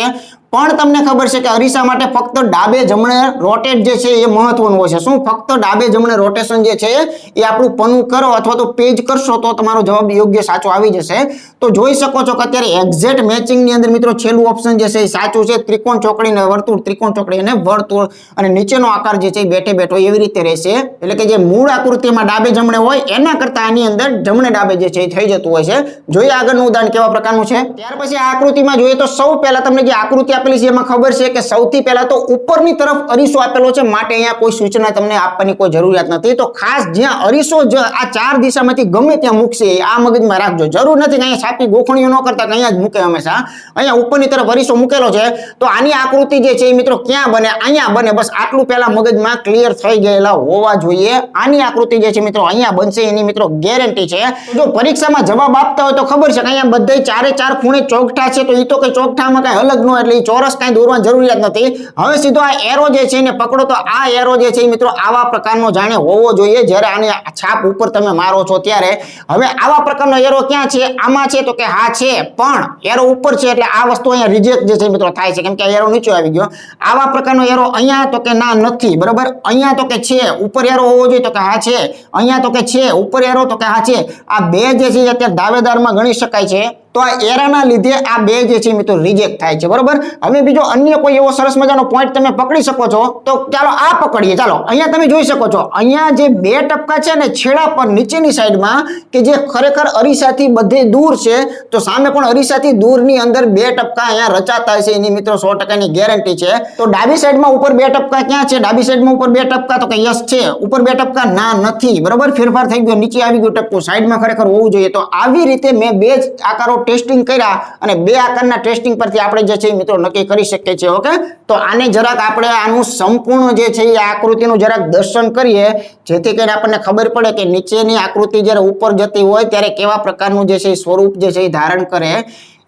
પણ તમને ખબર છે કે અરીસા માટે ફક્ત ડાબે જમણે રોટેટ જે છે એ મહત્વનું હોય છે. શું ફક્ત ડાબે જમણે રોટેશન જે છે એ આપણું પનું કરો અથવા તો પેજ કરશો તો તમારો જવાબ યોગ્ય સાચો આવી જશે. તો જોઈ શકો છો કે અત્યારે એક્ઝેક્ટ મેચિંગ ની અંદર મિત્રો છેલ્લું ઓપ્શન જે છે એ સાચું છે. ત્રિકોણ, ચોકડી અને વર્તુળ. ત્રિકોણ, ચોકડી અને વર્તુળ. અને નીચેનો આકાર જે છે એ બેઠો એવી રીતે રહેશે. એટલે કે જે મૂળ આકૃતિમાં ડાબે જમણે હોય એના કરતા આની અંદર જમણે ડાબે જે છે એ થઈ જતું હોય છે. જોઈએ આગળનું ઉદાહરણ કેવા પ્રકારનું છે. ત્યાર પછી આ આકૃતિમાં જોઈએ તો સૌ પહેલા તમને જે આકૃતિ આપેલી છે એમાં ખબર છે કે સૌથી પહેલા તો ઉપરની તરફ અરીસો આપેલો છે, માટે અહીંયા કોઈ સૂચના તમને આપવાની કોઈ જરૂરિયાત નથી. તો ખાસ જ્યાં અરીસો આ ચાર દિશામાંથી ગમે ત્યાં મૂકશે આ મગજમાં રાખજો. જરૂર નથી કે અહીંયા છાપી ગોખણીઓ ન કરતા કે અહીંયા જ મૂકે હંમેશા. અહીંયા ઉપરની તરફ અરીસો મૂકેલો છે તો આની આકૃતિ જે છે એ મિત્રો ક્યાં બને? અહીંયા બને. બસ આટલું પહેલા મગજમાં ક્લિયર થઈ ગયેલા હોવા જોઈએ. આની આકૃતિ જે છે મિત્રો અહીંયા બનશે, એની મિત્રો ગેરંટી છે. જો પરીક્ષામાં જવાબ આપતા હોય તો ખબર છે કે અહીંયા બધા ચારે ચાર ખૂણે ચોકઠા છે, તો એ તો કઈ ચોકઠામાં કઈ અલગ ન એટલે ચોરસ કઈ દોરવાની જરૂરિયાત નથી. હવે સીધો આ એરો જે છે એને પકડો તો આ એરો જે છે મિત્રો આવા પ્રકારનો જાણે હોવો જોઈએ. જ્યારે આની છાપ ઉપર તમે મારો છો ત્યારે હવે આવા પ્રકારનો એરો ક્યાં છે? આમાં છે તો કે હા છે, પણ એરો ઉપર છે એટલે આ વસ્તુ અહીંયા રિજેક્ટ જે છે મિત્રો થાય છે, કેમ કે એરો નીચે આવી ગયો. આવા પ્રકારનો એરો અહીંયા તો કે ના નથી, બરાબર? અહીંયા તો કે છે, ઉપર એરો હોવો જોઈએ તો કે હા છે. અહીંયા તો કે છે, ઉપર એરો તો કે હા છે. આ બે જે છે અત્યારે દાવેદારમાં ગણી શકાય છે. તો આ એરાના લીધે આ બે જે છે મિત્રો રિજેક્ટ થાય છે, બરોબર? હવે બીજો અન્ય કોઈ એવો સરસ મજાનો પોઈન્ટ તમે પકડી શકો છો તો ચાલો આ પકડીએ. ચાલો અહીંયા તમે જોઈ શકો છો અહીંયા જે બે ટપકા છે ને છેડા પર નીચેની સાઈડમાં કે જે ખરેખર અરીસાથી બધે દૂર છે, તો સામે પણ અરીસાથી દૂરની અંદર બે ટપકા અહીંયા રચાતા છે, એની મિત્રો 100% ની ગેરંટી છે. તો ડાબી સાઈડમાં ઉપર બે ટપકા ક્યાં છે? ડાબી સાઈડમાં ઉપર બે ટપકા તો કે યસ છે. ઉપર બે ટપકા ના નથી, બરોબર? ફેરફાર થઈ ગયો, નીચે આવી ગયું ટપકું, સાઈડમાં ખરેખર હોવું જોઈએ. તો આવી રીતે મેં બે જ આકારો ટેસ્ટિંગ કર્યા અને બે આકારના ટેસ્ટિંગ પરથી આપણે જે છે મિત્રો નક્કી કરી શકીએ છીએ, ઓકે? તો આને જરાક આપણે આનું સંપૂર્ણ જે છે એ આકૃતિનું જરાક દર્શન કરીએ, જેથી કરીને આપણને ખબર પડે કે નીચેની આકૃતિ જ્યારે ઉપર જતી હોય ત્યારે કેવા પ્રકારનું જે છે સ્વરૂપ જે છે એ ધારણ કરે.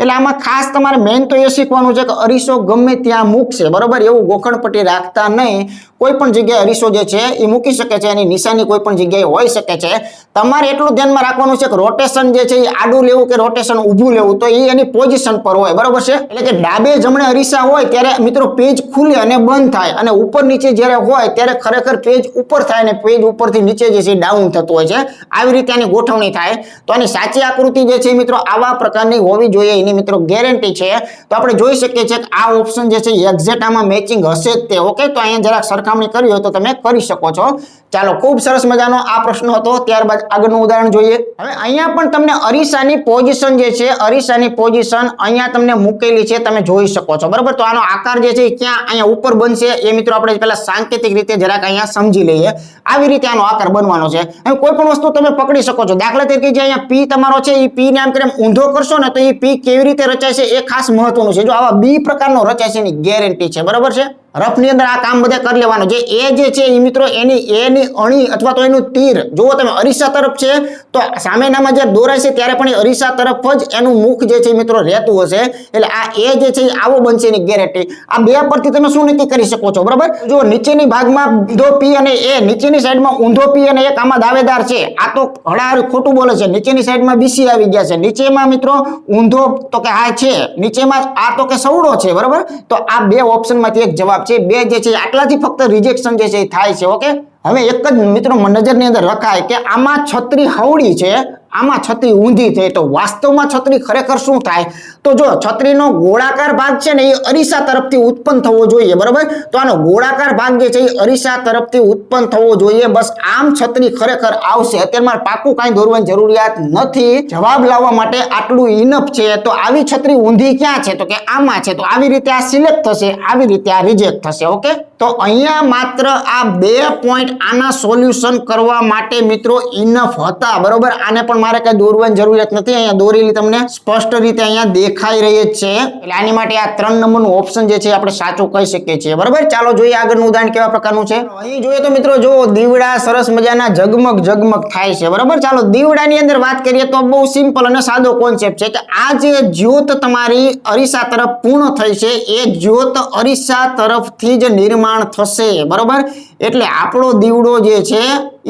એટલે આમાં ખાસ તમારે મેઇન તો એ શીખવાનું છે કે અરીસો ગમે ત્યાં મૂકશે, બરોબર? એવું ગોખણપટ્ટી રાખતા નહીં. કોઈ પણ જગ્યાએ અરીસો જે છે એ મૂકી શકે છે, એની નિશાની કોઈ પણ જગ્યાએ હોઈ શકે છે. તમારે એટલું ધ્યાનમાં રાખવાનું છે કે રોટેશન જે છે એ આડું લેવું કે રોટેશન ઊભું લેવું, તો એ એની પોઝિશન પર હોય, બરોબર છે? એટલે કે ડાબે જમણે અરીસા હોય ત્યારે મિત્રો પેજ ખુલે અને બંધ થાય, અને ઉપર નીચે જ્યારે હોય ત્યારે ખરેખર પેજ ઉપર થાય અને પેજ ઉપરથી નીચે જે છે ડાઉન થતું હોય છે. આવી રીતે આની ગોઠવણી થાય. તો આની સાચી આકૃતિ જે છે મિત્રો આવા પ્રકારની હોવી જોઈએ. એની મિત્રો ગેરંટી છે. તો આપણે જોઈ શકીએ છીએ કે આ ઓપ્શન જે છે એક્ઝેક્ટ આમાં મેચિંગ હશે જ તે. ઓકે, તો અહીંયા જરાક સરખામણી કરવી હોય તો તમે કરી શકો છો. ચાલો, ખૂબ સરસ મજાનો આ પ્રશ્ન હતો. ત્યારબાદ આગળનું ઉદાહરણ જોઈએ. હવે અહીંયા પણ તમને અરીસાની પોઝિશન જે છે, અરીસાની પોઝિશન અહીંયા તમને મૂકેલી છે, તમે જોઈ શકો છો. બરાબર, તો આનો આકાર જે છે ક્યાં અહીંયા ઉપર બનશે એ મિત્રો આપણે પહેલા સાંકેતિક રીતે જરાક અહીંયા સમજી લઈએ. આવી રીતે આનો આકાર બનવાનો છે. હવે કોઈ પણ વસ્તુ તમે પકડી શકો છો. દાખલા તરીકે જે અહીંયા પી તમારો છે, એ પી ને આમ કરીને ઊંધો કરશો ને તો એ પી કેવી રીતે રચાય છે એ ખાસ મહત્વનું છે. જો આવા બી પ્રકારનો રચાય છે એની ગેરંટી છે. બરાબર છે. રફ ની અંદર આ કામ બધા કરી લેવાનું. જે એ જે છે એ મિત્રો એની અણી અથવા તો એનું તીર જુઓ તમે અરીસા તરફ છે તો સામેનામાં જે દોરાય છે ત્યારે પણ એ અરીસા તરફ જ એનું મુખ જે છે મિત્રો રહેતું હશે. એટલે આ એ જે છે આવો બનશે એની ગેરંટી. આ બે પરથી તમે શું નક્કી કરી શકો છો? બરાબર, જો નીચેની ભાગમાં ઊંધો પી અને એ, નીચેની સાઈડમાં ઊંધો પી અને એક આમાં દાવેદાર છે. આ તો હળાહળ ખોટું બોલે છે. નીચેની સાઈડમાં બીસી આવી ગયા છે. નીચેમાં મિત્રો ઊંધો તો કે આ છે, નીચેમાં આ તો કે સવડો છે. બરાબર, તો આ બે ઓપ્શનમાંથી એક જવાબ છે. બે જે છે આટલાથી ફક્ત રિજેક્શન જે છે થાય છે. ઓકે, હવે એક જ મિત્રો નજરની અંદર રખાય કે આમાં છત્રી હવડી છે, આમાં છત્રી ઊંધી થઈ. તો વાસ્તવમાં છત્રી ખરેખર શું થાય? તો જો છત્રીનો ગોળાકાર ભાગ છે ને એ અરીસા તરફથી ઉત્પન્ન થવો જોઈએ. બરાબર, તો આનો ગોળાકાર ભાગ જે છે એ અરીસા તરફથી ઉત્પન્ન થવો જોઈએ. બસ આમ છત્રી ખરેખર આવશે. અત્યારે મારે પાકું કાંઈ દોરવાની જરૂરિયાત નથી. જવાબ લાવવા માટે આટલું ઇનફ છે. તો આવી છત્રી ઊંધી ક્યાં છે? તો કે આમાં છે. તો આવી રીતે આ સિલેક્ટ થશે, આવી રીતે આ રિજેક્ટ થશે. ઓકે, તો અહીંયા માત્ર આ 2 પોઈન્ટ આના સોલ્યુશન કરવા માટે મિત્રો ઇનફ હતા. બરોબર, આને પણ મારે કઈ દોરવાની જરૂરિયાત નથી. અહીંયા દોરેલી તમને સ્પષ્ટ રીતે અહીંયા દેખાઈ રહી જ છે. એટલે આની માટે આ 3 નંબરનું ઓપ્શન જે છે આપણે સાચું કહી શકીએ છીએ. બરાબર, ચાલો જોઈએ આગળનું ઉદાહરણ કેવા પ્રકારનું છે. અહીં જોઈએ તો મિત્રો જો દીવડા સરસ મજાના ઝગમગ ઝગમગ થાય છે. બરાબર, ચાલો દીવડાની અંદર વાત કરીએ તો બહુ સિમ્પલ અને સાદો કોન્સેપ્ટ છે કે આ જે જ્યોત તમારી અરીસા તરફ પૂર્ણ થઈ છે એ જ્યોત અરીસા તરફથી જ નિર્માણ થશે. બરોબર, એટલે આપણો દીવડો જે છે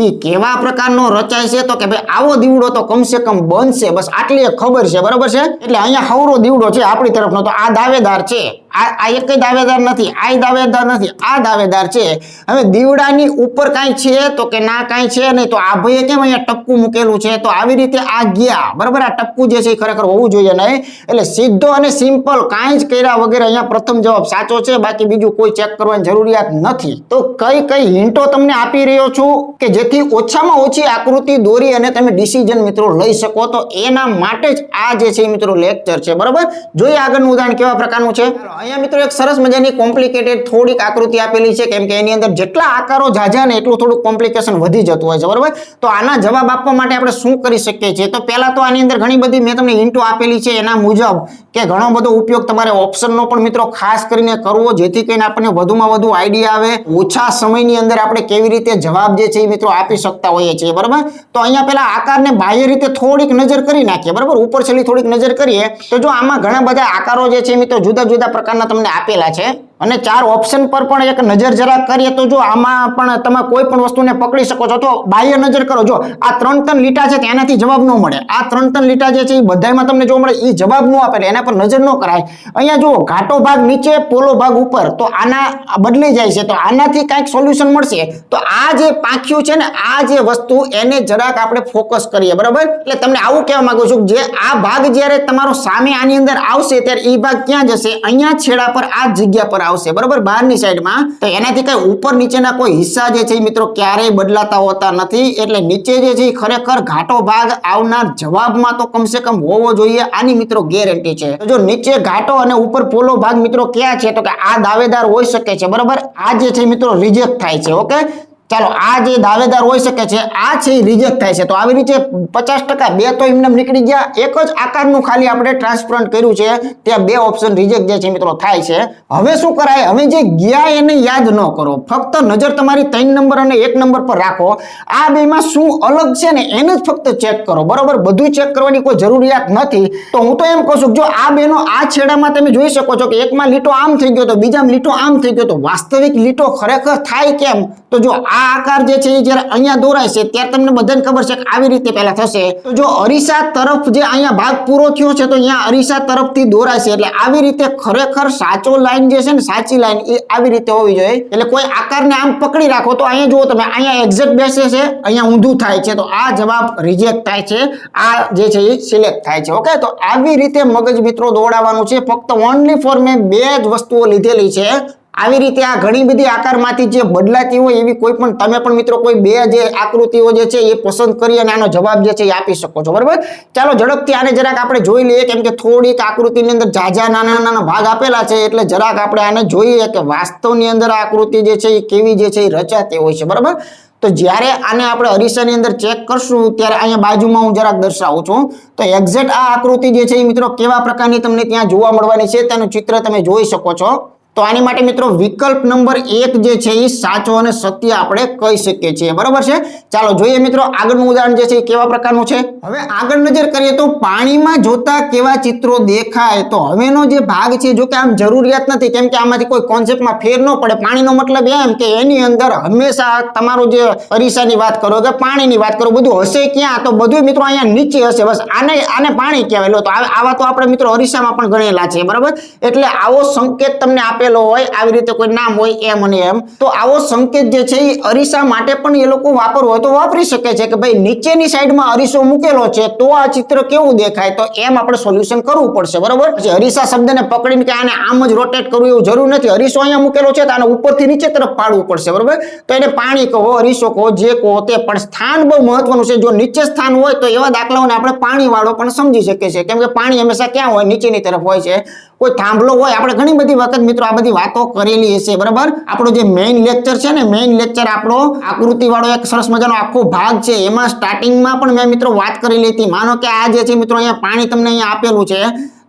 એ કેવા પ્રકારનો રચાય છે? તો કે ભાઈ આવો દીવડો તો કમસે કમ બનશે. બસ આટલી ખબર છે. બરોબર છે. એટલે અહીંયા હવરો દીવડો છે આપણી તરફનો. તો આ દાવેદાર છે. આ એક દાવેદાર નથી, આ દાવેદાર નથી, આ દાવેદાર છે. હવે દીવડાની ઉપર કાંઈ છે? તો કે ના, કાંઈ છે નહીં. તો આ ભાઈએ કેમ અહીંયા ટપકું મૂકેલું છે? તો આવી રીતે આ ગયા. બરાબર, આ ટપકું જે છે એ ખરેખર હોવું જોઈએ નહીં. એટલે સીધો અને સિમ્પલ કાંઈ જ કર્યા વગેરે અહીંયા પ્રથમ જવાબ સાચો છે. બાકી બીજું કોઈ ચેક કરવાની જરૂરિયાત નથી. તો કઈ હિન્ટો તમને આપી રહ્યો છું કે જેથી ઓછામાં ઓછી આકૃતિ દોરી અને તમે ડિસિઝન મિત્રો લઈ શકો. તો એના માટે જ આ જે છે મિત્રો લેક્ચર છે. બરાબર, જોઈએ આગળનું ઉદાહરણ કેવા પ્રકારનું છે. અહીંયા મિત્રો એક સરસ મજાની કોમ્પ્લિકેટેડ થોડીક આકૃતિ આપેલી છે. કેમ કે એની અંદર જેટલા આકારો જાજા ને એટલું થોડું કોમ્પ્લિકેશન વધી જતું હોય છે. બરાબર, તો આના જવાબ આપવા માટે આપણે શું કરી શકીએ છીએ? તો પહેલા તો આની અંદર ઘણી બધી મેં તમને હિન્ટો આપેલી છે એના મુજબ કે ઘણો બધો ઉપયોગ તમારે ઓપ્શનનો પણ મિત્રો ખાસ કરીને કરવો, જેથી કરીને આપણને વધુમાં વધુ આઈડિયા આવે. ઓછા સમયની અંદર આપણે કેવી રીતે જવાબ જે છે એ મિત્રો આપી શકતા હોઈએ છીએ. બરાબર, તો અહીંયા પેલા આકારને બાહ્ય રીતે થોડીક નજર કરી નાખીએ. બરાબર, ઉપર છેલ્લી થોડીક નજર કરીએ તો જો આમાં ઘણા બધા આકારો જે છે મિત્રો જુદા જુદા પ્રકારના તમને આપેલા છે. અને 4 ઓપ્શન પર પણ એક નજર જરા કરીએ તો જો આમાં પણ તમે કોઈ પણ વસ્તુને પકડી શકો છો. તો બાહ્ય નજર કરો, જો આ 3 લીટા છે તેનાથી જવાબ ન મળે. આ 3 લીટા જે છે એ બધામાં તમને જોવા મળે, એ જવાબ ન આપે, એના પર નજર ન કરાય. અહીંયા જુઓ ઘાટો ભાગ નીચે, પોલો ભાગ ઉપર. તો આના બદલી જાય છે. તો આનાથી કાંઈક સોલ્યુશન મળશે. તો આ જે પાંખ્યું છે ને, આ જે વસ્તુ એને જરાક આપણે ફોકસ કરીએ. બરાબર, એટલે તમને આવું કહેવા માંગુ છું જે આ ભાગ જ્યારે તમારો સામે આની અંદર આવશે ત્યારે એ ભાગ ક્યાં જશે? અહીંયા છેડા પર આ જગ્યા પર આવશે. બરાબર, બહારની સાઈડમાં. તો એનાથી કઈ ઉપર નીચેના કોઈ હિસ્સા જે છે મિત્રો ક્યારેય બદલાતા હોતા નથી. એટલે નીચે જે છે ખરેખર ઘાટો ભાગ આવનાર જવાબમાં તો કમસે કમ હોવો જોઈએ. આની મિત્રો ગેરંટી છે. તો જો નીચે ઘાટો અને ઉપર પોલો ભાગ મિત્રો ક્યાં છે? તો કે આ દાવેદાર હોઈ શકે છે. બરાબર, આ જે છે મિત્રો રિજેક્ટ થાય છે. ઓકે, ચાલો આ જે દાવેદાર હોઈ શકે છે આ છે રિજેક્ટ થાય છે. તો આવી રીતે 50% બે તો એમને નીકળી ગયા. એક જ આકારનું ખાલી આપણે ટ્રાન્સપરન્ટ કર્યું છે, ત્યાં 2 ઓપ્શન રિજેક્ટ જે છે મિત્રો થાય છે. હવે શું કરાય? હવે જે ગયા એને યાદ ન કરો, ફક્ત નજર તમારી 3 નંબર અને 1 નંબર પર રાખો. આ બેમાં શું અલગ છે ને એને જ ફક્ત ચેક કરો. બરોબર, બધું ચેક કરવાની કોઈ જરૂરિયાત નથી. તો હું તો એમ કહું છું જો આ બેનો આ છેડામાં તમે જોઈ શકો છો કે એકમાં લીટો આમ થઈ ગયો તો બીજામાં લીટો આમ થઈ ગયો, તો વાસ્તવિક લીટો ખરેખર થાય કેમ? તો જો આ આ આકાર જે છે એ જ્યારે અહીંયા દોરાય છે ત્યારે તમને બધાને ખબર છે કે આવી રીતે પહેલા થશે. તો જો અરીસા તરફ જે અહીંયા ભાગ પૂરો થયો છે તો અહીંયા અરીસા તરફથી દોરાય છે, એટલે આવી રીતે ખરેખર સાચો લાઈન જે છે ને, સાચી લાઈન એ આવી રીતે હોવી જોઈએ. એટલે કોઈ આકારને આમ પકડી રાખો તો અહીંયા જુઓ તમે, અહીંયા એક્ઝેક્ટ બેસે છે, અહીંયા ઊંધું થાય છે, તો આ જવાબ રિજેક્ટ થાય છે, આ જે છે એ સિલેક્ટ થાય છે. ઓકે, તો આવી રીતે મગજ મિત્રો દોડાવવાનું છે. ફક્ત ઓનલી ફોર મેં 2 જ વસ્તુઓ લીધેલી છે. આવી રીતે આ ઘણી બધી આકારમાંથી જે બદલાતી હોય એવી કોઈ પણ તમે પણ મિત્રો કોઈ 2 જે આકૃતિઓ જે છે એ પસંદ કરી અને આનો જવાબ જે છે એ આપી શકો છો. બરાબર, ચાલો ઝડપથી આને જરાક આપણે જોઈ લઈએ, કેમ કે થોડીક આકૃતિની અંદર ઝાઝા નાના નાના ભાગ આપેલા છે, એટલે જરાક આપણે આને જોઈએ કે વાસ્તવની અંદર આ આકૃતિ જે છે એ કેવી જે છે એ રચાતી હોય છે. બરાબર, તો જ્યારે આને આપણે અરીસાની અંદર ચેક કરશું ત્યારે અહીંયા બાજુમાં હું જરાક દર્શાવું છું, તો એક્ઝેક્ટ આ આકૃતિ જે છે એ મિત્રો કેવા પ્રકારની તમને ત્યાં જોવા મળવાની છે તેનું ચિત્ર તમે જોઈ શકો છો. તો આની માટે મિત્રો વિકલ્પ નંબર 1 જે છે એ સાચો અને સત્ય આપણે કહી શકીએ છીએ. બરાબર છે, ચાલો જોઈએ મિત્રો આગળનું ઉદાહરણ જે છે એ કેવા પ્રકારનું છે. હવે આગળ નજર કરીએ તો પાણીમાં જોતા કેવા ચિત્રો દેખાય. તો હવેનો જે ભાગ છે, જો કે આમ જરૂરિયાત નથી, કેમ કે આમાંથી કોઈ કોન્સેપ્ટમાં ફેર ન પડે. પાણીનો મતલબ એમ કે એની અંદર હંમેશા તમારું જે અરીસાની વાત કરો કે પાણીની વાત કરો, બધું હશે ક્યાં? તો બધું મિત્રો અહીંયા નીચે હશે. બસ આને પાણી કહેવાય. તો આવા તો આપણે મિત્રો અરીસામાં પણ ગણેલા છે. બરાબર, એટલે આવો સંકેત તમને આપેલો હોય, આવી રીતે કોઈ નામ હોય એમ અને એમ, તો આવો સંકેત જે છે એ અરીસા માટે પણ એ લોકો વાપરવો હોય તો વાપરી શકે છે કે ભાઈ નીચેની સાઈડમાં અરીસો મૂકેલો છે તો આ ચિત્ર કેવું દેખાય, તો એમ આપણે સોલ્યુશન કરવું પડશે. બરાબર, પછી અરીસા શબ્દને પકડીને કે આને આમ જ રોટેટ કરવું એવું જરૂર નથી. અરીસો અહીંયા મૂકેલો છે તો આને ઉપરથી નીચે તરફ પાડવું પડશે. બરાબર, તો એને પાણી કહો, અરીસો કહો, જે કહો તે, પણ સ્થાન બહુ મહત્વનું છે. જો નીચે સ્થાન હોય તો એવા દાખલાઓને આપણે પાણી વાળો પણ સમજી શકીએ છીએ, કેમ કે પાણી હંમેશા ક્યાં હોય? નીચેની તરફ હોય છે. કોઈ થાંભલો હોય, આપણે ઘણી બધી વખત મિત્રો આ બધી વાતો કરેલી હશે. બરાબર, આપણો જે મેઇન લેક્ચર છે ને, મેઇન લેક્ચર આપણો આકૃતિ વાળો એક સરસ મજાનો આખો ભાગ છે, એમાં સ્ટાર્ટિંગમાં પણ મેં મિત્રો વાત કરેલી હતી. માનો કે આ જે છે મિત્રો અહીંયા પાણી તમને અહીંયા આપેલું છે,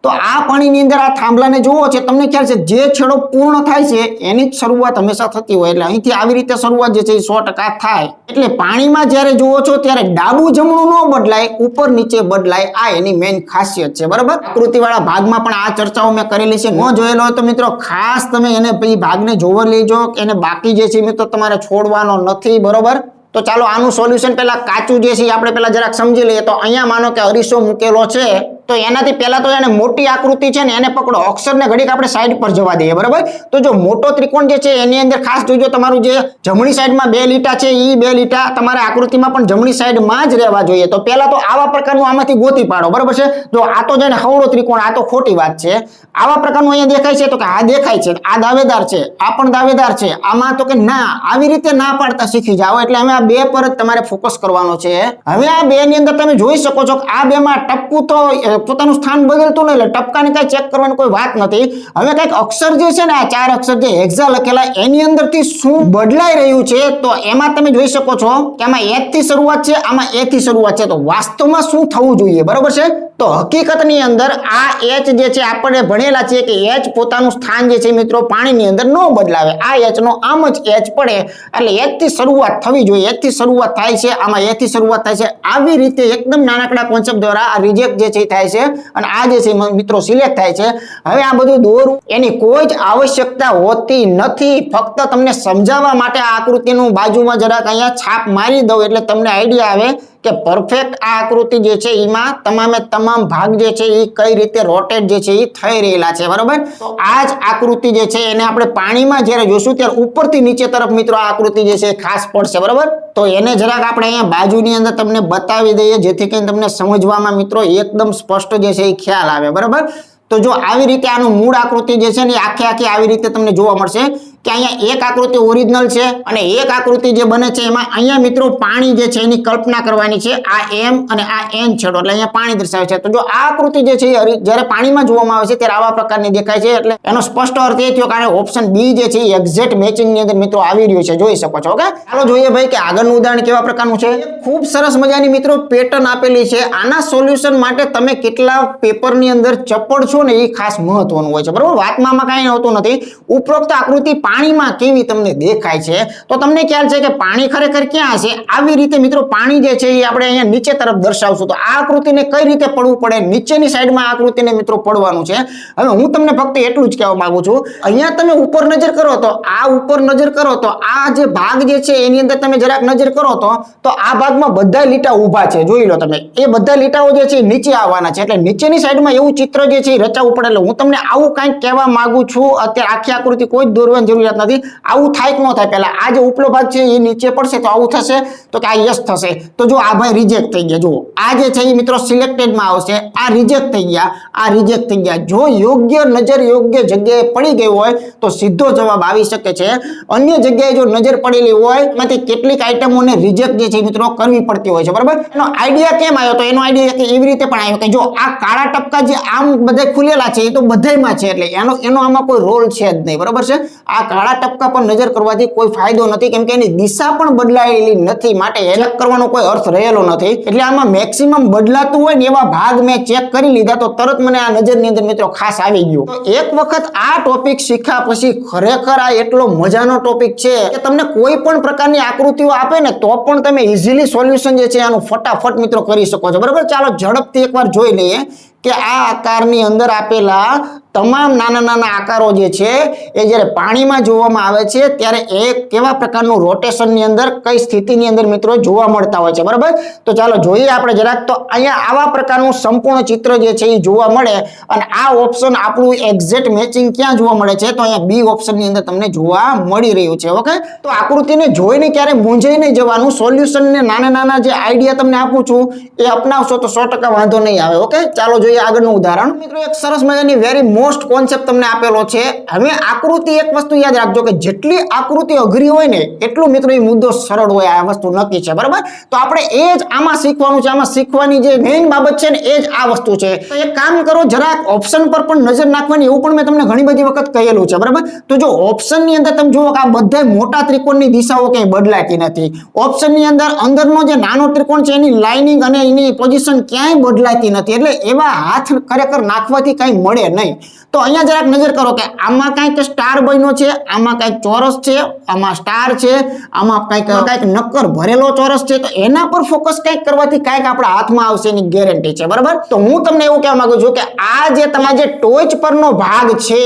તો આ પાણીની અંદર આ થાંભલાને જોવો છે, તમને ખ્યાલ છે જે છેડો પૂર્ણ થાય છે એની જ શરૂઆત હંમેશા થતી હોય, એટલે અહીંથી આવી રીતે શરૂઆત જે છે એ 100% થાય. એટલે પાણીમાં જ્યારે જોવો છો ત્યારે ડાબું જમણું ન બદલાય, ઉપર નીચે બદલાય, આ એની મેઇન ખાસિયત છે. બરાબર, આકૃતિવાળા ભાગમાં પણ આ ચર્ચાઓ મેં કરેલી છે. ન જોયેલો હોય તો મિત્રો ખાસ તમે એને ભાગને જોવા લેજો, એને બાકી જે છે મિત્રો તમારે છોડવાનો નથી. બરોબર, તો ચાલો આનું સોલ્યુશન પહેલા કાચું જે છે આપણે પહેલા જરાક સમજી લઈએ. તો અહીંયા માનો કે અરીસો મૂકેલો છે, તો એનાથી પહેલા તો એને મોટી આકૃતિ છે ને એને પકડો, અક્ષરને ઘડીક આપણે સાઈડ પર જવા દઈએ. બરાબર, તો જો મોટો ત્રિકોણ જે છે એની અંદર ખાસ જોજો, તમારું જે જમણી સાઈડમાં 2 લીટા છે એ 2 લીટા તમારે આકૃતિમાં પણ જમણી સાઈડમાં જ રહેવા જોઈએ. તો પહેલા તો આવા પ્રકારનું આમાંથી ગોતી પાડો. બરાબર છે, જો આ તો જેને હવળો ત્રિકોણ, આ તો ખોટી વાત છે. આવા પ્રકારનું અહીંયા દેખાય છે, તો કે આ દેખાય છે, આ દાવેદાર છે, આ પણ દાવેદાર છે, આમાં તો કે ના, આવી રીતે ના પાડતા શીખી જાઓ. એટલે હવે આ 2 પર જ તમારે ફોકસ કરવાનો છે. હવે આ 2 ની અંદર તમે જોઈ શકો છો કે આ 2 માં ટપકું તો પોતાનું સ્થાન બદલતું નહીં, એટલે ટપકાને કઈ ચેક કરવાની કોઈ વાત નથી. હવે કઈક અક્ષર જે છે ને, આ 4 અક્ષર જે હેક્ઝા લખેલા, એની અંદરથી શું બદલાઈ રહ્યું છે, તો એમાં તમે જોઈ શકો છો કે આમાં H થી શરૂઆત છે, આમાં A થી શરૂઆત છે. તો વાસ્તવમાં શું થવું જોઈએ? બરોબર છે, તો હકીકતની અંદર આ H જે છે આપણે ભણેલા છે કે H પોતાનું સ્થાન જે છે મિત્રો પાણીની અંદર ન બદલાવે. આ H નો આમ જ H પડે, એટલે H થી શરૂઆત થવી જોઈએ. H થી શરૂઆત થાય છે, આમાં A થી શરૂઆત થાય છે. આવી રીતે એકદમ નાનકડા કોન્સેપ્ટ દ્વારા આ રિજેક્ટ જે છે થાય છે અને આ જે છે મિત્રો સિલેક્ટ થાય છે. હવે આ બધું દોરવું એની કોઈ જ આવશ્યકતા હોતી નથી. ફક્ત તમને સમજાવવા માટે આ આકૃતિનું બાજુમાં જરાક અહીંયા છાપ મારી દઉં એટલે તમને આઈડિયા આવે કે પરફેક્ટ આ આકૃતિ જે છે એમાં તમામે તમામ ભાગ જે છે એ કઈ રીતે રોટેટ જે છે એ થઈ રહેલા છે. બરોબર, તો આ જ આકૃતિ જે છે એને આપણે પાણીમાં જ્યારે જોશું ત્યારે ઉપરથી નીચે તરફ મિત્રો આ આકૃતિ જે છે ખાસ પડશે. બરોબર, તો એને જરાક આપણે અહીંયા બાજુની અંદર તમને બતાવી દઈએ જેથી કરીને તમને સમજવામાં મિત્રો એકદમ સ્પષ્ટ જે છે એ ખ્યાલ આવે. બરોબર, તો જો આવી રીતે આનું મૂળ આકૃતિ જે છે ને આખે આખી આવી રીતે તમને જોવા મળશે કે અહીંયા એક આકૃતિ ઓરિજિનલ છે અને એક આકૃતિ જે બને છે એમાં અહીંયા મિત્રો પાણી જે છે એની કલ્પના કરવાની છે. આ M અને આ N છેડો એટલે અહીંયા પાણી દર્શાવે છે. તો જો આ આકૃતિ જે છે જ્યારે પાણીમાં જોવામાં આવે છે ત્યારે આવા પ્રકારની દેખાય છે. એટલે એનો સ્પષ્ટ અર્થ એ થયો કે ઓપ્શન બી જે છે એ એક્ઝેક્ટ મેચિંગ ની અંદર મિત્રો આવી રહ્યું છે, જોઈ શકો છો. ઓકે, ચાલો જોઈએ ભાઈ કે આગળનું ઉદાહરણ કેવા પ્રકારનું છે. ખૂબ સરસ મજાની મિત્રો પેટર્ન આપેલી છે. આના સોલ્યુશન માટે તમે કેટલા પેપરની અંદર ચપળ છો સમજો ને એ ખાસ મહત્વનું હોય છે, બરાબર। વાતમાં આમાં કાંઈ હોતું નથી। ઉપરોક્ત આકૃતિ પાણીમાં કેવી તમને દેખાય છે તો તમને ખ્યાલ છે કે પાણી ખરેખર ક્યાં હશે। આવી રીતે મિત્રો પાણી જે છે એ આપણે અહીંયા નીચે તરફ દર્શાવશું તો આ આકૃતિને કઈ રીતે પડવું પડે, નીચેની સાઈડમાં આકૃતિને મિત્રો પડવાનું છે। હવે હું તમને ફક્ત એટલું જ કહેવા માંગુ છું, અહીંયા તમે ઉપર નજર કરો તો આ ઉપર નજર કરો તો આ જે ભાગ જે છે એની અંદર તમે જરાક નજર કરો તો આ ભાગમાં બધા લીટા ઊભા છે, જોઈ લો તમે। એ બધા લીટાઓ જે છે નીચે આવવાના છે, એટલે નીચેની સાઈડમાં એવું ચિત્ર જે છે એ રચાવવું પડે। એટલે હું તમને આવું કંઈક કહેવા માંગુ છું। અત્યારે આખી આકૃતિ કોઈ જ દોરવાની જરૂરિયાત નથી। આવું થાય કે ન થાય, પહેલા આ જે ઉપલો ભાગ છે એ નીચે પડશે તો આવું થશે, તો કે આ યસ થશે। તો જો આ ભાઈ રિજેક્ટ થઈ ગયા, જુઓ આ જે છે એ મિત્રો સિલેક્ટેડમાં આવશે, આ રિજેક્ટ થઈ ગયા, આ રિજેક્ટ થઈ ગયા। જો યોગ્ય નજર યોગ્ય જગ્યાએ પડી ગઈ હોય તો સીધો જવાબ આવી શકે છે। અન્ય જગ્યાએ જો નજર પડેલી હોય એમાંથી કેટલીક આઈટમોને રિજેક્ટ જે છે મિત્રો કરવી પડતી હોય છે, બરાબર। એનો આઈડિયા કેમ આવ્યો તો એનો આઈડિયા કે એવી રીતે પણ આવ્યો કે જો આ કાળા ટપકા જે આમ બધા ખુલેલા છે એ તો બધાયમાં છે, એટલે એનો આમાં કોઈ રોલ છે જ નહીં, બરાબર છે। આ કાળા ટપકા પર નજર કરવાથી કોઈ ફાયદો નથી, કેમ કે એની દિશા પણ બદલાયેલી નથી, માટે ચેક કરવાનો કોઈ અર્થ રહેલો નથી। એટલે આમાં મેક્સિમમ બદલાતું હોય ને એવા ભાગ મેં ચેક કરી લીધા તો તરત મને આ નજરની અંદર મિત્રો ખાસ આવી ગયું। તો એક વખત આ ટોપિક શીખ્યા પછી ખરેખર આ એટલો મજાનો ટોપિક છે કે તમને કોઈ પણ પ્રકારની આકૃતિઓ આપે ને તો પણ તમે ઇઝીલી સોલ્યુશન જે છે આનું ફટાફટ મિત્રો કરી શકો છો, બરાબર। ચાલો ઝડપથી એકવાર જોઈ લઈએ કે આ આકારની અંદર આપેલા તમામ નાના નાના આકારો જે છે એ જ્યારે પાણીમાં જોવામાં આવે છે ત્યારે એ કેવા પ્રકારનું રોટેશનની અંદર કઈ સ્થિતિની અંદર મિત્રો જોવા મળતા હોય છે, બરાબર। તો ચાલો જોઈએ આપણે જરાક। તો અહીંયા આવા પ્રકારનું સંપૂર્ણ ચિત્ર જે છે એ જોવા મળે અને આ ઓપ્શન આપણું એક્ઝેક્ટ મેચિંગ ક્યાં જોવા મળે છે તો અહીંયા બી ઓપ્શનની અંદર તમને જોવા મળી રહ્યું છે, ઓકે। તો આકૃતિને જોઈને ક્યારે મૂંઝાઈ નહીં જવાનું, સોલ્યુશનને નાના નાના જે આઈડિયા તમને આપું છું એ અપનાવશો તો 100% વાંધો નહીં આવે, ઓકે। ચાલો જોઈએ આગળનું ઉદાહરણ। મિત્રો એક સરસ મજાની વેરી મોસ્ટ કોન્સેપ્ટ તમને આપેલો છે। હવે આકૃતિ એક વસ્તુ યાદ રાખજો કે જેટલી આકૃતિ અઘરી હોય ને એટલું મિત્રો એ મુદ્દો સરળ હોય, આ વસ્તુ નક્કી છે, બરાબર। તો આપણે એ જ આમાં શીખવાનું છે, આમાં શીખવાની જે મેઇન બાબત છે ને એ જ આ વસ્તુ છે। તો એક કામ કરો, જરાક ઓપ્શન પર પણ નજર નાખવાની, એવું પણ મેં તમને ઘણી બધી વખત કહેલું છે, બરાબર। તો જો ઓપ્શનની અંદર તમે જુઓ કે આ બધા મોટા ત્રિકોણની દિશાઓ ક્યાંય બદલાતી નથી। ઓપ્શનની અંદર અંદરનો જે નાનો ત્રિકોણ છે એની લાઇનિંગ અને એની પોઝિશન ક્યાંય બદલાતી નથી, એટલે એવા હાથ ખરેખર નાખવાથી કઈ મળે નહીં। તો અહીંયા જરાક નજર કરો કે આમાં કંઈક સ્ટાર બન્યો છે, આમાં કંઈક ચોરસ છે, આમાં સ્ટાર છે, આમાં કંઈક નક્કર ભરેલો ચોરસ છે, તો એના પર ફોકસ કંઈક કરવાથી કંઈક આપણા હાથમાં આવશે એની ગેરંટી છે, બરાબર। તો હું તમને એવું કહેવા માંગુ છું કે આ જે તમારા જે ટોચ પરનો ભાગ છે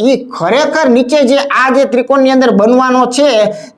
એ ખરેખર નીચે જે આ જે ત્રિકોણની અંદર બનવાનો છે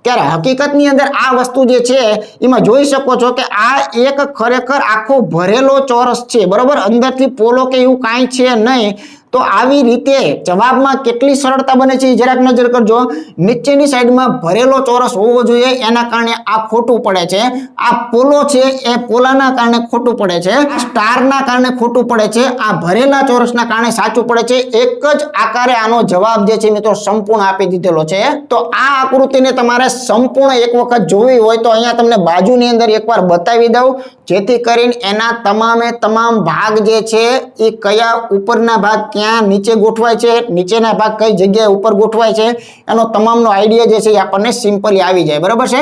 ત્યારે હકીકતની અંદર આ વસ્તુ જે છે એમાં જોઈ શકો છો કે આ એક ખરેખર આખો ભરેલો ચોરસ છે, બરાબર। અંદરથી પોલો કે એવું કાંઈ છે નહીં। તો આવી રીતે જવાબમાં કેટલી સરળતા બને છે જરાક નજર કરજો। નીચેની સાઈડમાં ભરેલો ચોરસ હોવો જોઈએ, એના કારણે આ ખોટું પડે છે। આ પોલો છે એ પોલાના કારણે ખોટું પડે છે, સ્ટારના કારણે ખોટું પડે છે, આ ભરેલા ચોરસના કારણે સાચું પડે છે। એક જ આકારે આનો જવાબ જે છે મિત્રો સંપૂર્ણ આપી દીધેલો છે। તો આ આકૃતિને તમારે સંપૂર્ણ એક વખત જોવી હોય તો અહીંયા તમને બાજુની અંદર એકવાર બતાવી દઉં, જેથી કરીને એના તમામે તમામ ભાગ જે છે એ કયા ઉપરના ભાગ ક્યાં નીચે ગોઠવાય છે, નીચેના ભાગ કઈ જગ્યાએ ઉપર ગોઠવાય છે, એનો તમામનો આઈડિયા જે છે એ આપણને સિમ્પલી આવી જાય, બરાબર છે।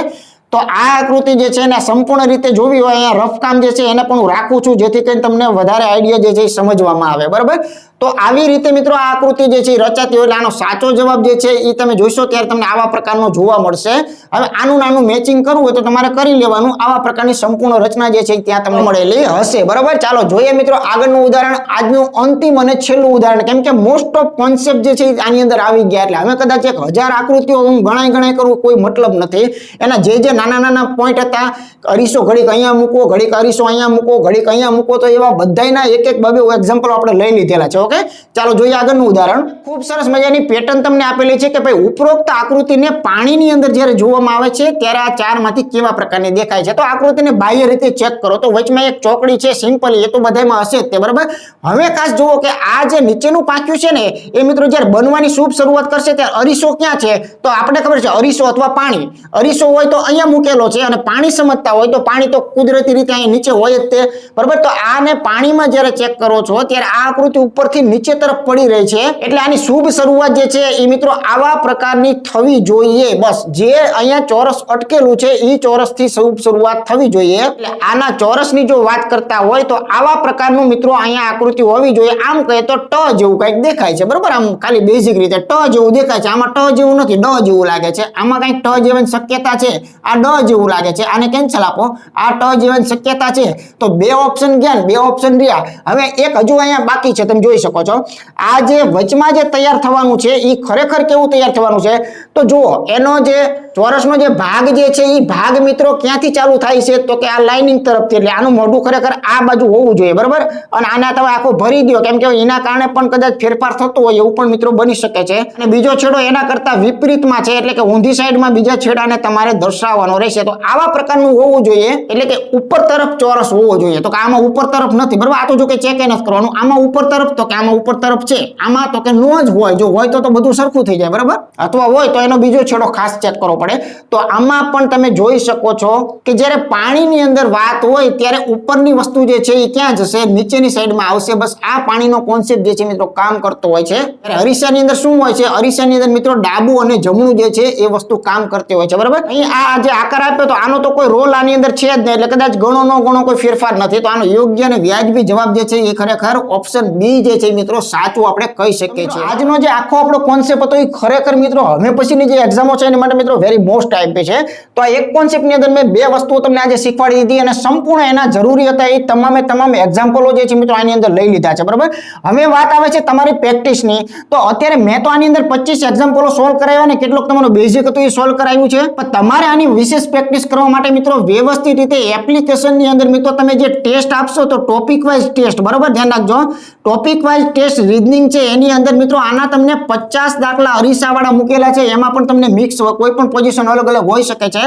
તો આ આકૃતિ જે છે એને સંપૂર્ણ રીતે જોવી હોય અહીંયા રફ કામ જે છે એને પણ હું રાખું છું, જેથી કરીને તમને વધારે આઈડિયા જે છે એ સમજવામાં આવે, બરાબર। તો આવી રીતે મિત્રો આ આકૃતિ જે છે એ રચાતી હોય એટલે આનો સાચો જવાબ જે છે એ તમે જોઈશો ત્યારે તમને આવા પ્રકારનો જોવા મળશે। હવે આનું નાનું મેચિંગ કરવું હોય તો તમારે કરી લેવાનું, આવા પ્રકારની સંપૂર્ણ રચના જે છે ત્યાં તમને મળેલી હશે, બરાબર। ચાલો જોઈએ મિત્રો આગળનું ઉદાહરણ, આજનું અંતિમ અને છેલ્લું ઉદાહરણ, કેમ કે મોસ્ટ ઓફ કોન્સેપ્ટ જે છે આની અંદર આવી ગયા એટલે હવે કદાચ 1000 આકૃતિઓ હું ગણાય કરું કોઈ મતલબ નથી। એના જે નાના નાના પોઈન્ટ હતા, અરીસો ઘડીક અહીંયા મૂકો, ઘડીક અરીસો અહીંયા મૂકો, ઘડીક અહીંયા મૂકો, તો એવા બધાયના એક બે એક્ઝામ્પલ આપણે લઈ લીધેલા છે, ઓકે। ચાલો જોઈએ આગળનું ઉદાહરણ। ખૂબ સરસ મજાની પેટર્ન તમને આપેલી છે કે ભાઈ ઉપરોક્ત આકૃતિને પાણીની અંદર જ્યારે જોવામાં આવે છે ત્યારે આ ચારમાંથી કેવા પ્રકારની દેખાય છે। તો આકૃતિને બાહ્ય રીતે ચેક કરો તો વચમાં એક ચોકડી છે, સિમ્પલી એ તો બધામાં હશે જ તે, બરાબર। હવે ખાસ જુઓ કે આ જે નીચેનું પાંખ્યું છે ને એ મિત્રો જ્યારે બનવાની શુભ શરૂઆત કરશે ત્યારે અરીસો ક્યાં છે તો આપણે ખબર છે અરીસો અથવા પાણી, અરીસો હોય તો અહીંયા મૂકેલો છે અને પાણી સમજતા હોય તો પાણી તો કુદરતી રીતે અહીંયા નીચે હોય જ તે, બરાબર। તો આને પાણીમાં જ્યારે ચેક કરો છો ત્યારે આ આકૃતિ ઉપરથી ઉપરથી નીચે તરફ પડી રહી છે, એટલે આની શુભ શરૂઆત જે છે એ મિત્રો આવા પ્રકારની થવી જોઈએ. બસ જે અહીંયા ચોરસ અટકેલું છે એ ચોરસથી શુભ શરૂઆત થવી જોઈએ. એટલે આના ચોરસની જો વાત કરતા હોય તો આવા પ્રકારનું મિત્રો અહીંયા આકૃતિ હોવી જોઈએ. આમ કહે તો ટ જેવું કંઈક દેખાય છે, બરોબર, આમ ખાલી બેઝિક રીતે ટ જેવું દેખાય છે. આમાં ટ જેવું નથી, ડ જેવું લાગે છે. આમાં કંઈક ટ જેવાની શક્યતા છે, આ ડ જેવું લાગે છે. આને કેન્સલ આપો, આ ટ જેવાની શક્યતા છે. તો બે ઓપ્શન ગયા, બે ઓપ્શન રહ્યા. હવે એક હજુ અહીંયા બાકી છે, તમે જોઈ શકો છો. આ જે વચમાં જે તૈયાર થવાનું છે એ ખરેખર કેવું તૈયાર થવાનું છે તો જુઓ, એનો જે ચોરસનો જે ભાગ જે છે એ ભાગ મિત્રો ક્યાંથી ચાલુ થાય છે તો કે આ લાઇનિંગ તરફથી. એટલે આનું મોઢું ખરેખર આ બાજુ હોવું જોઈએ, બરાબર. અને આના તમે આખો ભરી દો, કેમ કે એના કારણે પણ કદાચ ફેરફાર થતો હોય એવું પણ મિત્રો બની શકે છે. અને બીજો છેડો એના કરતા વિપરીતમાં છે, એટલે કે ઊંધી સાઈડમાં બીજા છેડાને તમારે દર્શાવવાનો રહેશે. તો આવા પ્રકારનું હોવું જોઈએ, એટલે કે ઉપર તરફ ચોરસ હોવો જોઈએ. તો કે આમાં ઉપર તરફ નથી, બરાબર. આ તો જો કે ચેક નથી કરવાનું. આમાં ઉપર તરફ, તો કે આમાં ઉપર તરફ છે. આમાં તો કે નો જ હોય. જો હોય તો બધું સરખું થઈ જાય, બરાબર. અથવા હોય તો એનો બીજો છેડો ખાસ ચેક કરવો પડે. તો આમાં પણ તમે જોઈ શકો છો કે જ્યારે પાણીની અંદર વાત હોય ત્યારે ઉપરની વસ્તુ જે છે એ ક્યાં જશે, નીચેની સાઈડમાં આવશે. બસ આ પાણીનો કોન્સેપ્ટ જે છે મિત્રો કામ કરતો હોય છે. અરીસાની અંદર શું હોય છે, અરીસાની અંદર મિત્રો ડાબું અને જમણું જે છે એ વસ્તુ કામ કરતી હોય છે, બરાબર. અહીં આ જે આકાર આપ્યો તો આનો તો કોઈ રોલ આની અંદર છે જ નહીં, એટલે કદાચ ગણો ન ગણો કોઈ ફેરફાર નથી. તો આનો યોગ્ય અને વ્યાજબી જવાબ જે છે એ ખરેખર ઓપ્શન બી જે છે મિત્રો સાચું આપણે કહી શકીએ છીએ. આજનો જે આખો આપણો કોન્સેપ્ટ હતો એ ખરેખર મિત્રો હવે પછીની જે એક્ઝામો છે એના માટે મિત્રો વેરી મોસ્ટ આઈપી છે. તો આ એક કોન્સેપ્ટની અંદર મેં બે વસ્તુઓ તમને આજે શીખવાડી દીધી અને સંપૂર્ણ એના જરૂરી હતા એ તમામ એક્ઝામ્પલો જે છે મિત્રો આની અંદર લઈ લીધા છે, બરાબર. હવે વાત આવે છે તમારી પ્રેક્ટિસની. તો અત્યારે મેં તો આની અંદર 25 એક્ઝામ્પલો સોલ્વ કરાવ્યા ને કેટલોક તમારો બેઝિક હતું એ સોલ્વ કરાવ્યું છે. પણ તમારે આની વિશેષ પ્રેક્ટિસ કરવા માટે મિત્રો વ્યવસ્થિત રીતે એપ્લિકેશનની અંદર મિત્રો તમે જે ટેસ્ટ આપશો તો ટોપિક વાઇઝ ટેસ્ટ, બરાબર, ધ્યાન રાખજો. ટોપિક વાઇઝ ટેસ્ટ રીઝનિંગ છે એની અંદર મિત્રો આના તમને 50 દાખલા અરીસાવાળા મૂકેલા છે. એમાં પણ તમને મિક્સ કોઈ પણ પોઝિશન અલગ અલગ હોઈ શકે છે.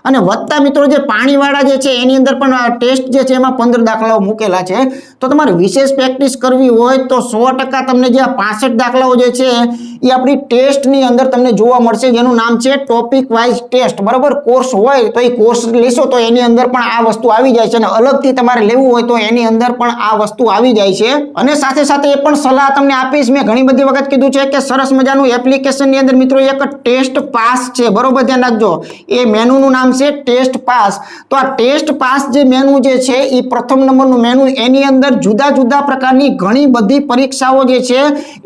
અને વત્તા મિત્રો જે પાણીવાળા જે છે એની અંદર પણ ટેસ્ટ જે છે એમાં 15 દાખલાઓ મૂકેલા છે. તો તમારે વિશેષ પ્રેક્ટિસ કરવી હોય તો 100% તમને જે 65 દાખલાઓ જે છે એ આપણી ટેસ્ટની અંદર તમને જોવા મળશે, જેનું નામ છે ટોપિક વાઇઝ ટેસ્ટ, બરાબર. કોર્સ હોય તો એ કોર્સ લેશો તો એની અંદર પણ આ વસ્તુ આવી જાય છે. અને અલગથી તમારે લેવું હોય તો એની અંદર પણ આ વસ્તુ આવી જાય છે. અને સાથે સાથે એ પણ સલાહ તમને આપીશ, મેં ઘણી બધી વખત કીધું છે કે સરસ મજાનું એપ્લિકેશનની અંદર મિત્રો એક ટેસ્ટ પાસ છે, બરોબર, ધ્યાન રાખજો. એ મેનુનું નામ છે ટેસ્ટ પાસ. તો આ ટેસ્ટ પાસ જે મેનુ જે છે એ પ્રથમ નંબરનું મેનુ, એની અંદર જુદા જુદા પ્રકારની ઘણી બધી પરીક્ષાઓ જે છે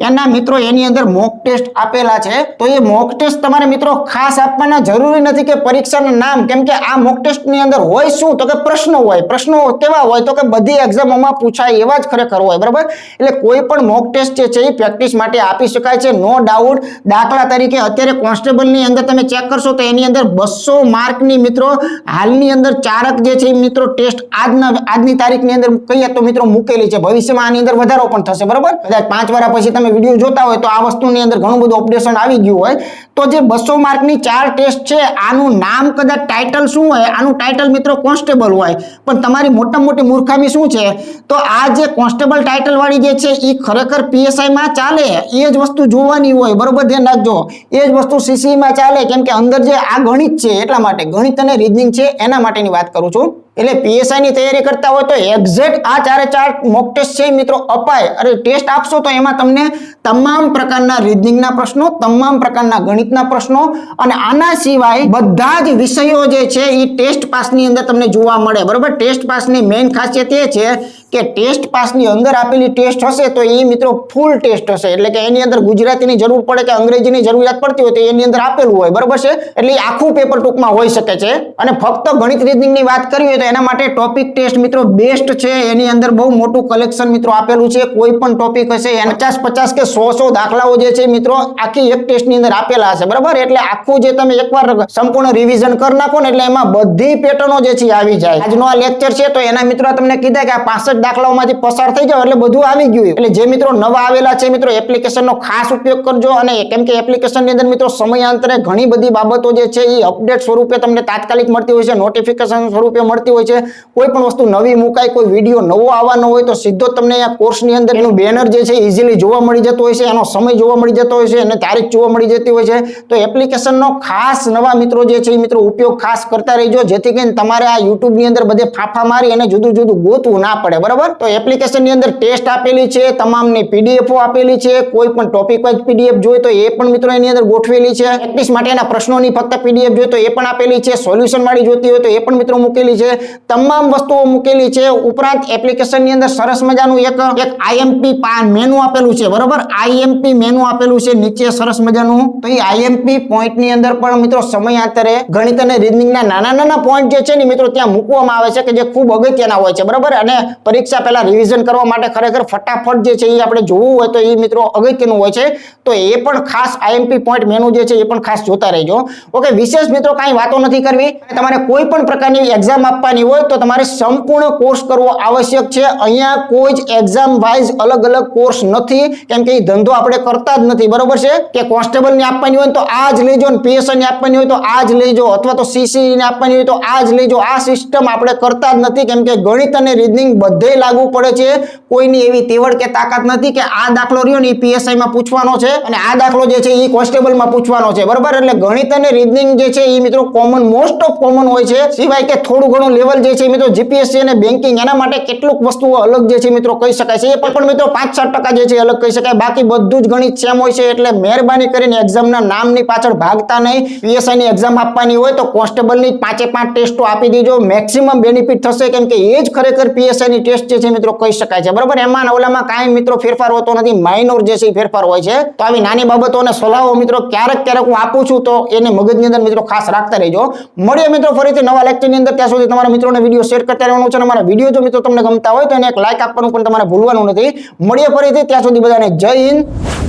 એના મિત્રો એની અંદર મોક ટેસ્ટ આપેલા છે. તો એ મોક ટેસ્ટ તમારે મિત્રો ખાસ આપવાના જરૂરી નથી કે પરીક્ષાનું નામ, કેમ કે આ મોક ટેસ્ટની અંદર હોય શું તો કે પ્રશ્નો હોય. પ્રશ્નો કેવા હોય તો કે બધી એક્ઝામોમાં પૂછાય એવા જ ખરેખર હોય, બરાબર. એટલે કોઈ પણ મોક ટેસ્ટ જે છે એ પ્રેક્ટિસ માટે આપી શકાય છે, નો ડાઉટ. દાખલા તરીકે અત્યારે કોન્સ્ટેબલની અંદર તમે ચેક કરશો તો એની અંદર 200 માર્કની મિત્રો હાલની અંદર ચારક જે છે મિત્રો ટેસ્ટ આજની તારીખની અંદર કહીએ તો મિત્રો મૂકેલી છે. ભવિષ્યમાં આની અંદર વધારો પણ થશે, બરાબર. કદાચ 5 વર્ષ પછી તમે વિડીયો જોતા હોય તો આ વસ્તુની અંદર ઘણું બધું અપડેશન આવી ગયું હોય. તો જે 200 માર્કની 4 ટેસ્ટ છે આનું નામ કદાચ ટાઇટલ શું હોય, આનું ટાઇટલ મિત્રો કોન્સ્ટેબલ હોય, પણ તમારી મોટામાં મોટી મૂર્ખામી શું છે તો આ જે કોન્સ્ટેબલ ટાઇટલ વાળી જે છે એ ખરેખર પીએસઆઈ માં ચાલે એ જ વસ્તુ જોવાની હોય, બરોબર, ધ્યાન રાખજો. એ જ વસ્તુ સીસી માં ચાલે, કેમ કે અંદર જે આ ગણિત છે એટલા માટે, ગણિત અને રીઝનિંગ છે એના માટેની વાત કરું છું. એટલે પીએસઆઈ ની તૈયારી કરતા હોય તો એક્ઝેક્ટ આ 4 મોક ટેસ્ટ છે મિત્રો અપાય. અરે ટેસ્ટ આપશો તો એમાં તમને તમામ પ્રકારના રીઝનિંગના પ્રશ્નો, તમામ પ્રકારના ગણિતના પ્રશ્નો અને આના સિવાય બધા જ વિષયો જે છે એ ટેસ્ટ પાસની અંદર તમને જોવા મળે, બરોબર. ટેસ્ટ પાસની મેઇન ખાસિયત એ છે કે ટેસ્ટ પાસની અંદર આપેલી ટેસ્ટ હશે તો એ મિત્રો ફૂલ ટેસ્ટ હશે, એટલે કે એની અંદર ગુજરાતીની જરૂર પડે કે અંગ્રેજીની જરૂરિયાત પડતી હોય તો એની અંદર આપેલું હોય, બરોબર છે. એટલે આખું પેપર ટૂંકમાં હોઈ શકે છે. અને ફક્ત ગણિત રીઝનિંગની વાત કરવી હોય તો એના માટે ટોપિક ટેસ્ટ મિત્રો બેસ્ટ છે. એની અંદર બહુ મોટું કલેક્શન મિત્રો આપેલું છે. કોઈ પણ ટોપિક હશે 50 કે 100 દાખલાઓ જે છે મિત્રો આખી એક ટેસ્ટની અંદર આપેલા હશે, બરાબર. એટલે આખું જે તમે એકવાર સંપૂર્ણ રિવિઝન કરી નાખો ને એટલે એમાં બધી પેટર્નો જે છે આવી જાય. આજનો આ લેક્ચર છે તો એના મિત્રો તમને કીધા કે આ 65 દાખલાઓમાંથી પસાર થઈ જાવ એટલે બધું આવી ગયું. એટલે જે મિત્રો નવા આવેલા છે મિત્રો એપ્લિકેશનનો ખાસ ઉપયોગ કરજો. અને કેમ કે એપ્લિકેશનની અંદર મિત્રો સમયાંતરે ઘણી બધી બાબતો જે છે એ અપડેટ સ્વરૂપે તમને તાત્કાલિક મળતી હોય છે, નોટિફિકેશન સ્વરૂપે મળતી હોય છે. કોઈ પણ વસ્તુ નવી મુકાય, કોઈ વિડીયો નવો આવવાનો હોય તો સીધો તમને આ કોર્સની અંદર એનું બેનર જે છે ઇઝીલી જોવા મળી જતો હોય છે, એનો સમય જોવા મળી જતો હોય છે અને તારીખ જોવા મળી જતી હોય છે. તો એપ્લિકેશનનો ખાસ નવા મિત્રો જે છે એ મિત્રો ઉપયોગ ખાસ કરતા રહેજો, જેથી કરીને તમારે આ યુટ્યુબની અંદર બધે ફાફા મારી અને જુદું જુદું ગોતવું ના પડે, બરાબર. બરાબર. તો એપ્લિકેશનની અંદર ટેસ્ટ આપેલી છે, તમામની પીડીએફઓ આપેલી છે, કોઈ પણ ટોપિક વાઇઝ પીડીએફ જોઈએ તો એ પણ મિત્રો એની અંદર ગોઠવેલી છે. પ્રેક્ટિસ માટેના પ્રશ્નોની ફક્ત પીડીએફ જોઈએ તો એ પણ આપેલી છે, સોલ્યુશન વાળી જોતી હોય તો એ પણ મિત્રો મૂકેલી છે, તમામ વસ્તુઓ મૂકેલી છે. ઉપરાંત એપ્લિકેશનની અંદર સરસ મજાનું એક આઈએમપી મેનુ આપેલું છે, બરાબર. આઈએમપી મેનુ આપેલું છે નીચે સરસ મજાનું. તો એ આઈએમપી પોઈન્ટની અંદર પણ મિત્રો સમયાંતરે ગણિત અને રીઝનિંગના નાના પોઈન્ટ જે છે ને મિત્રો ત્યાં મૂકવામાં આવે છે કે જે ખૂબ અગત્યના હોય છે, બરાબર. અને પરીક્ષા પહેલા રિવિઝન કરવા માટે ખરેખર ફટાફટ જે છે એ આપણે જોવું હોય તો એ મિત્રો અગત્યનું હોય છે. તો એ પણ ખાસ આઈએમપી પોઈન્ટ મેનુ જે છે એ પણ ખાસ જોતા રહેજો. ઓકે, વિશેષ મિત્રો કાંઈ વાતો નથી કરવી. તમારે કોઈ પણ પ્રકારની એક્ઝામ આપવાની હોય તો તમારે સંપૂર્ણ કોર્સ કરવો આવશ્યક છે. અહીંયા કોઈ જ એક્ઝામ વાઇઝ અલગ અલગ કોર્સ નથી, કેમ કે એ ધંધો આપણે કરતા જ નથી, બરોબર છે. કે કોન્સ્ટેબલની આપવાની હોય તો આ જ લેજો, પીએસઆઈની આપવાની હોય તો આ જ લેજો, અથવા તો સીસી ને આપવાની હોય તો આ જ લેજો. આ સિસ્ટમ આપણે કરતા જ નથી, કેમ કે ગણિત અને રીઝનિંગ બધે લાગુ પડે છે. કોઈની એવી તેવડ કે તાકાત નથી કે આ દાખલો રહ્યો ને એ પીએસઆઈ માં પૂછવાનો છે અને આ દાખલો જે છે એ કોન્સ્ટેબલમાં પૂછવાનો છે, બરાબર. એટલે ગણિત અને રીઝનિંગ જે છે એ મિત્રો કોમન, મોસ્ટ ઓફ કોમન હોય છે. સિવાય કે થોડું ઘણું લેવલ જે છે મિત્રો જીપીએસસી અને બેન્કિંગ એના માટે કેટલુક વસ્તુઓ અલગ જે છે મિત્રો કહી શકાય છે, એ પણ મિત્રો 5-7% જે છે અલગ કહી શકાય. બાકી બધું જ ગણિત સેમ હોય છે. એટલે મહેરબાની કરીને એક્ઝામના નામની પાછળ ભાગતા નહીં. પીએસઆઈ ની એક્ઝામ આપવાની હોય તો કોન્સ્ટેબલની 5-5 ટેસ્ટો આપી દીજો, મેક્સિમમ બેનિફિટ થશે, કેમ કે એ જ ખરેખર પીએસઆઈ ની ટેસ્ટ જે છે મિત્રો કહી શકાય છે, બરાબર. એમાં ઓલામાં કાંઈ મિત્રો ફેરફાર હોતો નથી, માઇનોર જે છે એ ફેરફાર હોય છે. તો આવી નાની બાબતો અને સલાહો મિત્રો ક્યારેક હું આપું છું તો એને મગજની અંદર મિત્રો ખાસ રાખતા રહેજો. મળીએ મિત્રો ફરીથી નવા લેક્ચરની અંદર. ત્યાં સુધી તમારા મિત્રોને વિડીયો શેર કરતા રહેવાનું છે અને મારા વિડીયો જો મિત્રો તમને ગમતા હોય તો એને એક લાઈક આપવાનું પણ તમારે ભૂલવાનું નથી. મળીએ ફરીથી, ત્યાં સુધી બધાને જય હિન્દ.